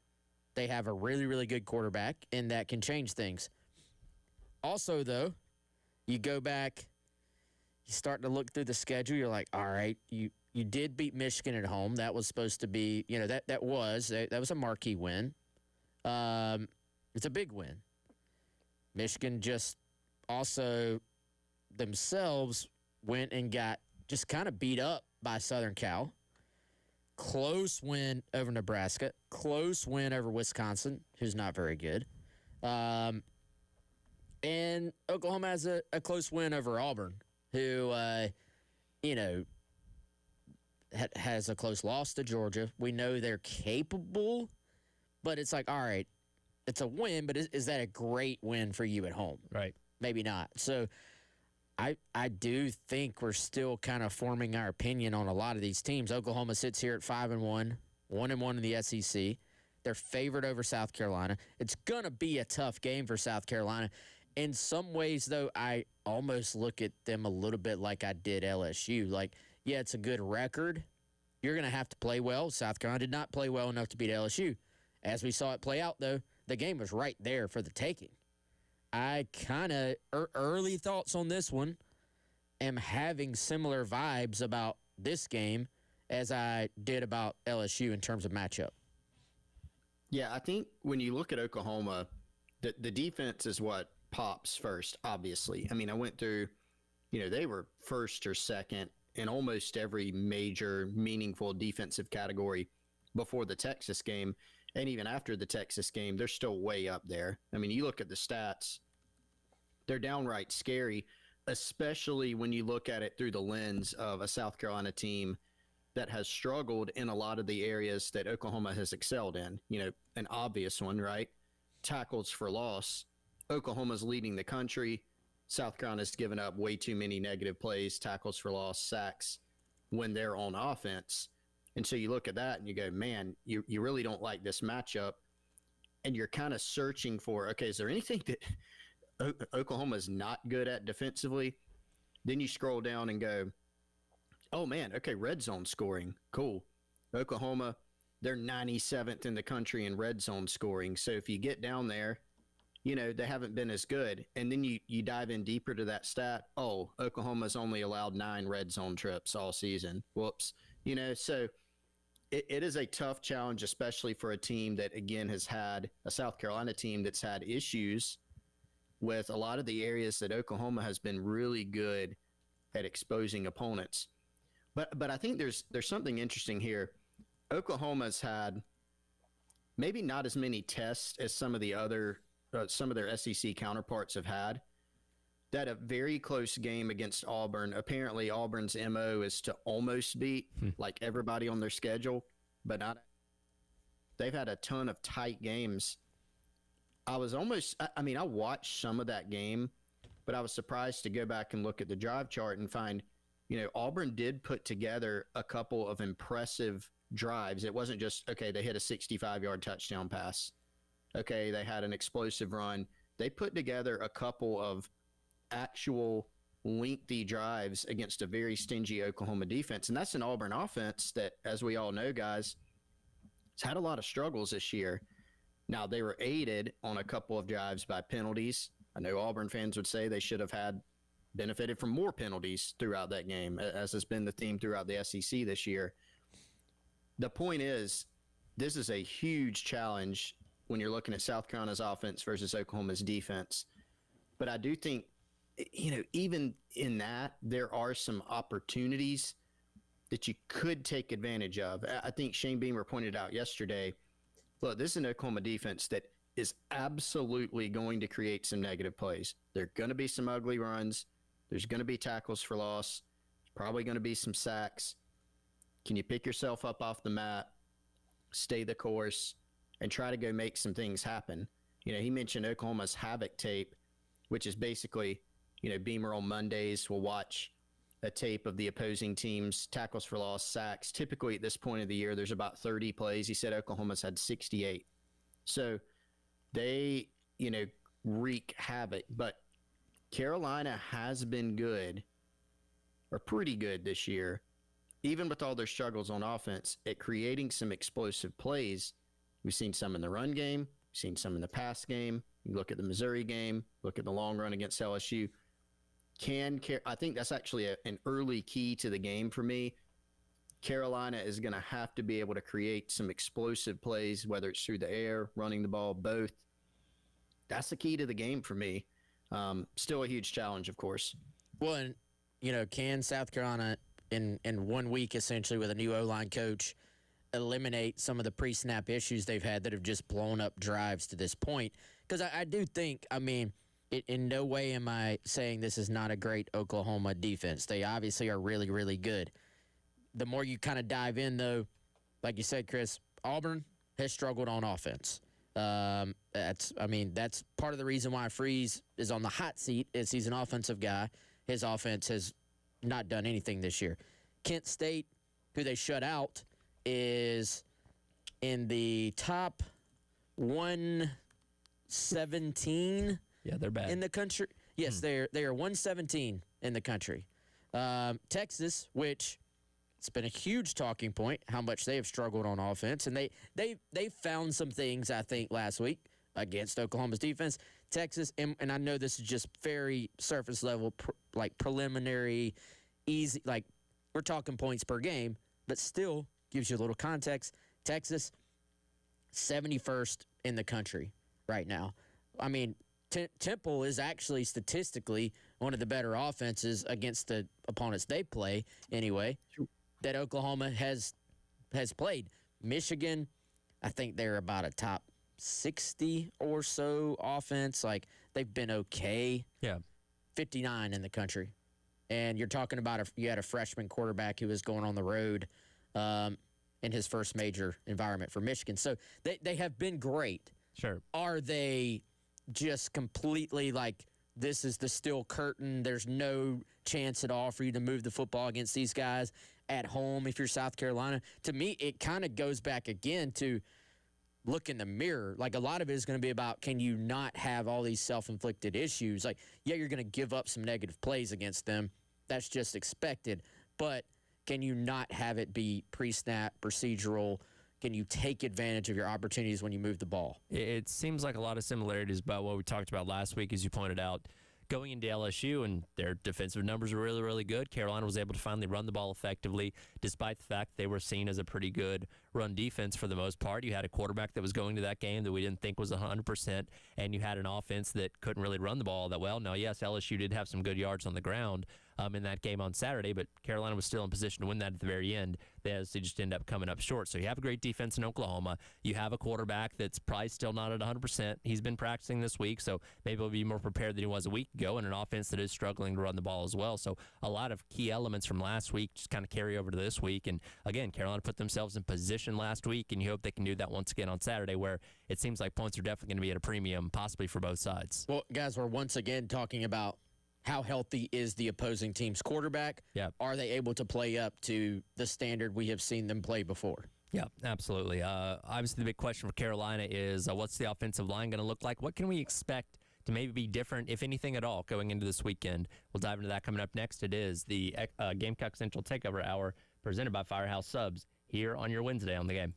they have a really, really good quarterback, and that can change things. Also, though, you go back, you start to look through the schedule, you're like, all right, you did beat Michigan at home. That was supposed to be, that was a marquee win. It's a big win. Michigan just also themselves went and got just kind of beat up by Southern Cal. Close win over Nebraska. Close win over Wisconsin, who's not very good. And Oklahoma has a close win over Auburn, who, has a close loss to Georgia. We know they're capable, but it's like, all right, it's a win, but is that a great win for you at home? Right. Maybe not. So I do think we're still kind of forming our opinion on a lot of these teams. Oklahoma sits here at 5-1, 1-1 in the SEC. They're favored over South Carolina. It's going to be a tough game for South Carolina. In some ways, though, I almost look at them a little bit like I did LSU. Like, yeah, it's a good record. You're going to have to play well. South Carolina did not play well enough to beat LSU. As we saw it play out, though, the game was right there for the taking. I kind of, early thoughts on this one, am having similar vibes about this game as I did about LSU in terms of matchup. Yeah, I think when you look at Oklahoma, the defense is what pops first, obviously. I mean, I went through, they were first or second in almost every major meaningful defensive category before the Texas game. And even after the Texas game, they're still way up there. I mean, you look at the stats, they're downright scary, especially when you look at it through the lens of a South Carolina team that has struggled in a lot of the areas that Oklahoma has excelled in. An obvious one, right? Tackles for loss. Oklahoma's leading the country. South Carolina's given up way too many negative plays, tackles for loss, sacks when they're on offense. And so you look at that and you go, man, you really don't like this matchup. And you're kind of searching for, okay, is there anything that Oklahoma's not good at defensively? Then you scroll down and go, oh, man, okay, red zone scoring. Cool. Oklahoma, they're 97th in the country in red zone scoring. So if you get down there, they haven't been as good. And then you dive in deeper to that stat. Oh, Oklahoma's only allowed 9 red zone trips all season. Whoops. So it is a tough challenge, especially for a team that, again, has had a South Carolina team that's had issues with a lot of the areas that Oklahoma has been really good at exposing opponents. But I think there's something interesting here. Oklahoma's had maybe not as many tests as some of their SEC counterparts have had. That a very close game against Auburn. Apparently, Auburn's MO is to almost beat like everybody on their schedule, but not. They've had a ton of tight games. I watched some of that game, but I was surprised to go back and look at the drive chart and find, Auburn did put together a couple of impressive drives. It wasn't just, okay, they hit a 65-yard touchdown pass. Okay, they had an explosive run. They put together a couple of actual lengthy drives against a very stingy Oklahoma defense. And that's an Auburn offense that, as we all know, guys, has had a lot of struggles this year. Now, they were aided on a couple of drives by penalties. I know Auburn fans would say they should have benefited from more penalties throughout that game, as has been the theme throughout the SEC this year. The point is, this is a huge challenge when you're looking at South Carolina's offense versus Oklahoma's defense. But I do think, even in that, there are some opportunities that you could take advantage of. I think Shane Beamer pointed out yesterday, look, this is an Oklahoma defense that is absolutely going to create some negative plays. There are going to be some ugly runs. There's going to be tackles for loss. There's probably going to be some sacks. Can you pick yourself up off the mat, stay the course, and try to go make some things happen? He mentioned Oklahoma's Havoc tape, which is basically, Beamer on Mondays will watch a tape of the opposing team's tackles for loss, sacks. Typically at this point of the year, there's about 30 plays. He said Oklahoma's had 68. So they, wreak havoc. But Carolina has been good, or pretty good this year, even with all their struggles on offense, at creating some explosive plays. We've seen some in the run game. We've seen some in the pass game. You look at the Missouri game, look at the long run against LSU. I think that's actually an early key to the game for me. Carolina is going to have to be able to create some explosive plays, whether it's through the air, running the ball, both. That's the key to the game for me. Still a huge challenge, of course. Well, and, can South Carolina in 1 week, essentially, with a new O-line coach, eliminate some of the pre-snap issues they've had that have just blown up drives to this point? Because I do think, in no way am I saying this is not a great Oklahoma defense. They obviously are really, really good. The more you kind of dive in, though, like you said, Chris, Auburn has struggled on offense. That's part of the reason why Freeze is on the hot seat is he's an offensive guy. His offense has not done anything this year. Kent State, who they shut out, is in the top 117. Yeah, they're bad in the country. Yes, they are 117 in the country. Texas, which it's been a huge talking point how much they have struggled on offense, and they found some things I think last week against Oklahoma's defense. Texas, and I know this is just very surface level, preliminary, easy. Like we're talking points per game, but still gives you a little context. Texas, 71st in the country right now. Temple is actually statistically one of the better offenses against the opponents they play anyway that Oklahoma has played. Michigan, I think they're about a top 60 or so offense. Like they've been okay. Yeah. 59 in the country. And you're talking about you had a freshman quarterback who was going on the road in his first major environment for Michigan. So they have been great. Sure. Are they just completely like this is the steel curtain? There's no chance at all for you to move the football against these guys at home if you're South Carolina. To me, it kind of goes back again to look in the mirror. Like a lot of it is going to be about can you not have all these self-inflicted issues? Like, yeah, you're going to give up some negative plays against them. That's just expected. But can you not have it be pre-snap, procedural? Can you take advantage of your opportunities when you move the ball? It seems like a lot of similarities about what we talked about last week, as you pointed out. Going into LSU, and their defensive numbers were really, really good. Carolina was able to finally run the ball effectively, despite the fact they were seen as a pretty good run defense for the most part. You had a quarterback that was going to that game that we didn't think was 100%, and you had an offense that couldn't really run the ball that well. Now, yes, LSU did have some good yards on the ground in that game on Saturday, but Carolina was still in position to win that at the very end. They just end up coming up short. So you have a great defense in Oklahoma. You have a quarterback that's probably still not at 100%. He's been practicing this week, so maybe he'll be more prepared than he was a week ago, and an offense that is struggling to run the ball as well. So a lot of key elements from last week just kind of carry over to this week. And again, Carolina put themselves in position last week, and you hope they can do that once again on Saturday, where it seems like points are definitely going to be at a premium, possibly for both sides. Well, guys, we're once again talking about how healthy is the opposing team's quarterback? Yeah. Are they able to play up to the standard we have seen them play before? Yeah, absolutely. Obviously, the big question for Carolina is what's the offensive line going to look like? What can we expect to maybe be different, if anything at all, going into this weekend? We'll dive into that coming up next. It is the Gamecock Central Takeover Hour presented by Firehouse Subs here on your Wednesday on the Game.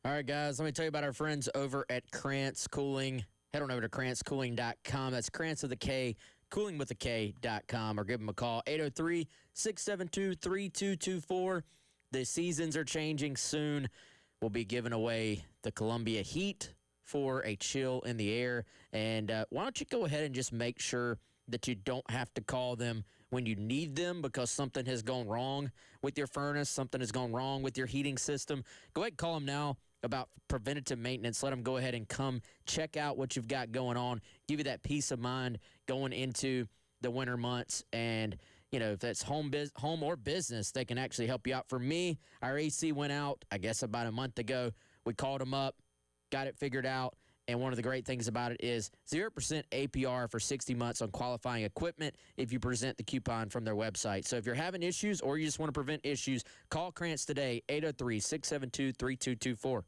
All right, guys, let me tell you about our friends over at Krantz Cooling. Head on over to KrantzCooling.com. That's Krantz with a K, coolingwithak.com, or give them a call, 803-672-3224. the seasons are changing soon. We'll be giving away the Columbia Heat for a chill in the air. And why don't you go ahead and just make sure that you don't have to call them when you need them because something has gone wrong with your furnace, something has gone wrong with your heating system. Go ahead and call them now about preventative maintenance. Let them go ahead and come check out what you've got going on, give you that peace of mind going into the winter months. And, you know, if that's home or business, they can actually help you out. For me, our AC went out, I guess, about a month ago. We called them up, got it figured out. And one of the great things about it is 0% APR for 60 months on qualifying equipment if you present the coupon from their website. So if you're having issues or you just want to prevent issues, call Krantz today, 803-672-3224.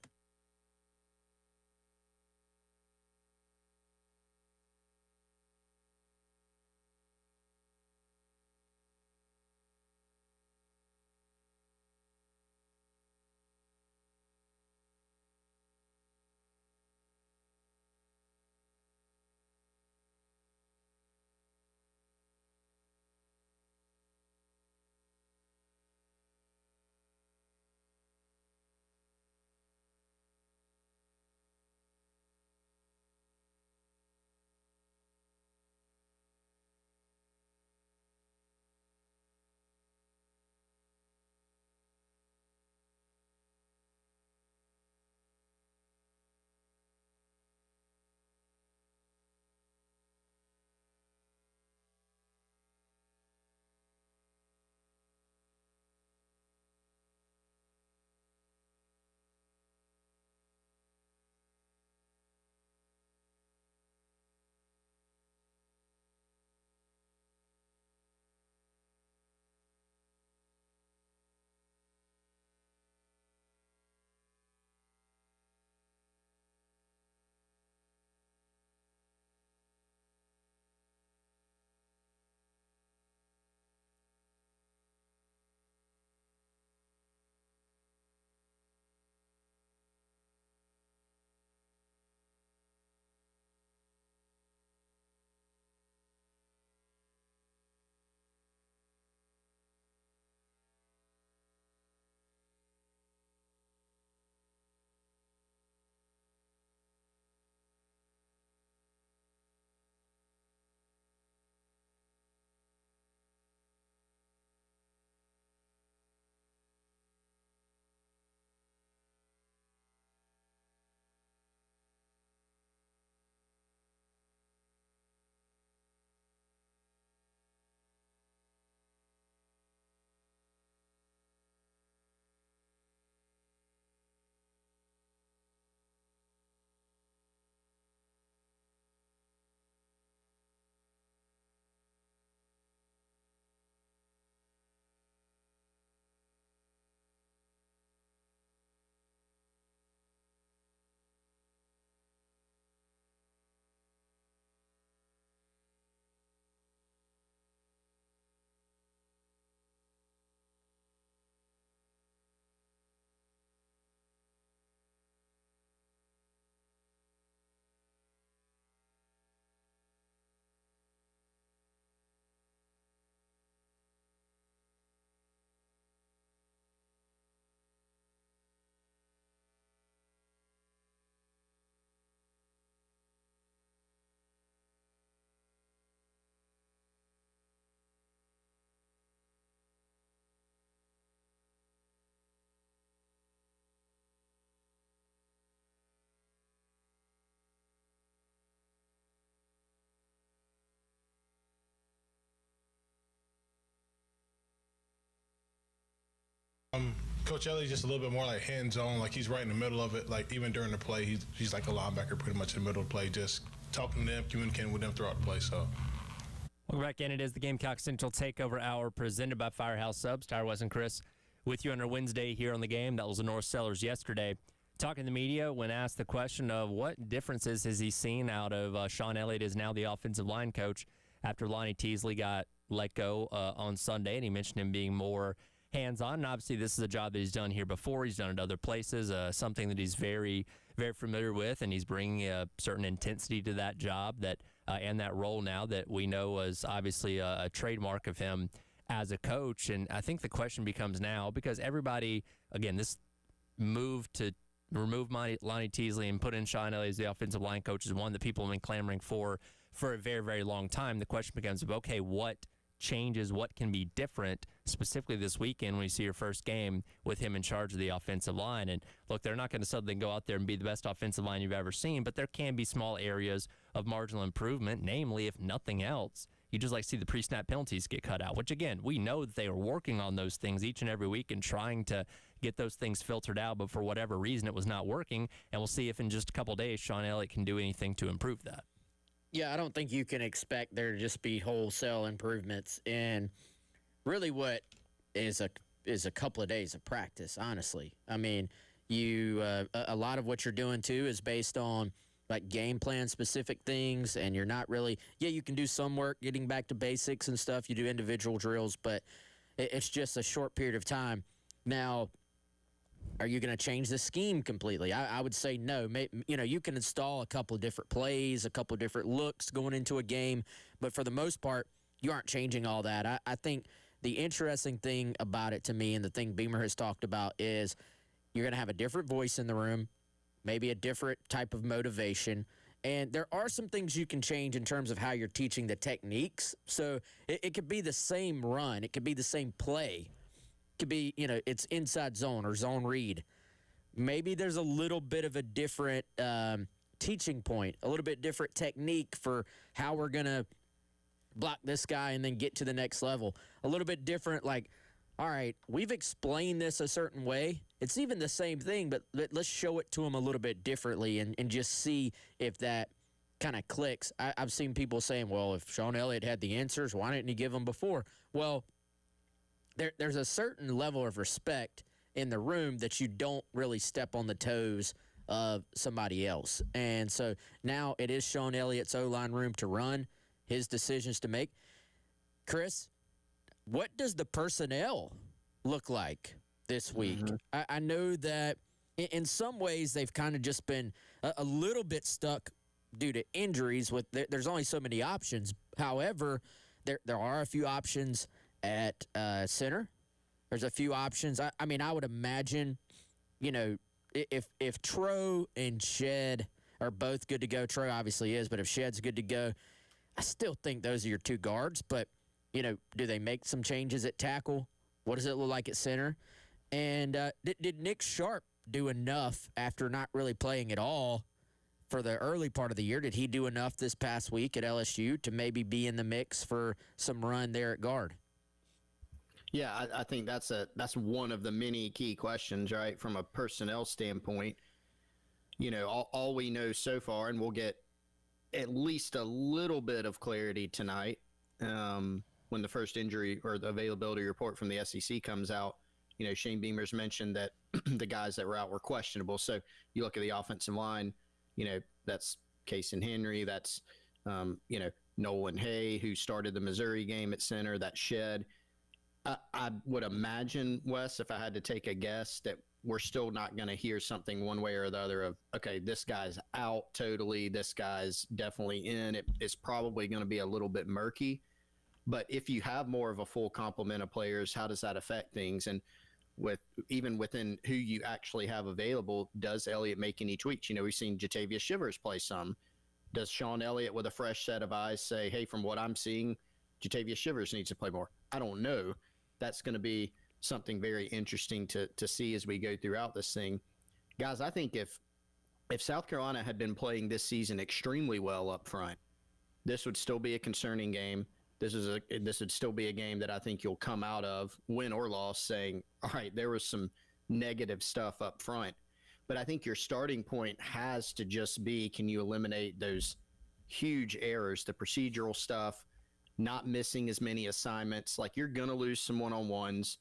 Coach Elliott's just a little bit more like hands-on, like he's right in the middle of it. Like even during the play, he's like a linebacker pretty much in the middle of the play, just talking to them, communicating with them throughout the play. So. Welcome back in. It is the Gamecock Central Takeover Hour presented by Firehouse Subs. Tyler West and Chris with you on our Wednesday here on the game. That was the North Sellers yesterday. Talking to the media when asked the question of what differences has he seen out of Sean Elliott is now the offensive line coach after Lonnie Teasley got let go on Sunday, and he mentioned him being more hands-on. And obviously, this is a job that he's done here before. He's done it other places, something that he's very, very familiar with, and he's bringing a certain intensity to that job that and that role now that we know was obviously a trademark of him as a coach. And I think the question becomes now, because everybody, again, this move to remove Lonnie Teasley and put in Sean Elliott as the offensive line coach is one that people have been clamoring for a very, very long time. The question becomes, okay, what changes, what can be different specifically this weekend when you see your first game with him in charge of the offensive line? And look, they're not going to suddenly go out there and be the best offensive line you've ever seen, but there can be small areas of marginal improvement, namely, if nothing else, you just like see the pre-snap penalties get cut out, which again, we know that they are working on those things each and every week and trying to get those things filtered out, but for whatever reason, it was not working. And we'll see if in just a couple of days, Sean Elliott can do anything to improve that. Yeah, I don't think you can expect there to just be wholesale improvements in really what is a couple of days of practice, honestly. I mean, you a lot of what you're doing, too, is based on like game plan specific things, and you're not really – you can do some work getting back to basics and stuff. You do individual drills, but it's just a short period of time. Now, are you going to change the scheme completely? I would say no. You can install a couple of different plays, a couple of different looks going into a game, but for the most part, you aren't changing all that. I think the interesting thing about it to me, and the thing Beamer has talked about, is you're going to have a different voice in the room, maybe a different type of motivation, and there are some things you can change in terms of how you're teaching the techniques. So it could be the same run. It could be the same play. Could be, it's inside zone or zone read. Maybe there's a little bit of a different teaching point, a little bit different technique for how we're going to block this guy and then get to the next level. A little bit different, like, all right, we've explained this a certain way. It's even the same thing, but let's show it to them a little bit differently and just see if that kind of clicks. I've seen people saying, well, if Sean Elliott had the answers, why didn't he give them before? Well, there's a certain level of respect in the room that you don't really step on the toes of somebody else. And so now it is Sean Elliott's O-line room to run, his decisions to make. Chris, what does the personnel look like this week? I know that in some ways they've kind of just been a little bit stuck due to injuries. There's only so many options. However, there are a few options at center. There's a few options. I mean, I would imagine, if Tro and Shed are both good to go, Tro obviously is, but if Shed's good to go, I still think those are your two guards. But, do they make some changes at tackle? What does it look like at center? And did Nick Sharp do enough after not really playing at all for the early part of the year? Did he do enough this past week at LSU to maybe be in the mix for some run there at guard? Yeah, I think that's one of the many key questions, right, from a personnel standpoint. All we know so far, and we'll get at least a little bit of clarity tonight when the first injury or the availability report from the SEC comes out. Shane Beamer's mentioned that the guys that were out were questionable. So you look at the offensive line, that's Casey Henry, that's, Nolan Hay, who started the Missouri game at center, that Shed. I would imagine, Wes, if I had to take a guess, that we're still not going to hear something one way or the other of, okay, this guy's out totally, this guy's definitely in. It's probably going to be a little bit murky. But if you have more of a full complement of players, how does that affect things? And even within who you actually have available, does Elliott make any tweaks? We've seen Jatavius Shivers play some. Does Sean Elliott, with a fresh set of eyes, say, hey, from what I'm seeing, Jatavius Shivers needs to play more? I don't know. That's going to be something very interesting to see as we go throughout this thing. Guys, I think if South Carolina had been playing this season extremely well up front, this would still be a concerning game. This would still be a game that I think you'll come out of, win or loss, saying, all right, there was some negative stuff up front. But I think your starting point has to just be, can you eliminate those huge errors, the procedural stuff, not missing as many assignments? Like, you're going to lose some one-on-ones.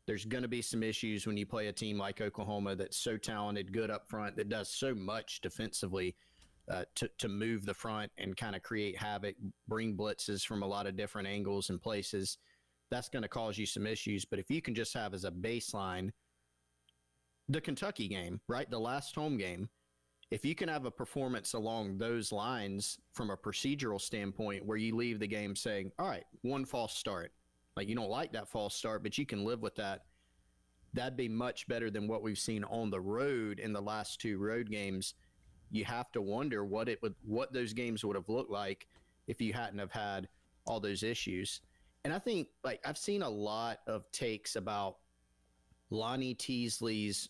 There's going to be some issues when you play a team like Oklahoma that's so talented, good up front, that does so much defensively to move the front and kind of create havoc, bring blitzes from a lot of different angles and places. That's going to cause you some issues. But if you can just have as a baseline the Kentucky game, right, the last home game, if you can have a performance along those lines from a procedural standpoint where you leave the game saying, all right, one false start, Like, you don't like that false start, but you can live with that. That'd be much better than what we've seen on the road in the last 2 road games. You have to wonder what those games would have looked like if you hadn't have had all those issues. And I think, like, I've seen a lot of takes about Lonnie Teasley's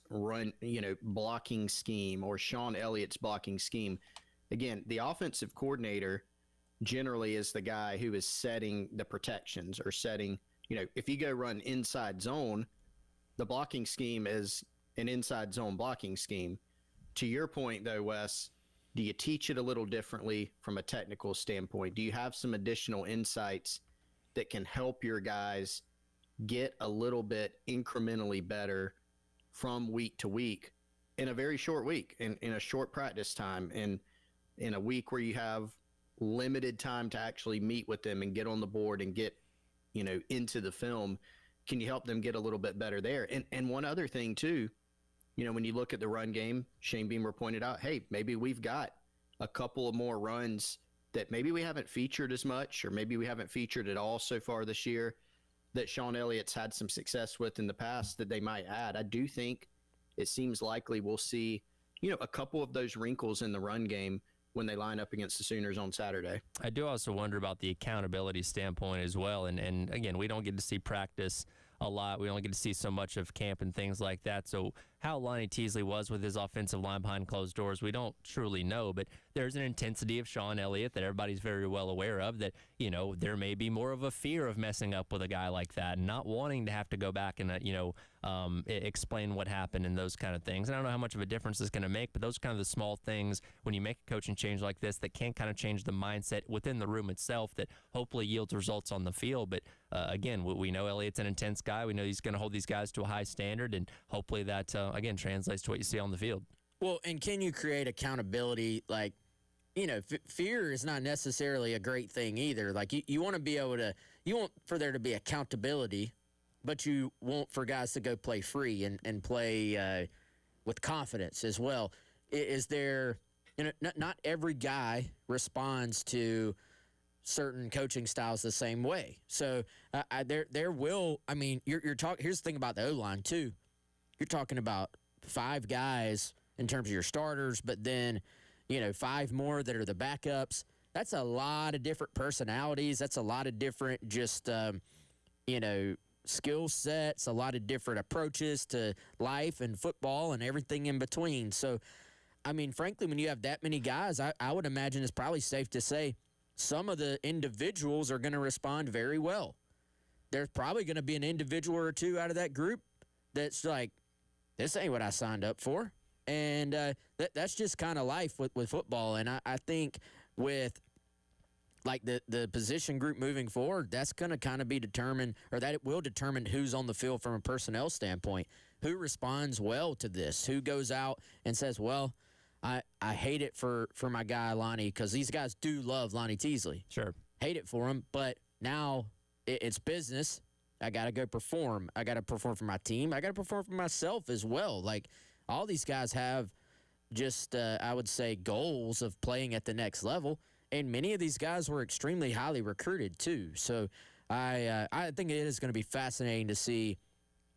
blocking scheme or Sean Elliott's blocking scheme. Again, the offensive coordinator generally is the guy who is setting the protections or setting, if you go run inside zone, the blocking scheme is an inside zone blocking scheme. To your point, though, Wes, do you teach it a little differently from a technical standpoint? Do you have some additional insights that can help your guys get a little bit incrementally better from week to week in a very short week, in a short practice time, and in a week where you have limited time to actually meet with them and get on the board and get, into the film? Can you help them get a little bit better there? And one other thing too, when you look at the run game, Shane Beamer pointed out, hey, maybe we've got a couple of more runs that maybe we haven't featured as much, or maybe we haven't featured at all so far this year, that Sean Elliott's had some success with in the past that they might add. I do think it seems likely we'll see, a couple of those wrinkles in the run game when they line up against the Sooners on Saturday. I do also wonder about the accountability standpoint as well. And again, we don't get to see practice a lot. We only get to see so much of camp and things like that. So how Lonnie Teasley was with his offensive line behind closed doors, we don't truly know. But there's an intensity of Sean Elliott that everybody's very well aware of, that, there may be more of a fear of messing up with a guy like that and not wanting to have to go back and, explain what happened and those kind of things. And I don't know how much of a difference it's going to make, but those are kind of the small things when you make a coaching change like this that can kind of change the mindset within the room itself that hopefully yields results on the field. But again, we know Elliott's an intense guy. We know he's going to hold these guys to a high standard, and hopefully that, again, translates to what you see on the field. Well, and can you create accountability? Like, fear is not necessarily a great thing either. Like, you want to be able to, you want for there to be accountability, but you want for guys to go play free and play with confidence as well. Is there, not every guy responds to certain coaching styles the same way. So there will, you're talking, here's the thing about the O-line too. You're talking about 5 guys in terms of your starters, but then, 5 more that are the backups. That's a lot of different personalities. That's a lot of different just, skill sets, a lot of different approaches to life and football and everything in between. So, frankly, when you have that many guys, I would imagine it's probably safe to say some of the individuals are going to respond very well. There's probably going to be an individual or 2 out of that group that's like, this ain't what I signed up for. And that's just kind of life with football. And I think with like the position group moving forward, that's going to kind of be determined, or that it will determine who's on the field from a personnel standpoint, who responds well to this, who goes out and says, well, I hate it for my guy Lonnie, because these guys do love Lonnie Teasley. Sure. Hate it for him, but now it's business. I got to go perform. I got to perform for my team. I got to perform for myself as well. Like, all these guys have just, I would say, goals of playing at the next level. And many of these guys were extremely highly recruited, too. So I think it is going to be fascinating to see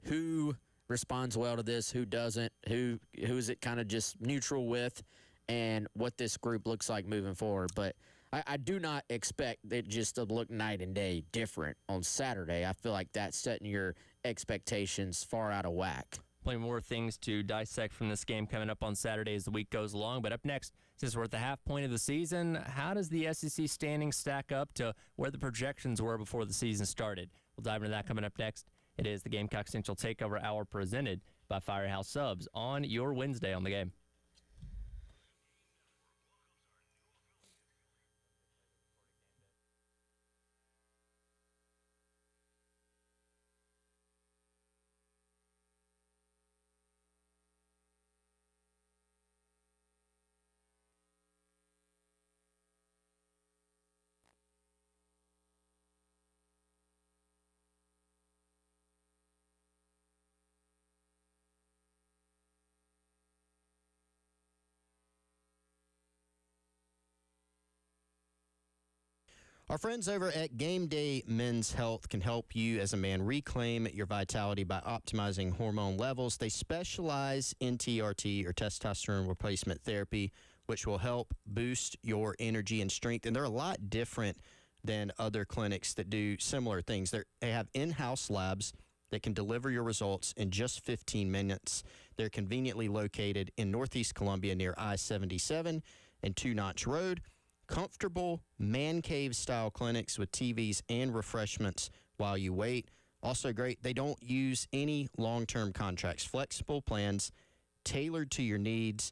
who responds well to this, who doesn't, who is it kind of just neutral with, and what this group looks like moving forward. But I do not expect it just to look night and day different on Saturday. I feel like that's setting your expectations far out of whack. Plenty more things to dissect from this game coming up on Saturday as the week goes along. But up next, since we're at the half point of the season, how does the SEC standing stack up to where the projections were before the season started? We'll dive into that coming up next. It is the Gamecock Central Takeover Hour presented by Firehouse Subs on your Wednesday on the Game. Our friends over at Game Day Men's Health can help you as a man reclaim your vitality by optimizing hormone levels. They specialize in TRT or testosterone replacement therapy, which will help boost your energy and strength. And they're a lot different than other clinics that do similar things. They have in-house labs that can deliver your results in just 15 minutes. They're conveniently located in Northeast Columbia near I-77 and Two Notch Road. Comfortable man cave style clinics with TVs and refreshments while you wait. Also great, they don't use any long-term contracts. Flexible plans tailored to your needs.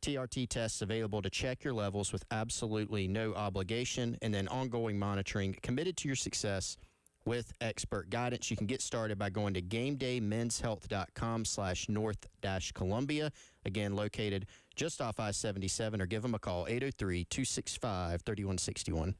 TRT tests available to check your levels with absolutely no obligation, and then ongoing monitoring committed to your success with expert guidance. You can get started by going to GameDayMen'sHealth.com/North-Columbia. Again, located just off I-77, or give them a call, 803-265-3161.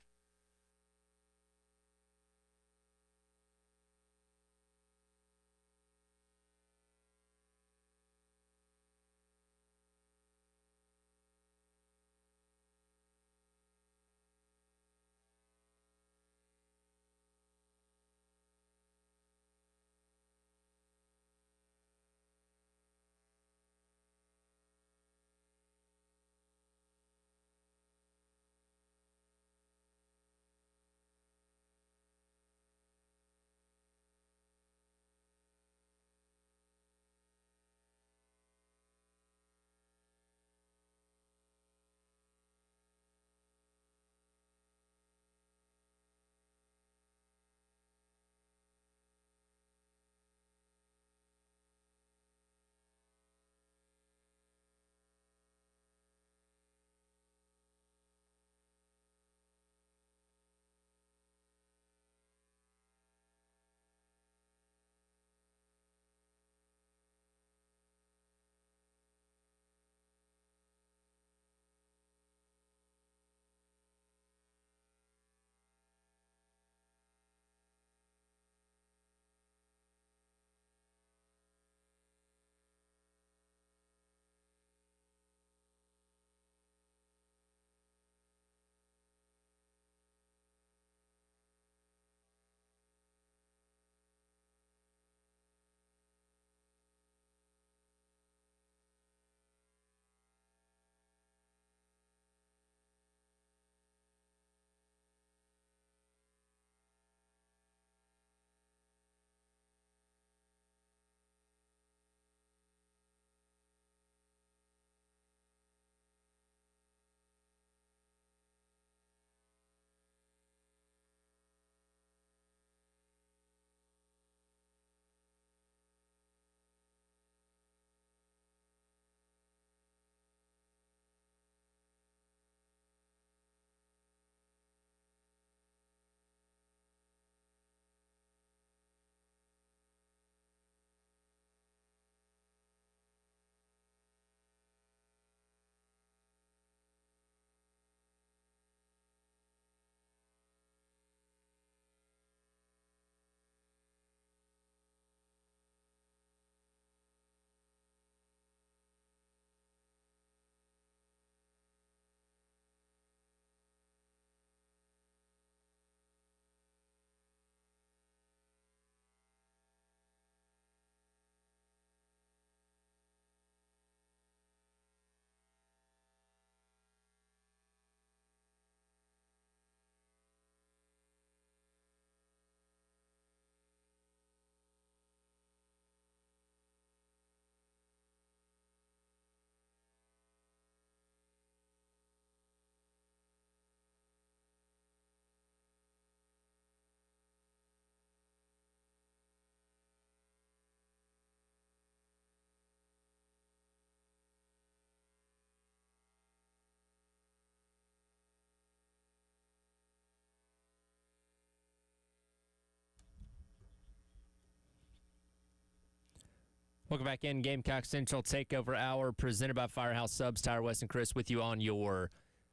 Welcome back in. Gamecock Central Takeover Hour presented by Firehouse Subs. Tyler West and Chris with you on your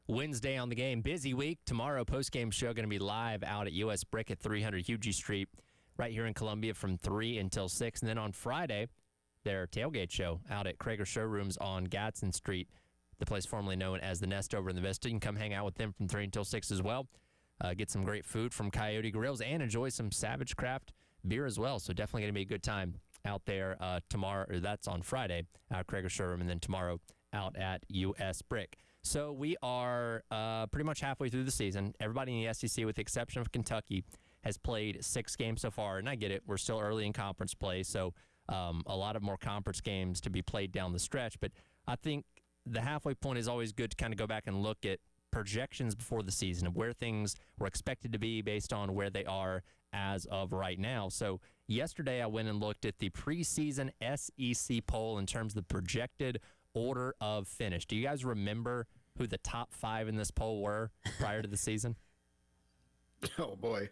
Wednesday on the game. Busy week. Tomorrow, post-game show going to be live out at U.S. Brick at 300 Hugie Street right here in Columbia from 3 until 6. And then on Friday, their tailgate show out at Krager Showrooms on Gadsden Street, the place formerly known as the Nest over in the Vista. You can come hang out with them from 3 until 6 as well. get some great food from Coyote Grills, and enjoy some Savage Craft beer as well. So definitely going to be a good time out there tomorrow, or that's on Friday, out at Krager Showroom, and then tomorrow out at US Brick. So we are pretty much halfway through the season. Everybody in the SEC, with the exception of Kentucky, has played 6 games so far. And I get it, we're still early in conference play, so a lot of more conference games to be played down the stretch. But I think the halfway point is always good to kind of go back and look at projections before the season of where things were expected to be based on where they are as of right now. So yesterday I went and looked at the preseason SEC poll in terms of the projected order of finish. Do you guys remember who the top 5 in this poll were prior to the season? Oh, boy.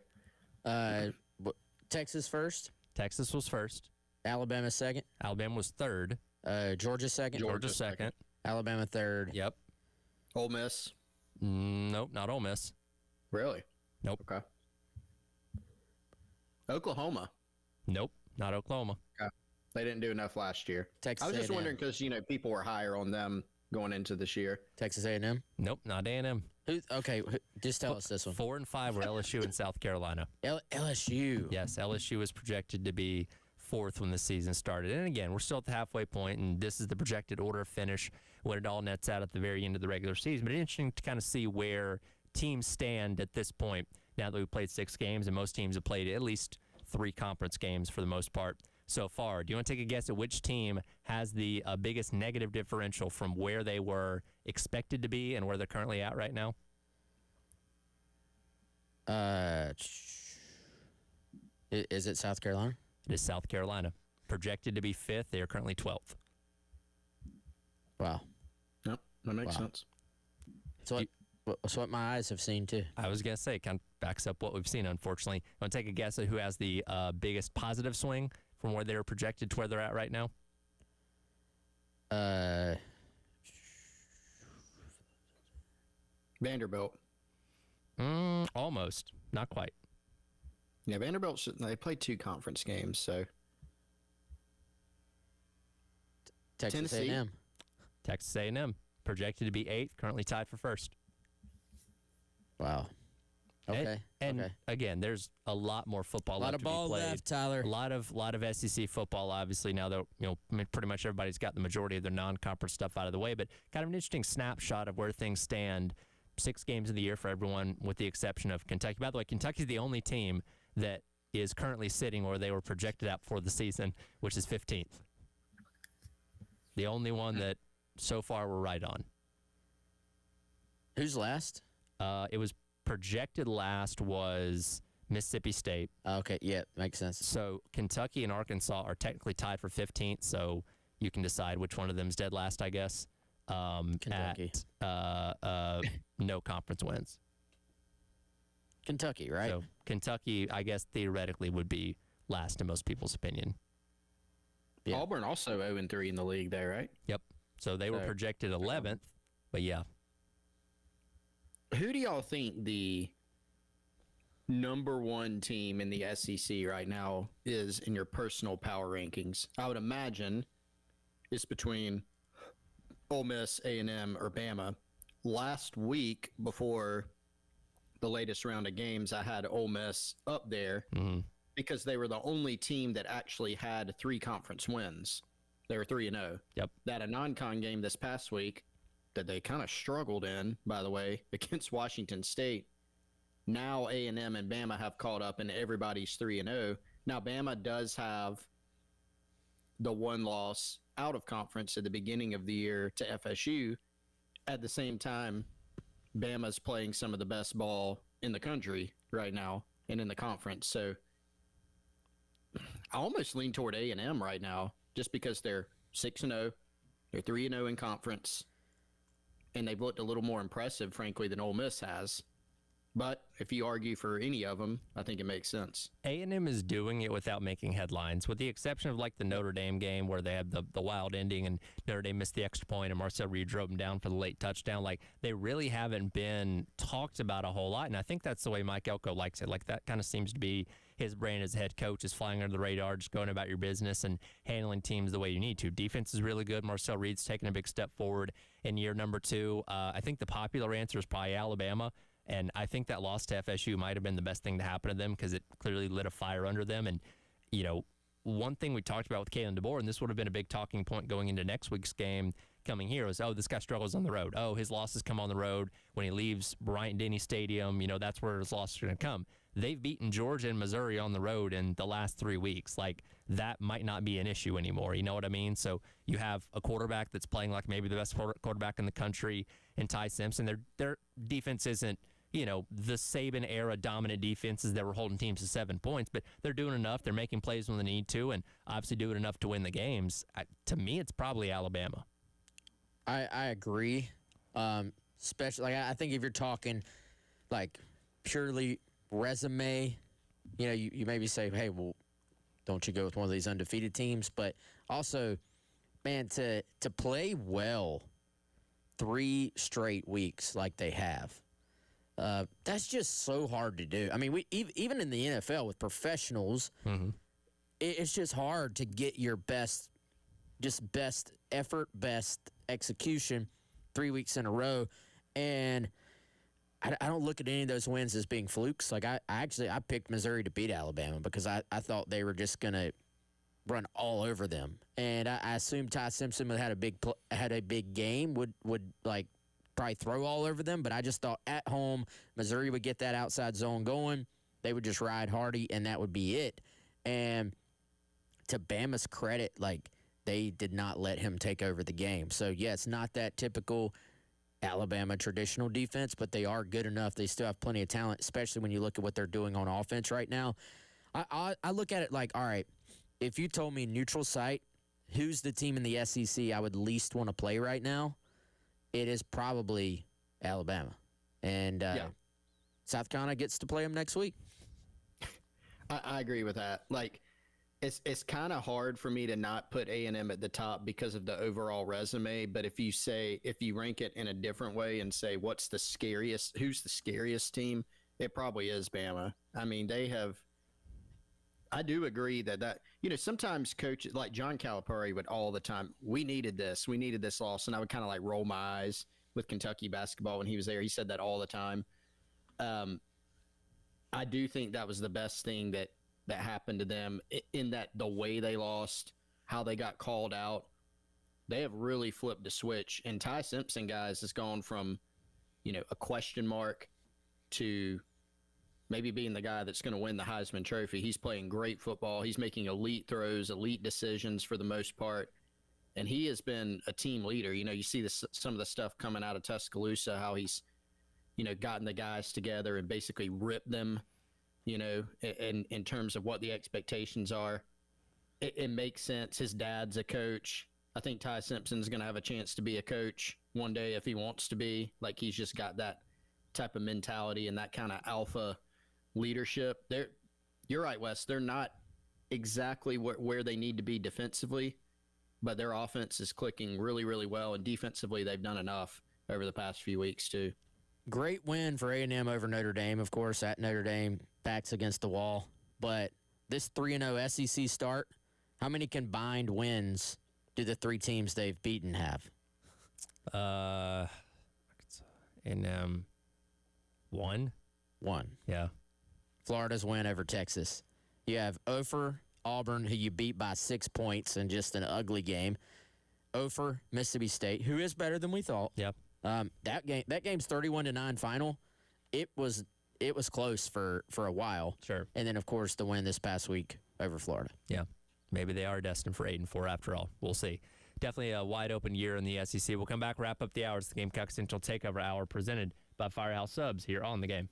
Texas first. Texas was first. Alabama second. Alabama was third. Georgia second. Georgia second. Alabama third. Yep. Ole Miss. Nope, not Ole Miss. Really? Nope. Okay. Oklahoma. Nope, not Oklahoma. Okay. They didn't do enough last year. Texas I was just A&M. wondering because, people were higher on them going into this year. Texas A&M. Nope, not A&M. Just tell us this one. 4 and 5 were LSU and South Carolina. LSU. Yes, LSU was projected to be 4th when the season started. And again, we're still at the halfway point, and this is the projected order of finish when it all nets out at the very end of the regular season. But it's interesting to kind of see where teams stand at this point now that we've played 6 games, and most teams have played at least 3 conference games for the most part so far. Do you want to take a guess at which team has the biggest negative differential from where they were expected to be and where they're currently at right now? Is it South Carolina? It is South Carolina. Projected to be 5th. They are currently 12th. Wow. Yep, that makes sense. So what my eyes have seen, too. I was going to say, it kind of backs up what we've seen, unfortunately. Want to take a guess at who has the biggest positive swing from where they were projected to where they're at right now? Vanderbilt. Almost. Not quite. Yeah, Vanderbilt, they played 2 conference games, so. Texas Tennessee. A&M. Texas A&M. Projected to be 8th, currently tied for 1st. Wow. Okay. And again, there's a lot more football left to be played. A lot of ball left, Tyler. A lot of SEC football, obviously, now that pretty much everybody's got the majority of their non-conference stuff out of the way. But kind of an interesting snapshot of where things stand. 6 games of the year for everyone, with the exception of Kentucky. By the way, Kentucky's the only team that is currently sitting where they were projected out for the season, which is 15th. The only one that so far we're right on. Who's last? It was projected last was Mississippi State. Okay, yeah, makes sense. So Kentucky and Arkansas are technically tied for 15th, so you can decide which one of them is dead last, I guess. Kentucky. No conference wins. Kentucky, right? So Kentucky, I guess, theoretically would be last in most people's opinion. Yeah. Auburn also 0-3 in the league there, right? Yep. So they were projected 11th, but yeah. Who do y'all think the number 1 team in the SEC right now is in your personal power rankings? I would imagine it's between Ole Miss, A&M, or Bama. Last week, before the latest round of games, I had Ole Miss up there because they were the only team that actually had 3 conference wins. They were 3-0. Yep. They had a non-con game this past week that they kind of struggled in, by the way, against Washington State. Now A&M and Bama have caught up, and everybody's 3-0. Now Bama does have the 1 loss out of conference at the beginning of the year to FSU. At the same time, Bama's playing some of the best ball in the country right now and in the conference. So I almost lean toward A&M right now just because they're 6-0. They're 3-0 in conference. And they've looked a little more impressive, frankly, than Ole Miss has. But if you argue for any of them, I think it makes sense. A&M is doing it without making headlines, with the exception of like the Notre Dame game where they had the wild ending and Notre Dame missed the extra point and Marcel Reed drove them down for the late touchdown. Like, they really haven't been talked about a whole lot, and I think that's the way Mike Elko likes it. Like, that kind of seems to be his brand as head coach, is flying under the radar, just going about your business and handling teams the way you need to. Defense is really good. Marcel Reed's taken a big step forward in year number 2. I think the popular answer is probably Alabama. And I think that loss to FSU might have been the best thing to happen to them because it clearly lit a fire under them. And, you know, one thing we talked about with Kalen DeBoer, and this would have been a big talking point going into next week's game coming here, was, oh, this guy struggles on the road. Oh, his losses come on the road. When he leaves Bryant-Denny Stadium, you know, that's where his losses are going to come. They've beaten Georgia and Missouri on the road in the last 3 weeks. Like, that might not be an issue anymore. You know what I mean? So you have a quarterback that's playing like maybe the best quarterback in the country in Ty Simpson. Their defense isn't, you know, the Saban-era dominant defenses that were holding teams to 7 points, but they're doing enough. They're making plays when they need to, and obviously doing enough to win the games. To me, it's probably Alabama. I agree. Especially, like, I think if you're talking, like, purely resume, you know, you maybe say, hey, well, don't you go with one of these undefeated teams? But also, man, to play well 3 straight weeks like they have, that's just so hard to do. I mean, we even in the NFL with professionals, it's just hard to get your best effort, best execution 3 weeks in a row. And I don't look at any of those wins as being flukes. Like, I picked Missouri to beat Alabama because I thought they were just going to run all over them. And I assumed Ty Simpson had a big game, would like probably throw all over them, but I just thought at home Missouri would get that outside zone going. They would just ride Hardy, and that would be it. And to Bama's credit, like, they did not let him take over the game. So, yeah, it's not that typical Alabama traditional defense, but they are good enough. They still have plenty of talent, especially when you look at what they're doing on offense right now. I look at it like, all right, if you told me neutral site, who's the team in the SEC I would least want to play right now, it is probably Alabama. And South Carolina gets to play them next week. I agree with that. Like, it's kind of hard for me to not put A&M at the top because of the overall resume. But if you rank it in a different way and say, who's the scariest team? It probably is Bama. I mean, I do agree that, you know, sometimes coaches like John Calipari would all the time, we needed this loss. And I would kind of like roll my eyes with Kentucky basketball when he was there. He said that all the time. I do think that was the best thing that happened to them, in that the way they lost, how they got called out. They have really flipped the switch. And Ty Simpson, guys, has gone from, you know, a question mark to maybe being the guy that's going to win the Heisman Trophy. He's playing great football. He's making elite throws, elite decisions for the most part. And he has been a team leader. You know, you see some of the stuff coming out of Tuscaloosa, how he's, you know, gotten the guys together and basically ripped them, you know, in terms of what the expectations are. It makes sense. His dad's a coach. I think Ty Simpson's going to have a chance to be a coach one day if he wants to be. Like, he's just got that type of mentality and that kind of alpha leadership. You're right, Wes. They're not exactly where they need to be defensively, but their offense is clicking really, really well. And defensively, they've done enough over the past few weeks, too. Great win for A&M over Notre Dame, of course, at Notre Dame. Backs against the wall. But this 3-0 SEC start, how many combined wins do the 3 teams they've beaten have? A&M, 1. 1. Yeah. Florida's win over Texas. You have Ofer, Auburn, who you beat by 6 points in just an ugly game. Ofer, Mississippi State, who is better than we thought. Yep. That game's 31-9 final. It was close for a while. Sure. And then, of course, the win this past week over Florida. Yeah. Maybe they are destined for 8-4 after all. We'll see. Definitely a wide open year in the SEC. We'll come back, wrap up the hours. The Gamecock Central Takeover Hour presented by Firehouse Subs here on The Game.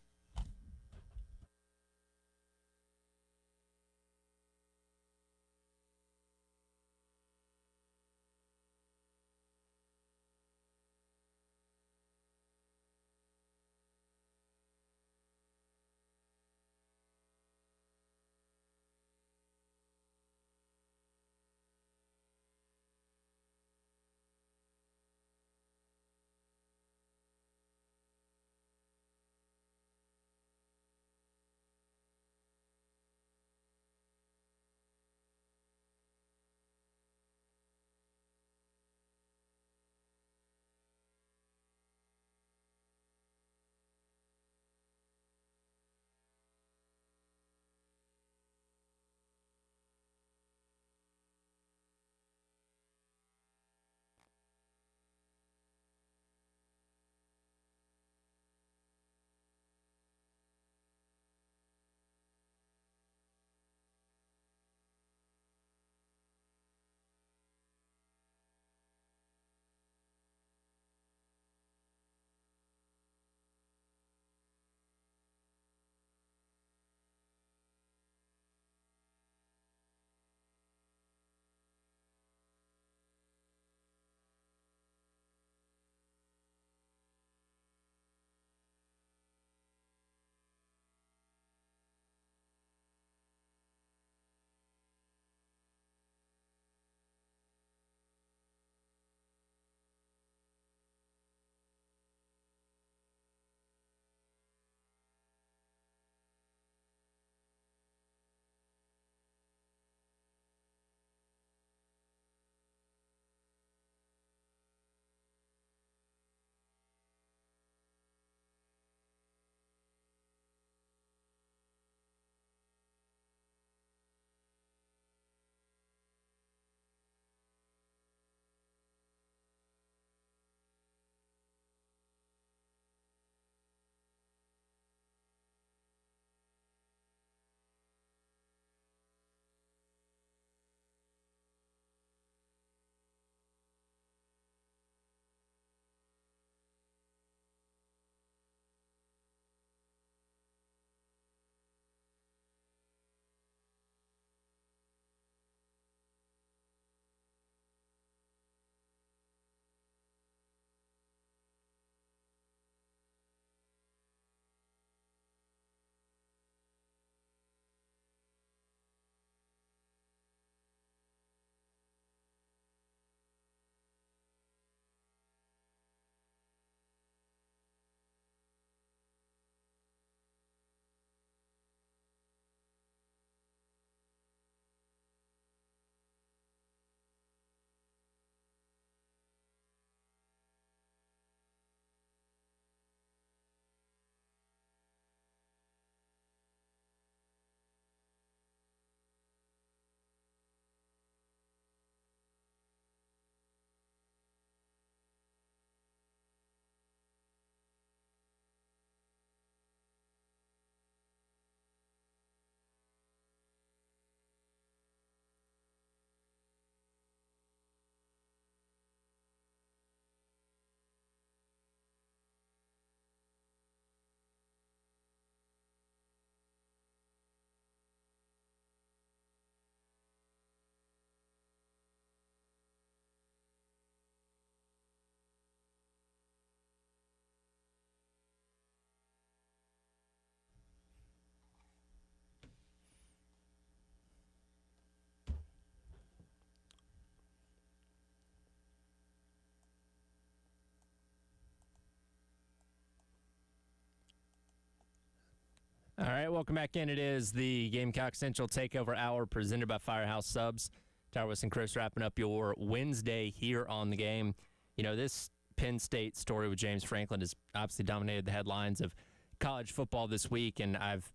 All right, welcome back in. It is the Gamecock Central Takeover Hour presented by Firehouse Subs. Tyrus and Chris wrapping up your Wednesday here on the game. You know, this Penn State story with James Franklin has obviously dominated the headlines of college football this week, and I've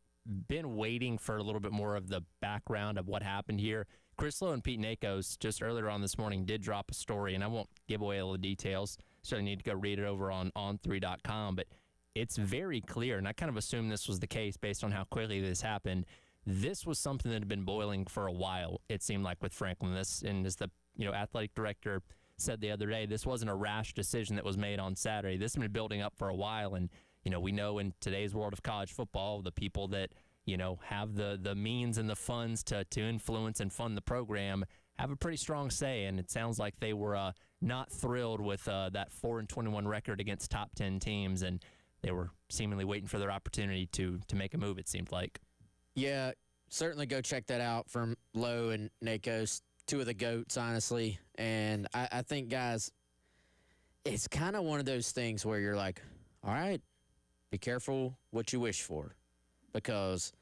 been waiting for a little bit more of the background of what happened here. Chris Lowe and Pete Nakos just earlier on this morning did drop a story, and I won't give away all the details, so you need to go read it over on on3.com, but it's very clear, and I kind of assumed this was the case based on how quickly this happened. This was something that had been boiling for a while, it seemed like, with Franklin. This, and as the athletic director said the other day, this wasn't a rash decision that was made on Saturday. This has been building up for a while, and we know in today's world of college football, the people that have the means and the funds to influence and fund the program have a pretty strong say, and it sounds like they were not thrilled with that 4-21 record against top 10 teams, and they were seemingly waiting for their opportunity to make a move, it seemed like. Yeah, certainly go check that out from Lowe and Nakos, two of the GOATs, honestly. And I think, guys, it's kind of one of those things where you're like, all right, be careful what you wish for, because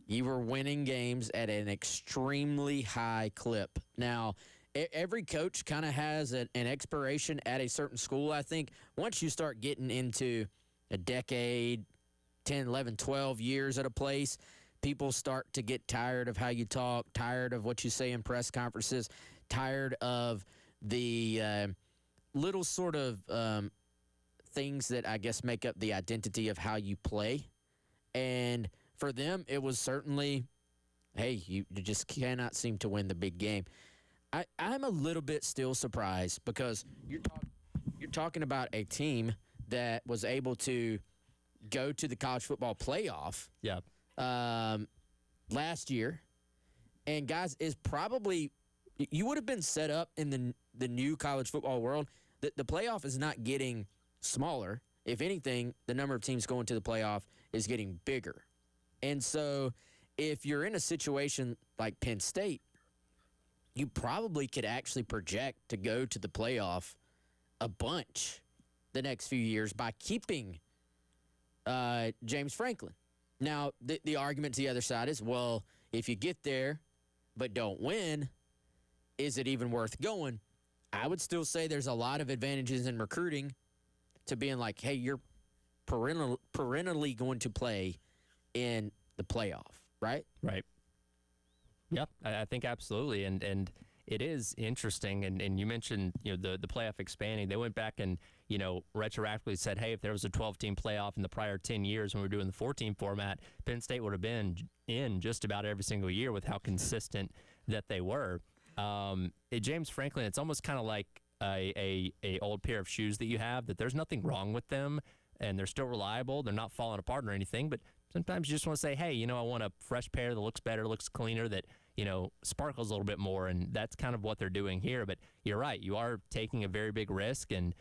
you were winning games at an extremely high clip. Now, every coach kind of has an expiration at a certain school. I think once you start getting into a decade, 10, 11, 12 years at a place, people start to get tired of how you talk, tired of what you say in press conferences, tired of the little sort of things that I guess make up the identity of how you play. And for them, it was certainly, hey, you just cannot seem to win the big game. I'm a little bit still surprised, because you're talking about a team that was able to go to the college football playoff last year. And, guys, is probably – you would have been set up in the new college football world. The playoff is not getting smaller. If anything, the number of teams going to the playoff is getting bigger. And so if you're in a situation like Penn State, you probably could actually project to go to the playoff a bunch the next few years by keeping James Franklin. Now, the argument to the other side is, well, if you get there but don't win, is it even worth going? I would still say there's a lot of advantages in recruiting to being like, hey, you're perennially going to play in the playoff, right? Right. Yep, I think absolutely, and it is interesting, and you mentioned the playoff expanding. They went back and retroactively said, hey, if there was a 12-team playoff in the prior 10 years when we were doing the 4-team format, Penn State would have been in just about every single year with how consistent that they were. James Franklin, it's almost kind of like a old pair of shoes that you have, that there's nothing wrong with them, and they're still reliable. They're not falling apart or anything, but sometimes you just want to say, hey, I want a fresh pair that looks better, looks cleaner, that sparkles a little bit more, and that's kind of what they're doing here. But you're right, you are taking a very big risk, and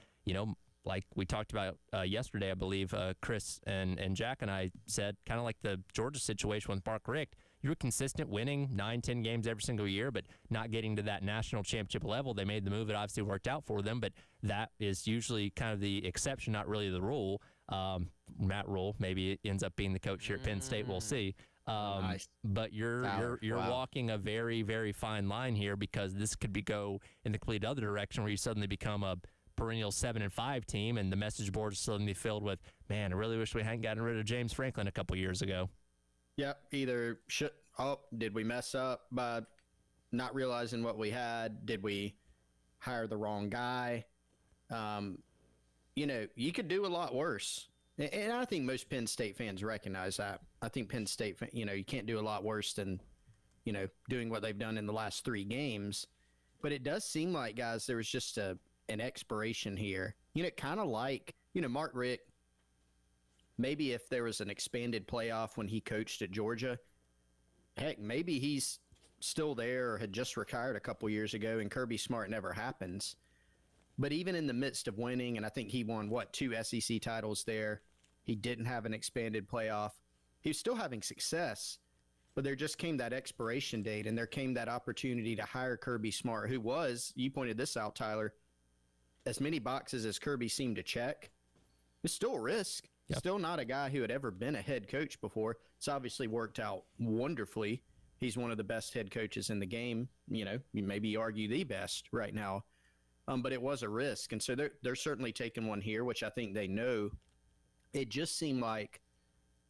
like we talked about yesterday, I believe Chris and Jack and I said, kind of like the Georgia situation with Mark Richt. You were consistent, winning 9-10 games every single year, but not getting to that national championship level. They made the move. It obviously worked out for them, but that is usually kind of the exception, not really the rule. Matt Rule maybe ends up being the coach here at Penn State. We'll see. Nice. But you're walking a very, very fine line here, because this could go in the complete other direction, where you suddenly become a perennial 7-5 team, and the message board is suddenly filled with, man, I really wish we hadn't gotten rid of James Franklin a couple years ago. Yep. Either did we mess up by not realizing what we had? Did we hire the wrong guy? You could do a lot worse. And I think most Penn State fans recognize that. I think Penn State, you can't do a lot worse than, doing what they've done in the last 3 games. But it does seem like, guys, there was just an expiration here. Kind of like, Mark Richt, maybe if there was an expanded playoff when he coached at Georgia, heck, maybe he's still there or had just retired a couple years ago, and Kirby Smart never happens. But even in the midst of winning, and I think he won, 2 SEC titles there, he didn't have an expanded playoff. He was still having success, but there just came that expiration date, and there came that opportunity to hire Kirby Smart, who was, you pointed this out, Tyler, as many boxes as Kirby seemed to check. It's still a risk. Still not a guy who had ever been a head coach before. It's obviously worked out wonderfully. He's one of the best head coaches in the game. You know, you maybe argue the best right now. But it was a risk. And so they're certainly taking one here, which I think they know. It just seemed like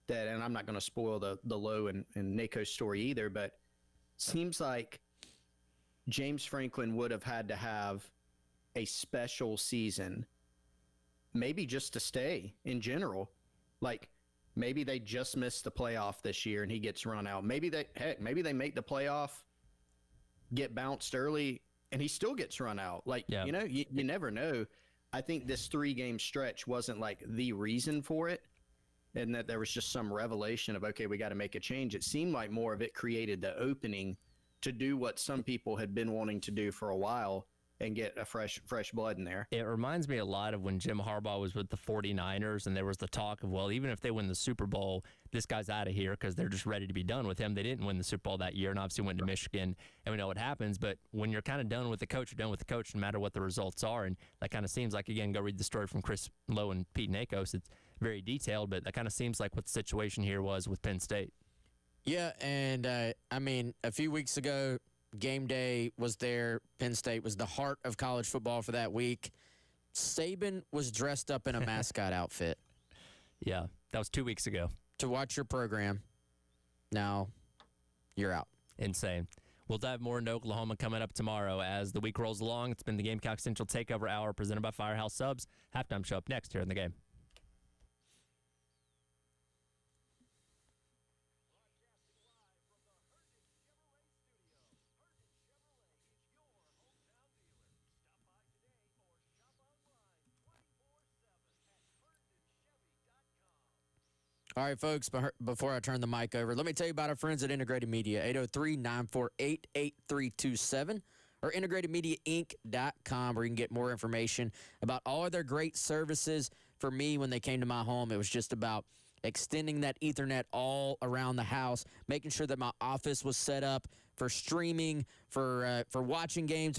that, and I'm not going to spoil the Lowe and Nako's story either, but seems like James Franklin would have had to have a special season, maybe just to stay in general. Like maybe they just missed the playoff this year and he gets run out. Maybe they make the playoff, get bounced early, and he still gets run out. Like, you know, you never know. I think this 3-game stretch wasn't like the reason for it, and that there was just some revelation of, okay, we got to make a change. It seemed like more of it created the opening to do what some people had been wanting to do for a while and get a fresh blood in there. It reminds me a lot of when Jim Harbaugh was with the 49ers and there was the talk of, well, even if they win the Super Bowl, this guy's out of here because they're just ready to be done with him. They didn't win the Super Bowl that year and obviously went to Michigan, and we know what happens. But when you're kind of done with the coach, you're done with the coach no matter what the results are. And that kind of seems like, again, go read the story from Chris Lowe and Pete Nakos. It's very detailed, but that kind of seems like what the situation here was with Penn State. Yeah, and I mean, a few weeks ago, game day was there. Penn State was the heart of college football for that week. Saban was dressed up in a mascot outfit. Yeah, that was 2 weeks ago. To watch your program. Now, you're out. Insane. We'll dive more into Oklahoma coming up tomorrow as the week rolls along. It's been the Gamecock Central Takeover Hour presented by Firehouse Subs. Halftime show up next here in the game. All right, folks, before I turn the mic over, let me tell you about our friends at Integrated Media, 803-948-8327, or integratedmediainc.com, where you can get more information about all of their great services. For me, when they came to my home, it was just about extending that Ethernet all around the house, making sure that my office was set up for streaming, for watching games.